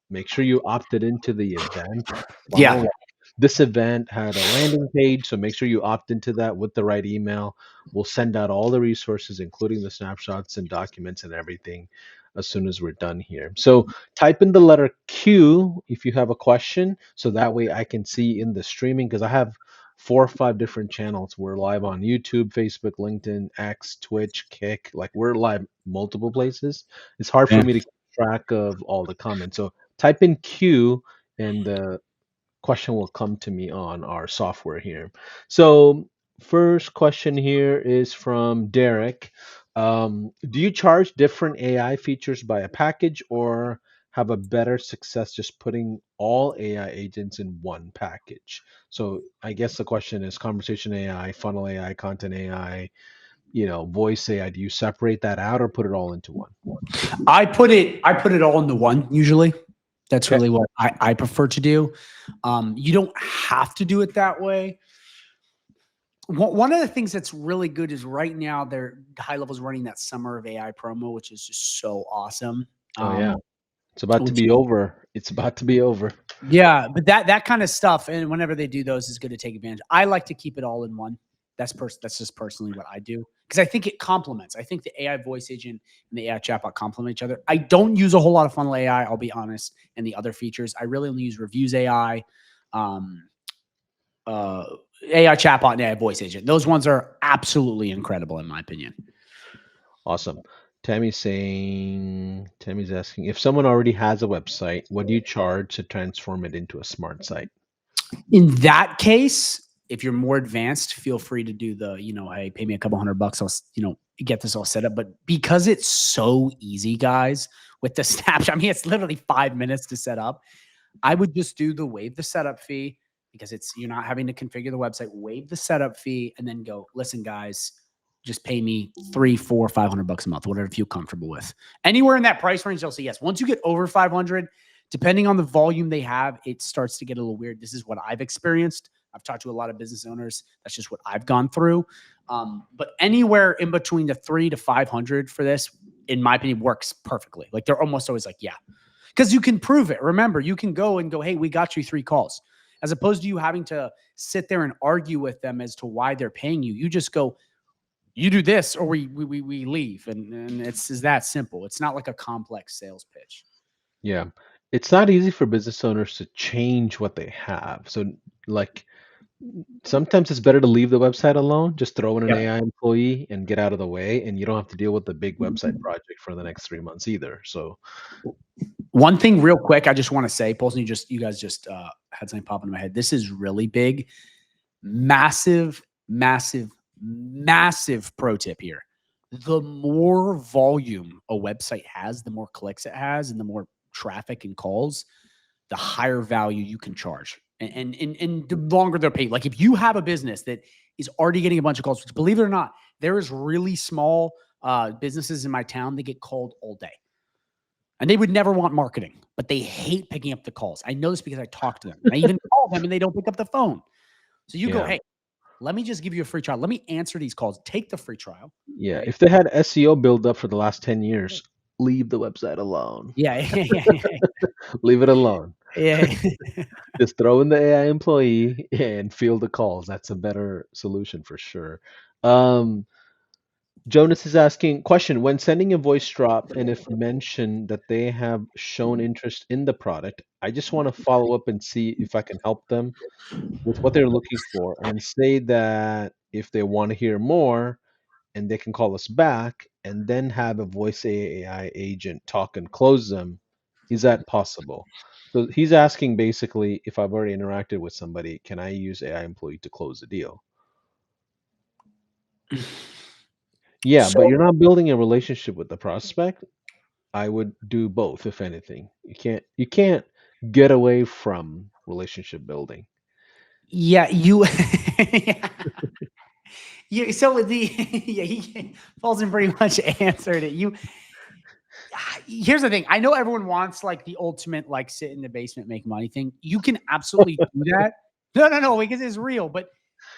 make sure you opted into the event. Yeah. Funnel. This event had a landing page, so make sure you opt into that with the right email. We'll send out all the resources, including the snapshots and documents and everything, as soon as we're done here. So type in the letter Q if you have a question, so that way I can see in the streaming, because I have 4 or 5 different channels. We're live on YouTube, Facebook, LinkedIn, X, Twitch, Kick. Like, we're live multiple places. It's hard for Yeah. me to keep track of all the comments. So type in Q and the question will come to me on our software here. So first question here is from Derek. Do you charge different AI features by a package or have a better success just putting all AI agents in one package? So I guess the question is conversation AI, funnel AI, content AI, voice AI. Do you separate that out or put it all into one? I put it all into one usually. That's Okay. really what I prefer to do. You don't have to do it that way. One of the things that's really good is right now they're HighLevel's running that summer of AI promo, which is just so awesome. Oh yeah. Um, It's about to which be over. It's about to be over. Yeah, but that kind of stuff, and whenever they do those, is good to take advantage. I like to keep it all in one. That's just personally what I do because I think it complements. I think the AI voice agent and the AI chatbot complement each other. I don't use a whole lot of funnel AI. I'll be honest, and the other features. I really only use reviews AI, um, uh, AI chatbot, and AI voice agent. Those ones are absolutely incredible in my opinion. Awesome. Tammy's asking if someone already has a website, what do you charge to transform it into a smart site? In that case, if you're more advanced, feel free to do the, hey, pay me a couple $100. I'll, get this all set up. But because it's so easy, guys, with the Snapshot, I mean, it's literally 5 minutes to set up. I would just do the waive the setup fee because you're not having to configure the website, waive the setup fee, and then go, listen, guys, just pay me 3, 4, $500 a month, whatever you feel comfortable with. Anywhere in that price range, they'll say yes. Once you get over 500, depending on the volume they have, it starts to get a little weird. This is what I've experienced. I've talked to a lot of business owners. That's just what I've gone through. But anywhere in between the 3 to 500 for this, in my opinion, works perfectly. Like they're almost always like, yeah, because you can prove it. Remember, you can go and go, hey, we got you 3 calls, as opposed to you having to sit there and argue with them as to why they're paying you. You just go, you do this or we leave, and it's that simple. It's not like a complex sales pitch. Yeah. It's not easy for business owners to change what they have. So like sometimes it's better to leave the website alone, just throw in an Yep. AI employee and get out of the way, and you don't have to deal with the big website project for the next 3 months either. So One thing real quick, I just want to say, Paulson, you guys just had something pop into my head. This is really big. Massive, massive, massive pro tip here. The more volume a website has, the more clicks it has, and the more traffic and calls, the higher value you can charge. And the longer they're paid. Like if you have a business that is already getting a bunch of calls, which believe it or not, there is really small businesses in my town that get called all day. And they would never want marketing, but they hate picking up the calls. I know this because I talk to them. I even call them and they don't pick up the phone. So you go, yeah. hey, let me just give you a free trial. Let me answer these calls. Take the free trial, Yeah. right? If they had SEO build up for the last 10 years, leave the website alone. Yeah, Leave it alone. yeah. Just throw in the AI employee and field the calls. That's a better solution for sure. Um, Jonas is asking question when sending a voice drop and if mentioned that they have shown interest in the product, I just want to follow up and see if I can help them with what they're looking for and say that if they want to hear more and they can call us back and then have a voice AI agent talk and close them. Is that possible? So he's asking basically if I've already interacted with somebody, can I use AI employee to close the deal? Yeah, but So you're not building a relationship with the prospect. I would do both, if anything. You can't get away from relationship building. yeah, you yeah. So with the yeah, he falls in pretty much answered it. Here's the thing. I know everyone wants like the ultimate like sit in the basement make money thing. You can absolutely do that. No, because it's real. But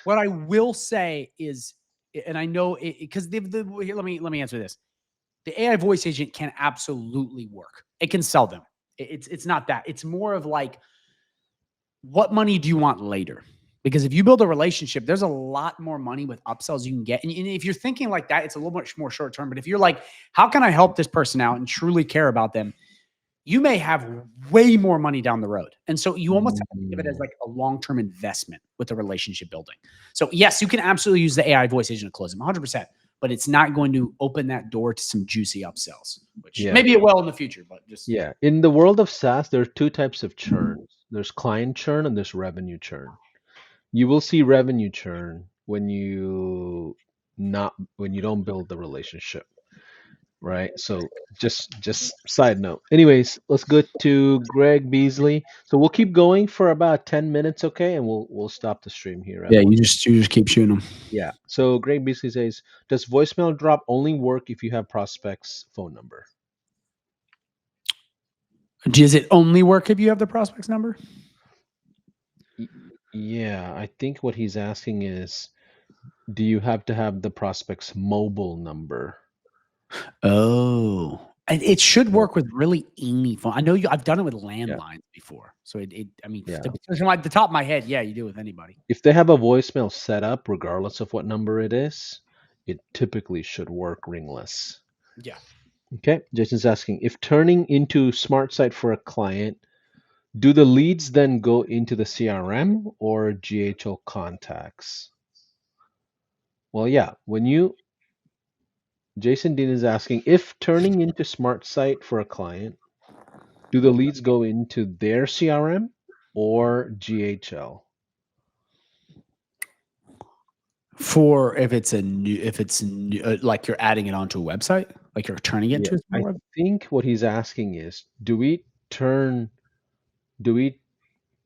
what I will say is, and I know it because here, let me answer this. The AI voice agent can absolutely work. It can sell them. It's not that. It's more of like, what money do you want later? Because if you build a relationship, there's a lot more money with upsells you can get. And if you're thinking like that, it's a little much more short term. But if you're like, how can I help this person out and truly care about them? You may have way more money down the road. And so you almost have to think of it as Mm, like a long-term investment with the relationship building. So yes, you can absolutely use the AI voice agent to close them 100%, but it's not going to open that door to some juicy upsells, which yeah. maybe it will in the future, but just Yeah. In the world of SaaS, there are two types of churns. There's client churn and there's revenue churn. You will see revenue churn when you when you don't build the relationship, right? So just side note. Anyways, let's go to Greg Beasley. So we'll keep going for about 10 minutes, okay? And we'll stop the stream here at Yeah, one. you just keep shooting them. Yeah. So Greg Beasley says, does voicemail drop only work if you have prospect's phone number? Does it only work if you have the prospect's number? Y- Yeah, I think what he's asking is, do you have to have the prospect's mobile number? Oh, and it should So, work with really any phone. I know I've done it with yeah, landlines before. So I mean, yeah. at the top of my head, yeah, you do it with anybody. If they have a voicemail set up, regardless of what number it is, it typically should work ringless. Yeah. Okay, Jason's asking, if turning into smart site for a client, do the leads then go into the CRM or GHL contacts? Well, yeah, Jason Dean is asking, if turning into smart site for a client, do the leads go into their CRM or GHL? For if it's new, like you're adding it onto a website, like you're turning it Yeah, into a I smart web. think what he's asking is, do we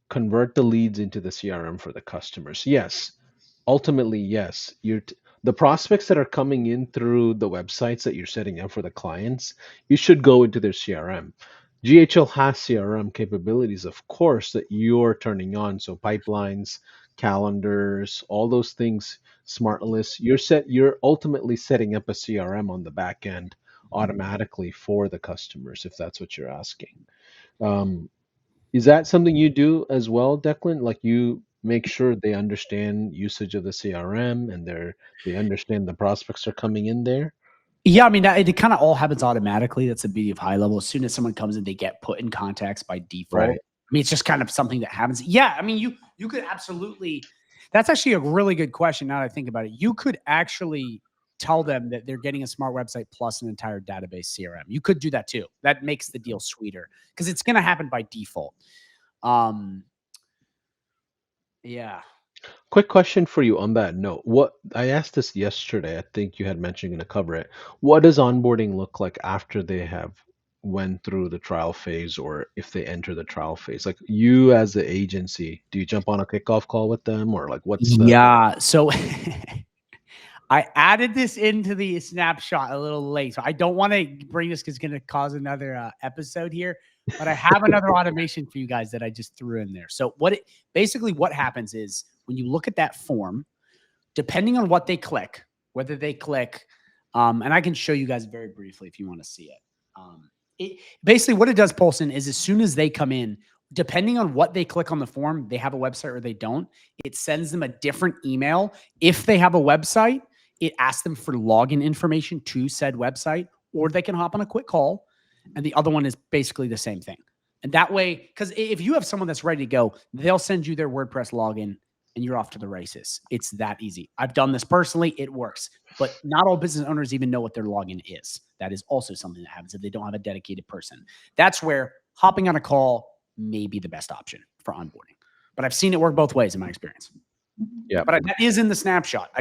convert the leads into the CRM for the customers? Yes. Ultimately, yes. The prospects that are coming in through the websites that you're setting up for the clients, you should go into their CRM. GHL has CRM capabilities, of course, that you're turning on. So pipelines, calendars, all those things, smart lists. You're ultimately setting up a CRM on the back end automatically for the customers, if that's what you're asking. Um, is that something you do as well, Declan? Like you make sure they understand usage of the CRM and they understand the prospects are coming in there? Yeah, I mean, it kind of all happens automatically. That's the beauty of high level. As soon as someone comes in, they get put in contacts by default. Right. I mean, it's just kind of something that happens. Yeah, I mean, you could absolutely. That's actually a really good question. Now that I think about it, you could actually tell them that they're getting a smart website plus an entire database CRM. You could do that too. That makes the deal sweeter because it's going to happen by default. Um, yeah. Quick question for you on that note. What I asked this yesterday, I think you had mentioned you're going to cover it. What does onboarding look like after they have went through the trial phase or if they enter the trial phase? Like you as the agency, do you jump on a kickoff call with them or like what's the Yeah. So I added this into the snapshot a little late, so I don't want to bring this because it's going to cause another episode here. But I have another automation for you guys that I just threw in there. So basically what happens is when you look at that form, depending on what they click, whether they click, and I can show you guys very briefly if you want to see it. Basically what it does, Paulson, is as soon as they come in, depending on what they click on the form, they have a website or they don't, it sends them a different email. If they have a website, it asks them for login information to said website, or they can hop on a quick call. And the other one is basically the same thing. And that way, because if you have someone that's ready to go, they'll send you their WordPress login and you're off to the races. It's that easy. I've done this personally. It works. But not all business owners even know what their login is. That is also something that happens if they don't have a dedicated person. That's where hopping on a call may be the best option for onboarding. But I've seen it work both ways in my experience. Yeah. But that is in the snapshot.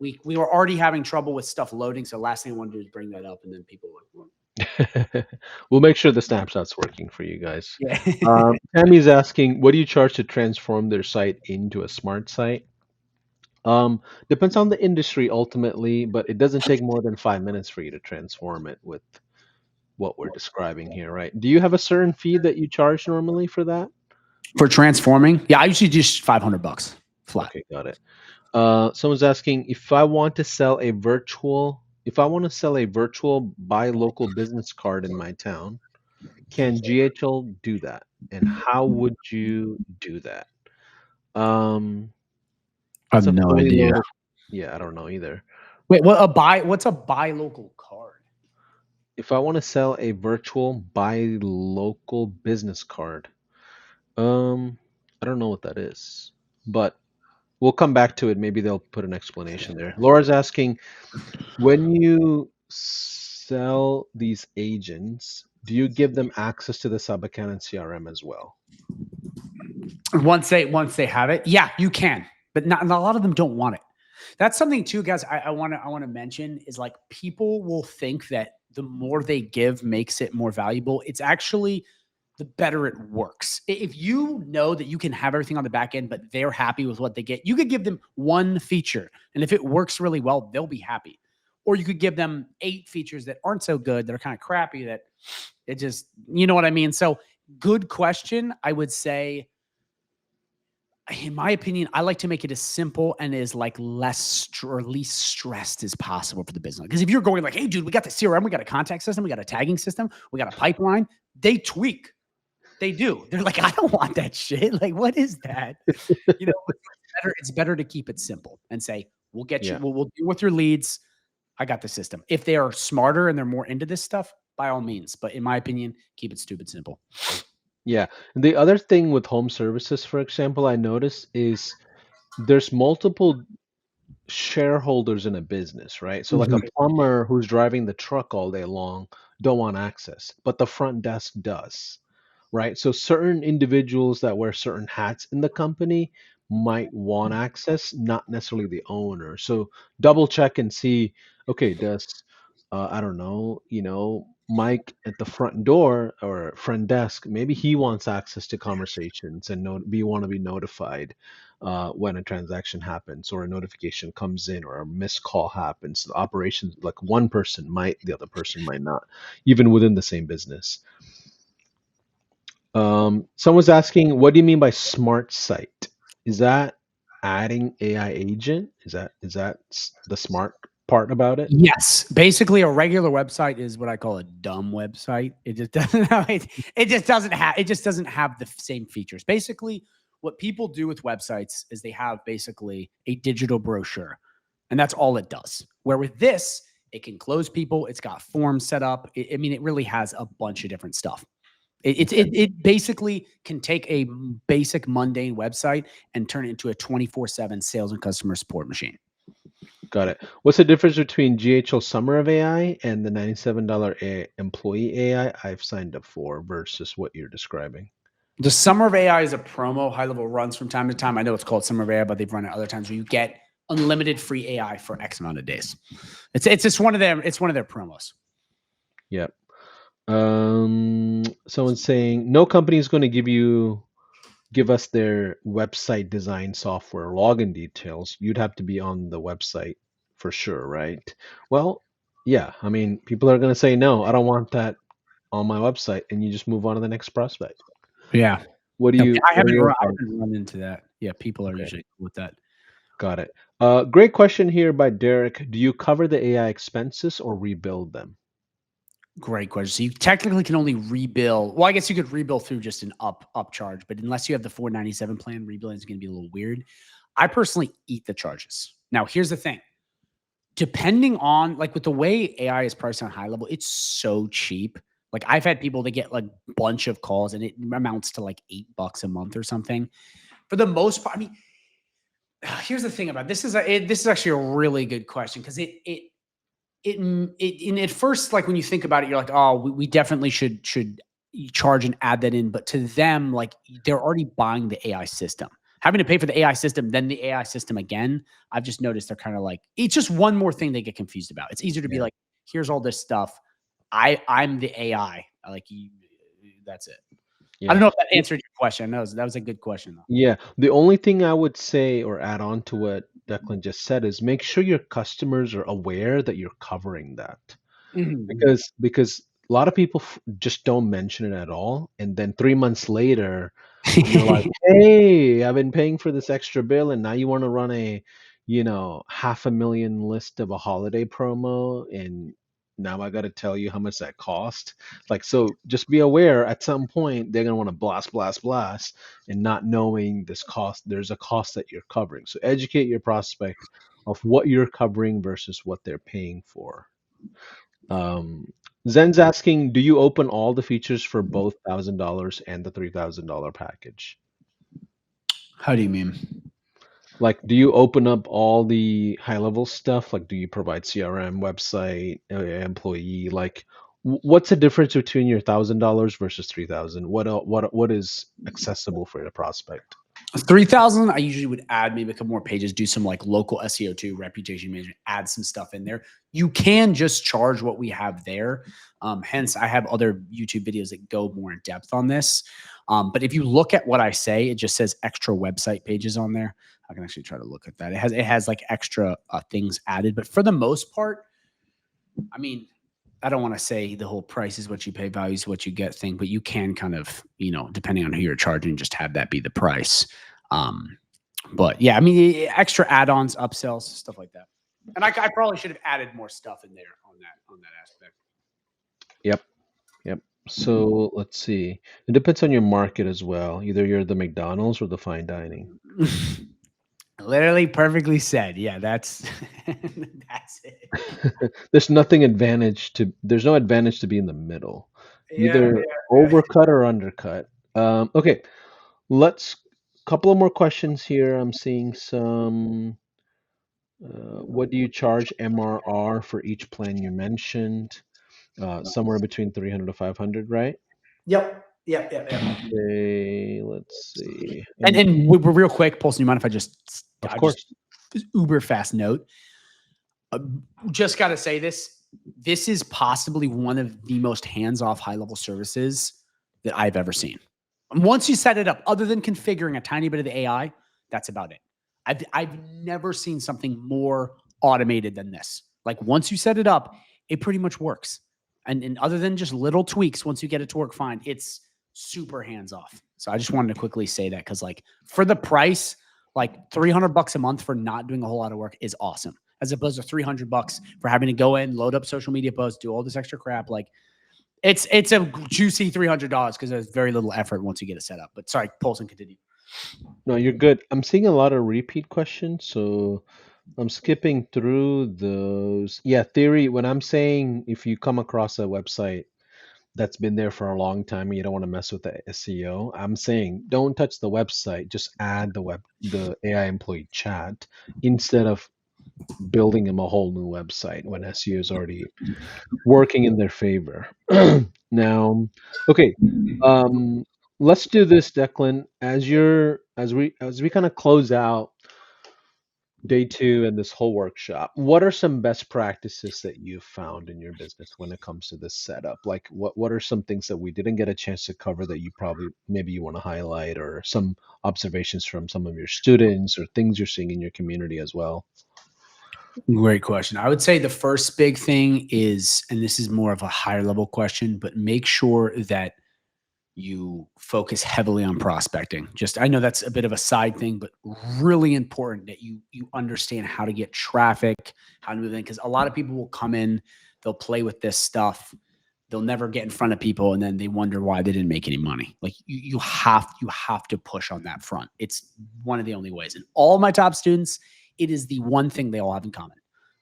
We were already having trouble with stuff loading. So last thing I want to do is bring that up. And then people were like, well, We'll make sure the snapshot's working for you guys. yeah. Tammy's asking, what do you charge to transform their site into a smart site? Depends on the industry ultimately, but it doesn't take more than 5 minutes for you to transform it with what we're describing here, right? Do you have a certain fee that you charge normally for that? For transforming, yeah, I usually just $500 flat. Okay, got it. Someone's asking if I want to sell a virtual buy local business card in my town, can GHL do that? And how would you do that? Um, I have that's a no fully idea. loaded. Yeah, I don't know either. Wait, what's a buy local card? If I want to sell a virtual buy local business card, I don't know what that is, but we'll come back to it. Maybe they'll put an explanation there. Laura's asking, when you sell these agents, do you give them access to the sub account and CRM as well? Once they have it, yeah, you can, but not a lot of them don't want it. That's something too, guys. I want to mention is like people will think that the more they give makes it more valuable. It's actually the better it works. If you know that you can have everything on the back end, but they're happy with what they get, you could give them one feature, and if it works really well, they'll be happy. Or you could give them 8 features that aren't so good, that are kind of crappy, that it just, you know what I mean? So, good question. I would say, in my opinion, I like to make it as simple and as like less or least stressed as possible for the business. Because if you're going like, hey, dude, we got the CRM, we got a contact system, we got a tagging system, we got a pipeline, they tweak. They do. They're like, I don't want that shit. Like, what is that? You know, it's better to keep it simple and say, we'll get you, Yeah. we'll deal with your leads. I got the system. If they are smarter and they're more into this stuff, by all means. But in my opinion, keep it stupid simple. Yeah. And the other thing with home services, for example, I notice is there's multiple shareholders in a business, right? So like a Mhm. plumber who's driving the truck all day long don't want access, but the front desk does, right? So certain individuals that wear certain hats in the company might want access, not necessarily the owner. So double check and see, okay, does I don't know, Mike at the front door or front desk, maybe he wants access to conversations and be want to be notified when a transaction happens or a notification comes in or a missed call happens. The operations, like one person might, the other person might not, even within the same business. Someone's asking, what do you mean by smart site? Is that adding AI agent? Is that the smart part about it? Yes. Basically, a regular website is what I call a dumb website. It just doesn't have it just doesn't have the same features. Basically, what people do with websites is they have basically a digital brochure, and that's all it does. Where with this, it can close people, it's got forms set up. I mean, it really has a bunch of different stuff. It basically can take a basic mundane website and turn it into a 24/7 sales and customer support machine. Got it. What's the difference between GHL Summer of AI and the $97 employee AI I've signed up for versus what you're describing? The Summer of AI is a promo HighLevel runs from time to time. I know it's called Summer of AI, but they've run it other times where you get unlimited free AI for X amount of days. It's just one of their promos. Yep. Someone's saying no company is going to give us their website design software login details. You'd have to be on the website for sure, right? Well, yeah. I mean, people are going to say no. I don't want that on my website, and you just move on to the next prospect. Yeah. What do No, you? What are your I thoughts? haven't run into that. Yeah, people are Okay, usually cool with that. got it. Great question here by Derek. Do you cover the AI expenses or rebuild them? Great question. So you technically can only rebill. Well, I guess you could rebill through just an upcharge, but unless you have the 497 plan, rebilling is going to be a little weird. I personally eat the charges. Now, here's the thing. Depending on like with the way AI is priced on HighLevel, it's so cheap. Like I've had people that get like a bunch of calls and it amounts to like $8 a month or something. For the most part, I mean, here's the thing about this is this is actually a really good question because and at first, like when you think about it, you're like, oh, we definitely should charge and add that in. But to them, like they're already buying the AI system. Having to pay for the AI system, then the AI system again. I've just noticed they're kind of like, it's just one more thing they get confused about. It's easier to be Yeah. like, here's all this stuff. I'm the AI. Like you, that's it. I Yeah. don't know if that answered your question. That was a good question though. Yeah, the only thing I would say or add on to what Declan just said is make sure your customers are aware that you're covering that. Mhm. Because a lot of people just don't mention it at all, and then 3 months later, you're like, "Hey, I've been paying for this extra bill, and now you want to run a, 500,000 list of a holiday promo, and now I got to tell you how much that cost." Like, so just be aware. At some point, they're gonna want to blast, blast, blast, and not knowing this cost. There's a cost that you're covering. So educate your prospect of what you're covering versus what they're paying for. Um, Zen's asking, do you open all the features for both $1,000 and the $3,000 package? How do you mean? Like, do you open up all the high level stuff? Like, do you provide CRM, website, employee? Like, what's the difference between your $1,000 versus 3,000? What is accessible for your prospect? 3,000, I usually would add maybe a couple more pages, do some like local SEO too, reputation management, add some stuff in there. You can just charge what we have there. Hence, I have other YouTube videos that go more in depth on this. But if you look at what I say, it just says extra website pages on there. I can actually try to look at that. It has like extra things added, but for the most part, I mean, I don't want to say the whole price is what you pay, value is what you get thing, but you can kind of, depending on who you're charging, just have that be the price. Um, but yeah, I mean, extra add-ons, upsells, stuff like that. And I probably should have added more stuff in there on that aspect. Yep. Yep. So let's see. It depends on your market as well. Either you're the McDonald's or the fine dining. Literally perfectly said. Yeah, that's that's it. There's no advantage to be in the middle. Yeah, Either overcut or undercut. Okay, let's couple of more questions here. I'm seeing some. What do you charge MRR for each plan you mentioned? Somewhere between 300 to 500, right? Yep. Okay, let's see. And real quick, Paulson, you mind if Of I just course. uber fast note? Uh, just got to say this. This is possibly one of the most hands-off high-level services that I've ever seen. And once you set it up, other than configuring a tiny bit of the AI, that's about it. I've never seen something more automated than this. Like once you set it up, it pretty much works. And other than just little tweaks, once you get it to work fine, it's super hands-off. So I just wanted to quickly say that because like for the price, like $300 a month for not doing a whole lot of work is awesome, as opposed to $300 for having to go in, load up social media posts, do all this extra crap. Like it's a juicy $300 because there's very little effort once you get it set up. But sorry, Paulson, continue. No, you're good. I'm seeing a lot of repeat questions, so I'm skipping through those. Yeah, theory, when I'm saying if you come across a website that's been there for a long time and you don't want to mess with the SEO, I'm saying don't touch the website, just add the AI employee chat instead of building them a whole new website when SEO is already working in their favor. Now, okay, um, let's do this, Declan. As we kind of close out day two and this whole workshop, what are some best practices that you've found in your business when it comes to this setup? Like, what are some things that we didn't get a chance to cover that you probably maybe you want to highlight, or some observations from some of your students, or things you're seeing in your community as well? Great question. I would say the first big thing is, and this is more of a higher level question, but make sure that you focus heavily on prospecting. Just I know that's a bit of a side thing, but really important that you understand how to get traffic, how to move in. Because a lot of people will come in, they'll play with this stuff, they'll never get in front of people, and then they wonder why they didn't make any money. Like you have to push on that front. It's one of the only ways. And all my top students, it is the one thing they all have in common.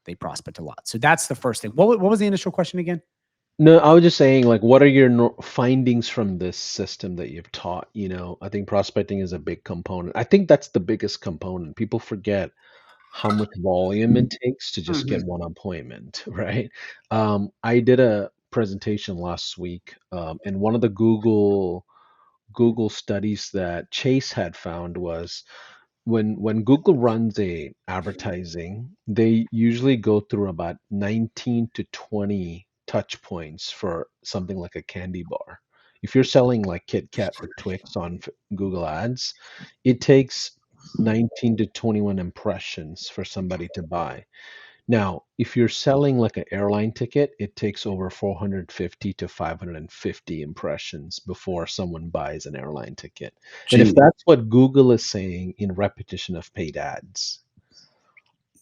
They prospect a lot. So that's the first thing. What was the initial question again? No, I was just saying, like, what are your findings from this system that you've taught? I think prospecting is a big component. I think that's the biggest component. People forget how much volume it takes to just get Mhm. one appointment, right? I did a presentation last week, and one of the Google studies that Chase had found was when Google runs a advertising, they usually go through about 19 to 20 touch points for something like a candy bar. If you're selling like Kit Kat or Twix on Google Ads, it takes 19 to 21 impressions for somebody to buy. Now, if you're selling like an airline ticket, it takes over 450 to 550 impressions before someone buys an airline ticket. And if Gee. that's what Google is saying in repetition of paid ads,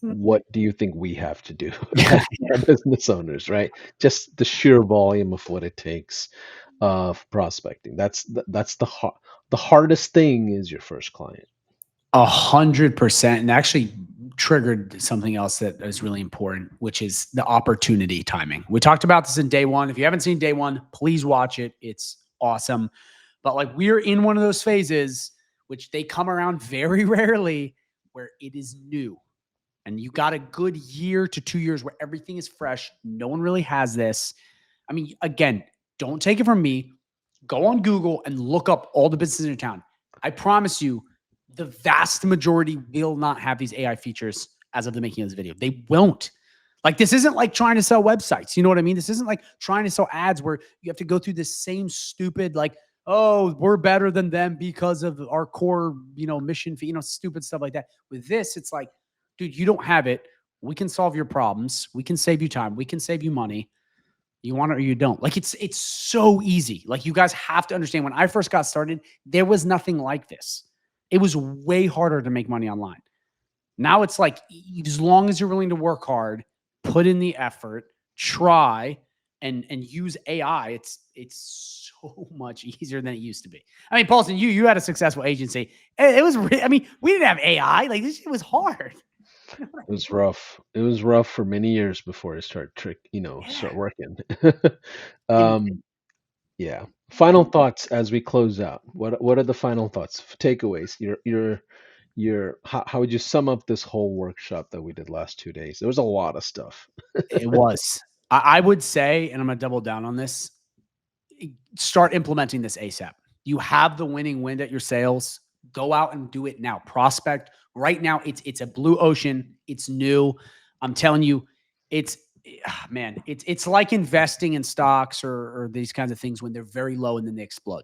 what do you think we have to do Yeah. as business owners, right? Just the sheer volume of what it takes of prospecting. That's the hardest thing is your first client. 100%. And actually triggered something else that is really important, which is the opportunity timing. We talked about this in day one. If you haven't seen day one, please watch it. It's awesome. But like we're in one of those phases, which they come around very rarely, where it is new. And you got a good year to 2 years where everything is fresh. No one really has this. I mean, again, don't take it from me. Go on Google and look up all the businesses in your town. I promise you, the vast majority will not have these AI features as of the making of this video. They won't. Like, this isn't like trying to sell websites. You know what I mean? This isn't like trying to sell ads where you have to go through this same stupid, like, oh, we're better than them because of our core, mission fee, stupid stuff like that. With this, it's like, dude, you don't have it. We can solve your problems. We can save you time. We can save you money. You want it or you don't. Like, it's so easy. Like, you guys have to understand, when I first got started, there was nothing like this. It was way harder to make money online. Now it's like, as long as you're willing to work hard, put in the effort, try, and use AI, it's so much easier than it used to be. I mean, Paulson, you had a successful agency. It was, I mean, we didn't have AI. Like, this shit was hard. It was rough. It was rough for many years before I start Yeah. start working. And um, yeah. Final thoughts as we close out. What are the final thoughts, takeaways? Your how would you sum up this whole workshop that we did last 2 days? There was a lot of stuff. it was. I would say, and I'm gonna double down on this, start implementing this ASAP. You have the winning wind at your sales. Go out and do it now. Prospect right now. It's a blue ocean. It's new. I'm telling you, it's man, it's like investing in stocks or these kinds of things when they're very low and then they explode.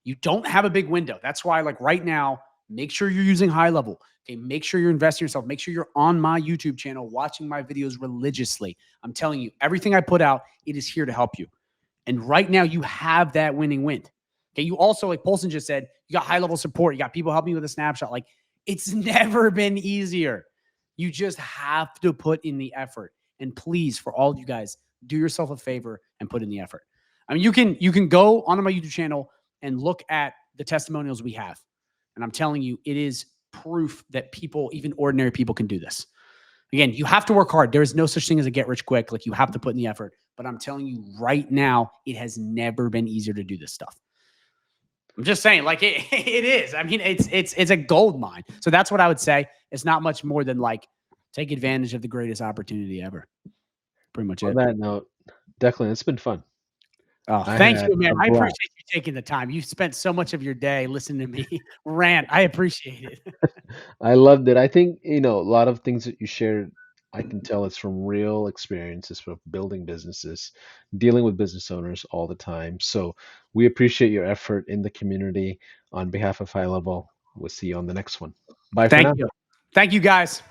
You don't have a big window. That's why, like, right now, make sure you're using HighLevel. Okay, make sure you're investing in yourself. Make sure you're on my YouTube channel, watching my videos religiously. I'm telling you, everything I put out, it is here to help you. And right now, you have that winning wind. Okay, you also, like Paulson just said, you got high-level support. You got people helping you with a snapshot. Like, it's never been easier. You just have to put in the effort. And please, for all of you guys, do yourself a favor and put in the effort. I mean, you can go onto my YouTube channel and look at the testimonials we have. And I'm telling you, it is proof that people, even ordinary people, can do this. Again, you have to work hard. There is no such thing as a get rich quick. Like, you have to put in the effort. But I'm telling you right now, it has never been easier to do this stuff. I'm just saying, like, it is. I mean, it's a gold mine. So that's what I would say. It's not much more than, like, take advantage of the greatest opportunity ever. Pretty much On it. that note, Declan, it's been fun. Oh, I thank had you, man. a I blast. appreciate you taking the time. You spent so much of your day listening to me rant. I appreciate it. I loved it. I think, a lot of things that you shared, I can tell it's from real experiences from building businesses, dealing with business owners all the time. So we appreciate your effort in the community. On behalf of HighLevel, we'll see you on the next one. Bye for Thank now. you. Thank you, guys.